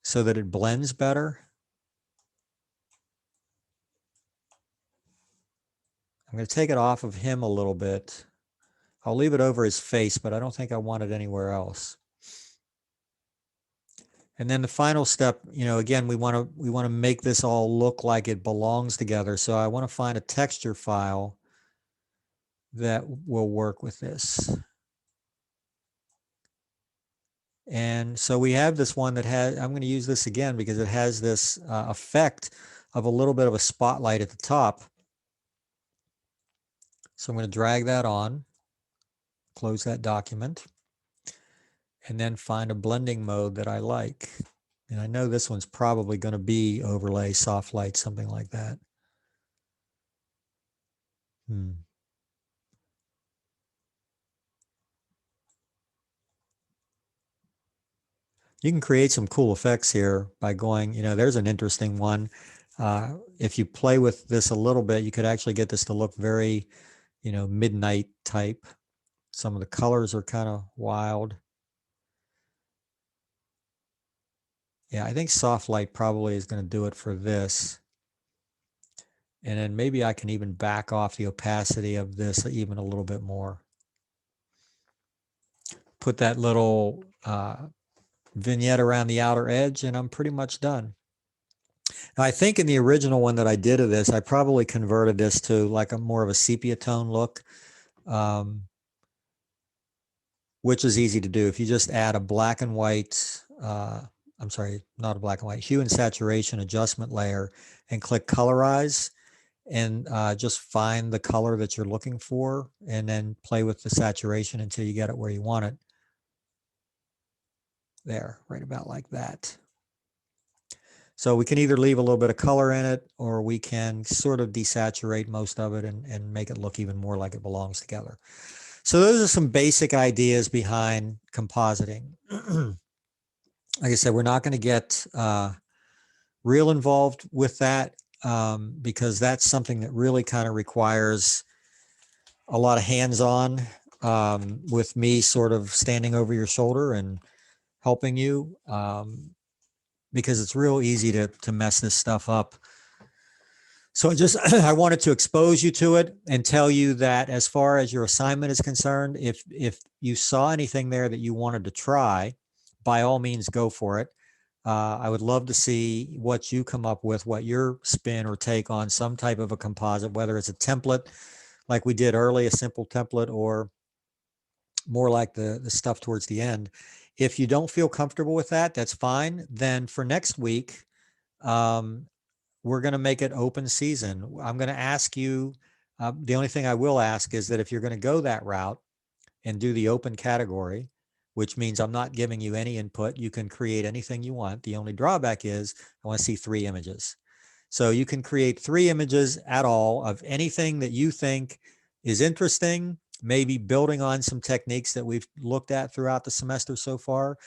so that it blends better. I'm going to take it off of him a little bit. I'll leave it over his face, but I don't think I want it anywhere else. And then the final step, again, we want to make this all look like it belongs together. So I want to find a texture file that will work with this. And so we have this one that has, I'm going to use this again because it has this effect of a little bit of a spotlight at the top. So I'm going to drag that on, close that document, and then find a blending mode that I like. And I know this one's probably going to be overlay, soft light, something like that. You can create some cool effects here by going, there's an interesting one. If you play with this a little bit, you could actually get this to look very, midnight type. Some of the colors are kind of wild. Yeah, I think soft light probably is going to do it for this. And then maybe I can even back off the opacity of this even a little bit more. Put that little vignette around the outer edge and I'm pretty much done. Now, I think in the original one that I did of this, I probably converted this to like a more of a sepia tone look, which is easy to do. If you just add a black and white, I'm sorry, not a black and white, hue and saturation adjustment layer and click colorize and just find the color that you're looking for and then play with the saturation until you get it where you want it. There, right about like that. So we can either leave a little bit of color in it, or we can sort of desaturate most of it and make it look even more like it belongs together. So those are some basic ideas behind compositing. Like I said, we're not going to get real involved with that because that's something that really kind of requires a lot of hands-on with me sort of standing over your shoulder and helping you because it's real easy to mess this stuff up. So I wanted to expose you to it and tell you that as far as your assignment is concerned, if you saw anything there that you wanted to try, by all means, go for it. I would love to see what you come up with, what your spin or take on some type of a composite, whether it's a template like we did early, a simple template, or more like the stuff towards the end. If you don't feel comfortable with that, that's fine. Then for next week, we're going to make it open season. I'm going to ask you, the only thing I will ask is that if you're going to go that route and do the open category, which means I'm not giving you any input, you can create anything you want. The only drawback is I want to see 3 images. So you can create 3 images at all of anything that you think is interesting, maybe building on some techniques that we've looked at throughout the semester so far.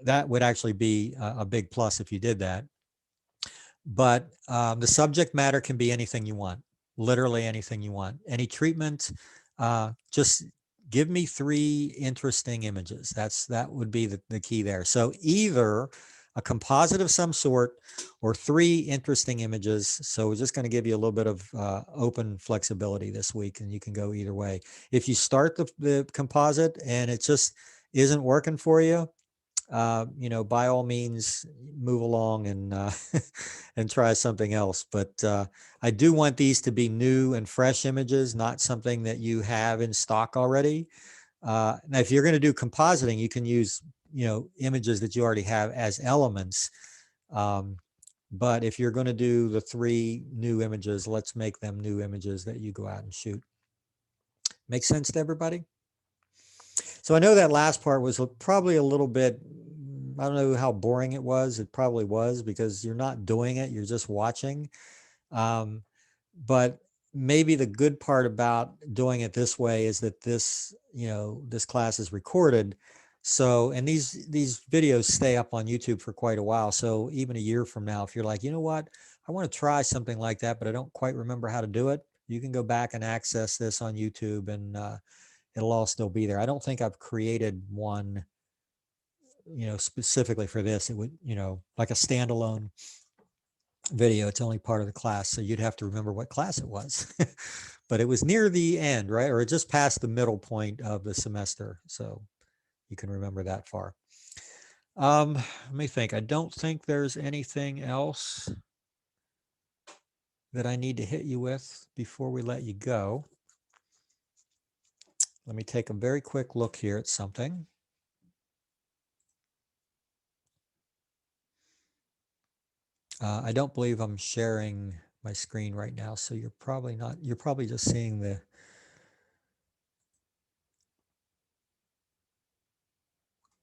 That would actually be a big plus if you did that. But the subject matter can be anything you want, literally anything you want. Any treatment, just give me 3 interesting images. That would be the key there. So either a composite of some sort or 3 interesting images. So we're just going to give you a little bit of open flexibility this week, and you can go either way. If you start the composite and it just isn't working for you, by all means, move along and and try something else. But I do want these to be new and fresh images, not something that you have in stock already. Now, if you're going to do compositing, you can use images that you already have as elements. But if you're going to do the 3 new images, let's make them new images that you go out and shoot. Make sense to everybody? So I know that last part was probably a little bit, I don't know how boring it was. It probably was because you're not doing it, you're just watching. But maybe the good part about doing it this way is that this class is recorded. So, and these videos stay up on YouTube for quite a while. So even a year from now, if you're like, you know what, I want to try something like that, but I don't quite remember how to do it, you can go back and access this on YouTube and it'll all still be there. I don't think I've created one, specifically for this. It would, like a standalone video. It's only part of the class. So you'd have to remember what class it was, but it was near the end, right? Or just past the middle point of the semester. So you can remember that far. Let me think. I don't think there's anything else that I need to hit you with before we let you go. Let me take a very quick look here at something. I don't believe I'm sharing my screen right now, so you're probably not, you're probably just seeing the,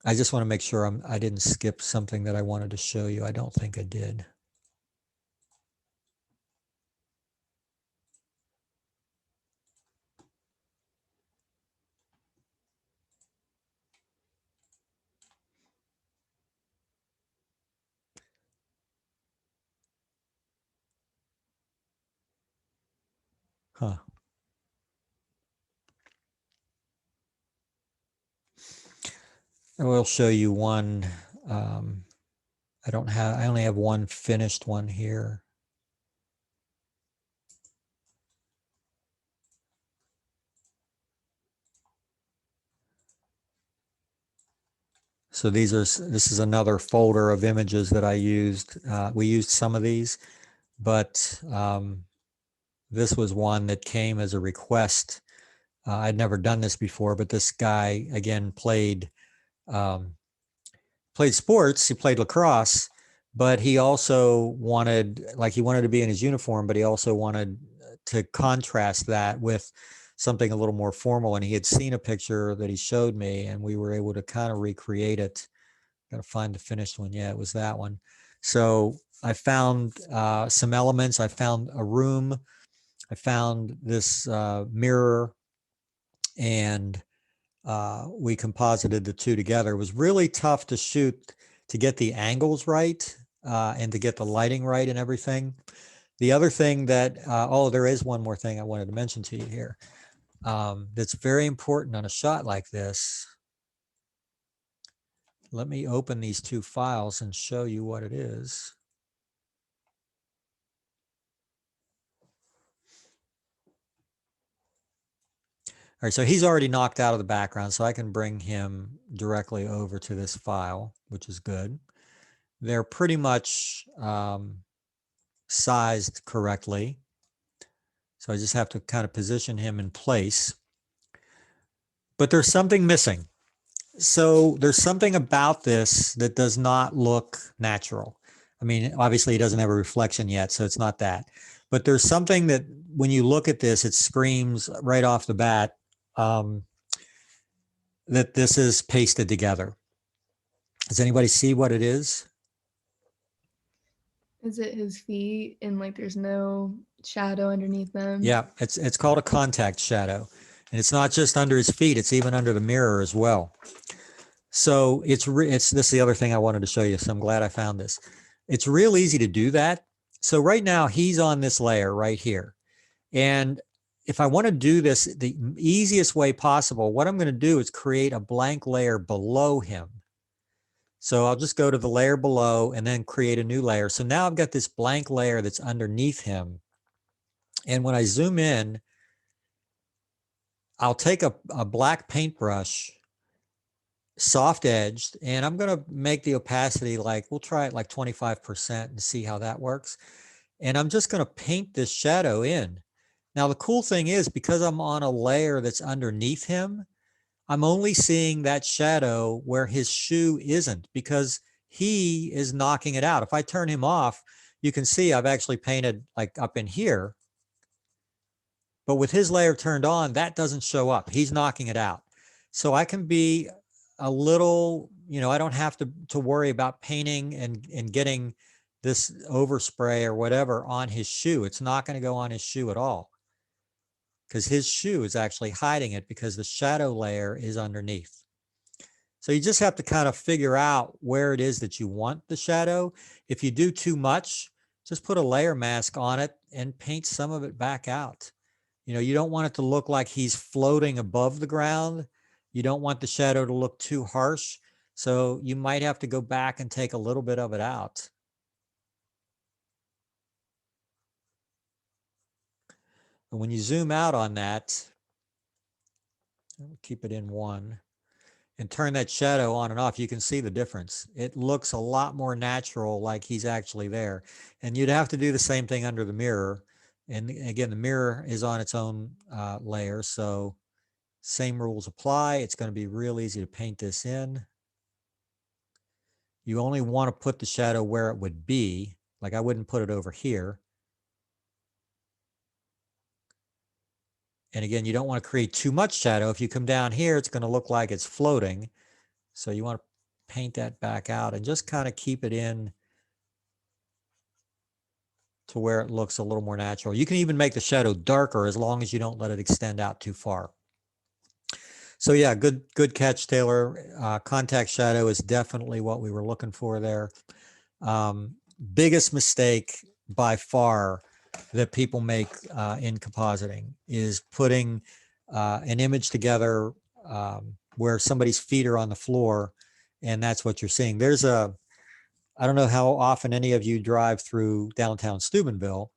I just want to make sure I didn't skip something that I wanted to show you. I don't think I did. Huh. I will show you one. I only have one finished one here. So this is another folder of images that I used. We used some of these, but this was one that came as a request. I'd never done this before, but this guy, again, played sports. He played lacrosse, but he also wanted to be in his uniform, but he also wanted to contrast that with something a little more formal. And he had seen a picture that he showed me, and we were able to kind of recreate it. Got to find the finished one. Yeah, it was that one. So I found some elements. I found a room. I found this mirror, and we composited the two together. It was really tough to shoot, to get the angles right and to get the lighting right and everything. The other thing that, oh, there is one more thing I wanted to mention to you here that's very important on a shot like this. Let me open these two files and show you what it is. All right, so he's already knocked out of the background, so I can bring him directly over to this file, which is good. They're pretty much sized correctly. So I just have to kind of position him in place. But there's something missing. So there's something about this that does not look natural. I mean, obviously he doesn't have a reflection yet, so it's not that. But there's something that when you look at this, it screams right off the bat that this is pasted together. Does anybody see what it is? Is it his feet and like there's no shadow underneath them? Yeah, it's called a contact shadow. And it's not just under his feet, it's even under the mirror as well. So it's this is the other thing I wanted to show you. So I'm glad I found this. It's real easy to do that. So right now he's on this layer right here. And if I want to do this the easiest way possible, what I'm going to do is create a blank layer below him. So I'll just go to the layer below and then create a new layer. So now I've got this blank layer that's underneath him. And when I zoom in, I'll take a black paintbrush, soft edged, and I'm going to make the opacity like, we'll try it like 25% and see how that works. And I'm just going to paint this shadow in. Now, the cool thing is, because I'm on a layer that's underneath him, I'm only seeing that shadow where his shoe isn't, because he is knocking it out. If I turn him off, you can see I've actually painted like up in here. But with his layer turned on, that doesn't show up. He's knocking it out. So I can be a little, I don't have to worry about painting and getting this overspray or whatever on his shoe. It's not going to go on his shoe at all, because his shoe is actually hiding it because the shadow layer is underneath. So you just have to kind of figure out where it is that you want the shadow. If you do too much, just put a layer mask on it and paint some of it back out. You don't want it to look like he's floating above the ground. You don't want the shadow to look too harsh. So you might have to go back and take a little bit of it out. And when you zoom out on that, keep it in 1 and turn that shadow on and off, you can see the difference. It looks a lot more natural, like he's actually there. And you'd have to do the same thing under the mirror. And again, the mirror is on its own layer, so same rules apply. It's going to be real easy to paint this in. You only want to put the shadow where it would be. Like I wouldn't put it over here. And again, you don't want to create too much shadow. If you come down here, it's going to look like it's floating. So you want to paint that back out and just kind of keep it in to where it looks a little more natural. You can even make the shadow darker as long as you don't let it extend out too far. So yeah, good catch, Taylor. Contact shadow is definitely what we were looking for there. Biggest mistake by far that people make in compositing is putting an image together where somebody's feet are on the floor, and that's what you're seeing. I don't know how often any of you drive through downtown Steubenville,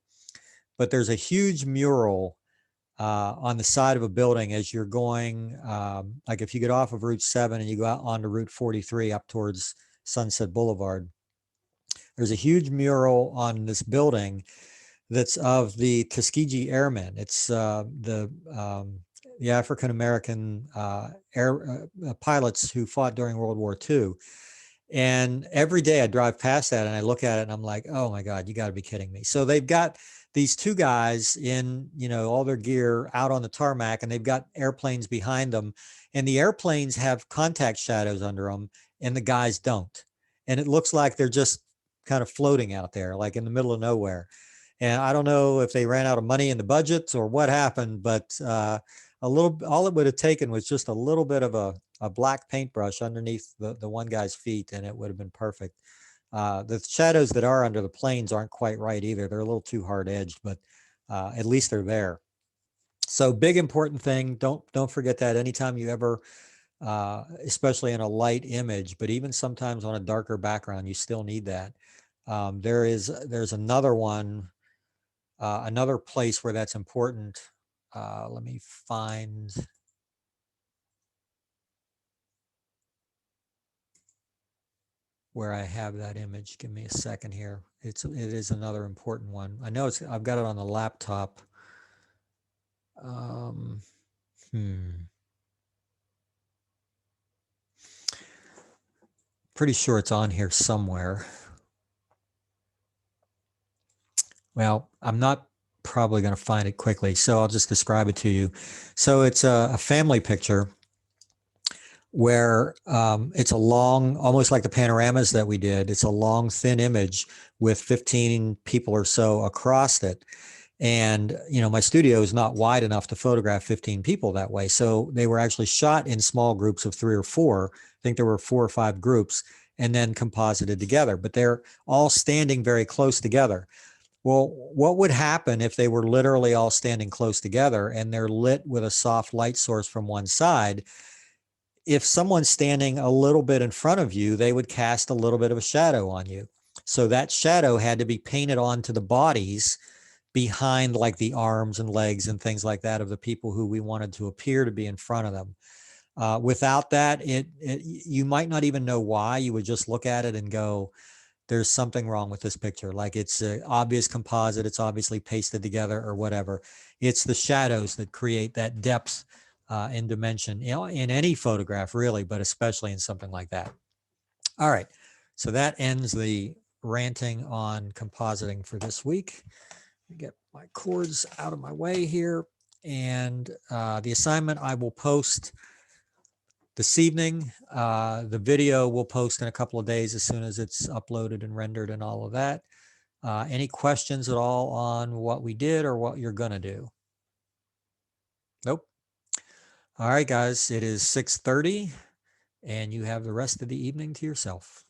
but there's a huge mural on the side of a building as you're going, like if you get off of Route 7 and you go out onto Route 43 up towards Sunset Boulevard, there's a huge mural on this building that's of the Tuskegee Airmen. It's the African-American pilots who fought during World War II. And every day I drive past that and I look at it and I'm like, oh my God, you got to be kidding me. So they've got these two guys in, all their gear out on the tarmac, and they've got airplanes behind them, and the airplanes have contact shadows under them and the guys don't. And it looks like they're just kind of floating out there, like in the middle of nowhere. And I don't know if they ran out of money in the budget or what happened, but all it would have taken was just a little bit of a black paintbrush underneath the one guy's feet, and it would have been perfect. The shadows that are under the planes aren't quite right either. They're a little too hard edged, but at least they're there. So big important thing. Don't forget that anytime you ever, especially in a light image, but even sometimes on a darker background, you still need that. There's another one, another place where that's important. Let me find. Where I have that image. Give me a second here. It is another important one. I know I've got it on the laptop. Pretty sure it's on here somewhere. Well, I'm not probably going to find it quickly, so I'll just describe it to you. So it's a family picture where it's a long, almost like the panoramas that we did. It's a long, thin image with 15 people or so across it. And, you know, my studio is not wide enough to photograph 15 people that way. So they were actually shot in small groups of 3 or 4. I think there were 4 or 5 groups, and then composited together, but they're all standing very close together. Well, what would happen if they were literally all standing close together and they're lit with a soft light source from one side? If someone's standing a little bit in front of you, they would cast a little bit of a shadow on you. So that shadow had to be painted onto the bodies behind, like the arms and legs and things like that, of the people who we wanted to appear to be in front of them. Without that, you might not even know why. You would just look at it and go, there's something wrong with this picture. Like it's an obvious composite. It's obviously pasted together or whatever. It's the shadows that create that depth and dimension, you know, in any photograph really, but especially in something like that. All right. So that ends the ranting on compositing for this week. Get my cords out of my way here. And the assignment I will post this evening. The video we'll post in a couple of days as soon as it's uploaded and rendered and all of that. Any questions at all on what we did or what you're going to do? Nope. All right, guys, it is 6:30 and you have the rest of the evening to yourself.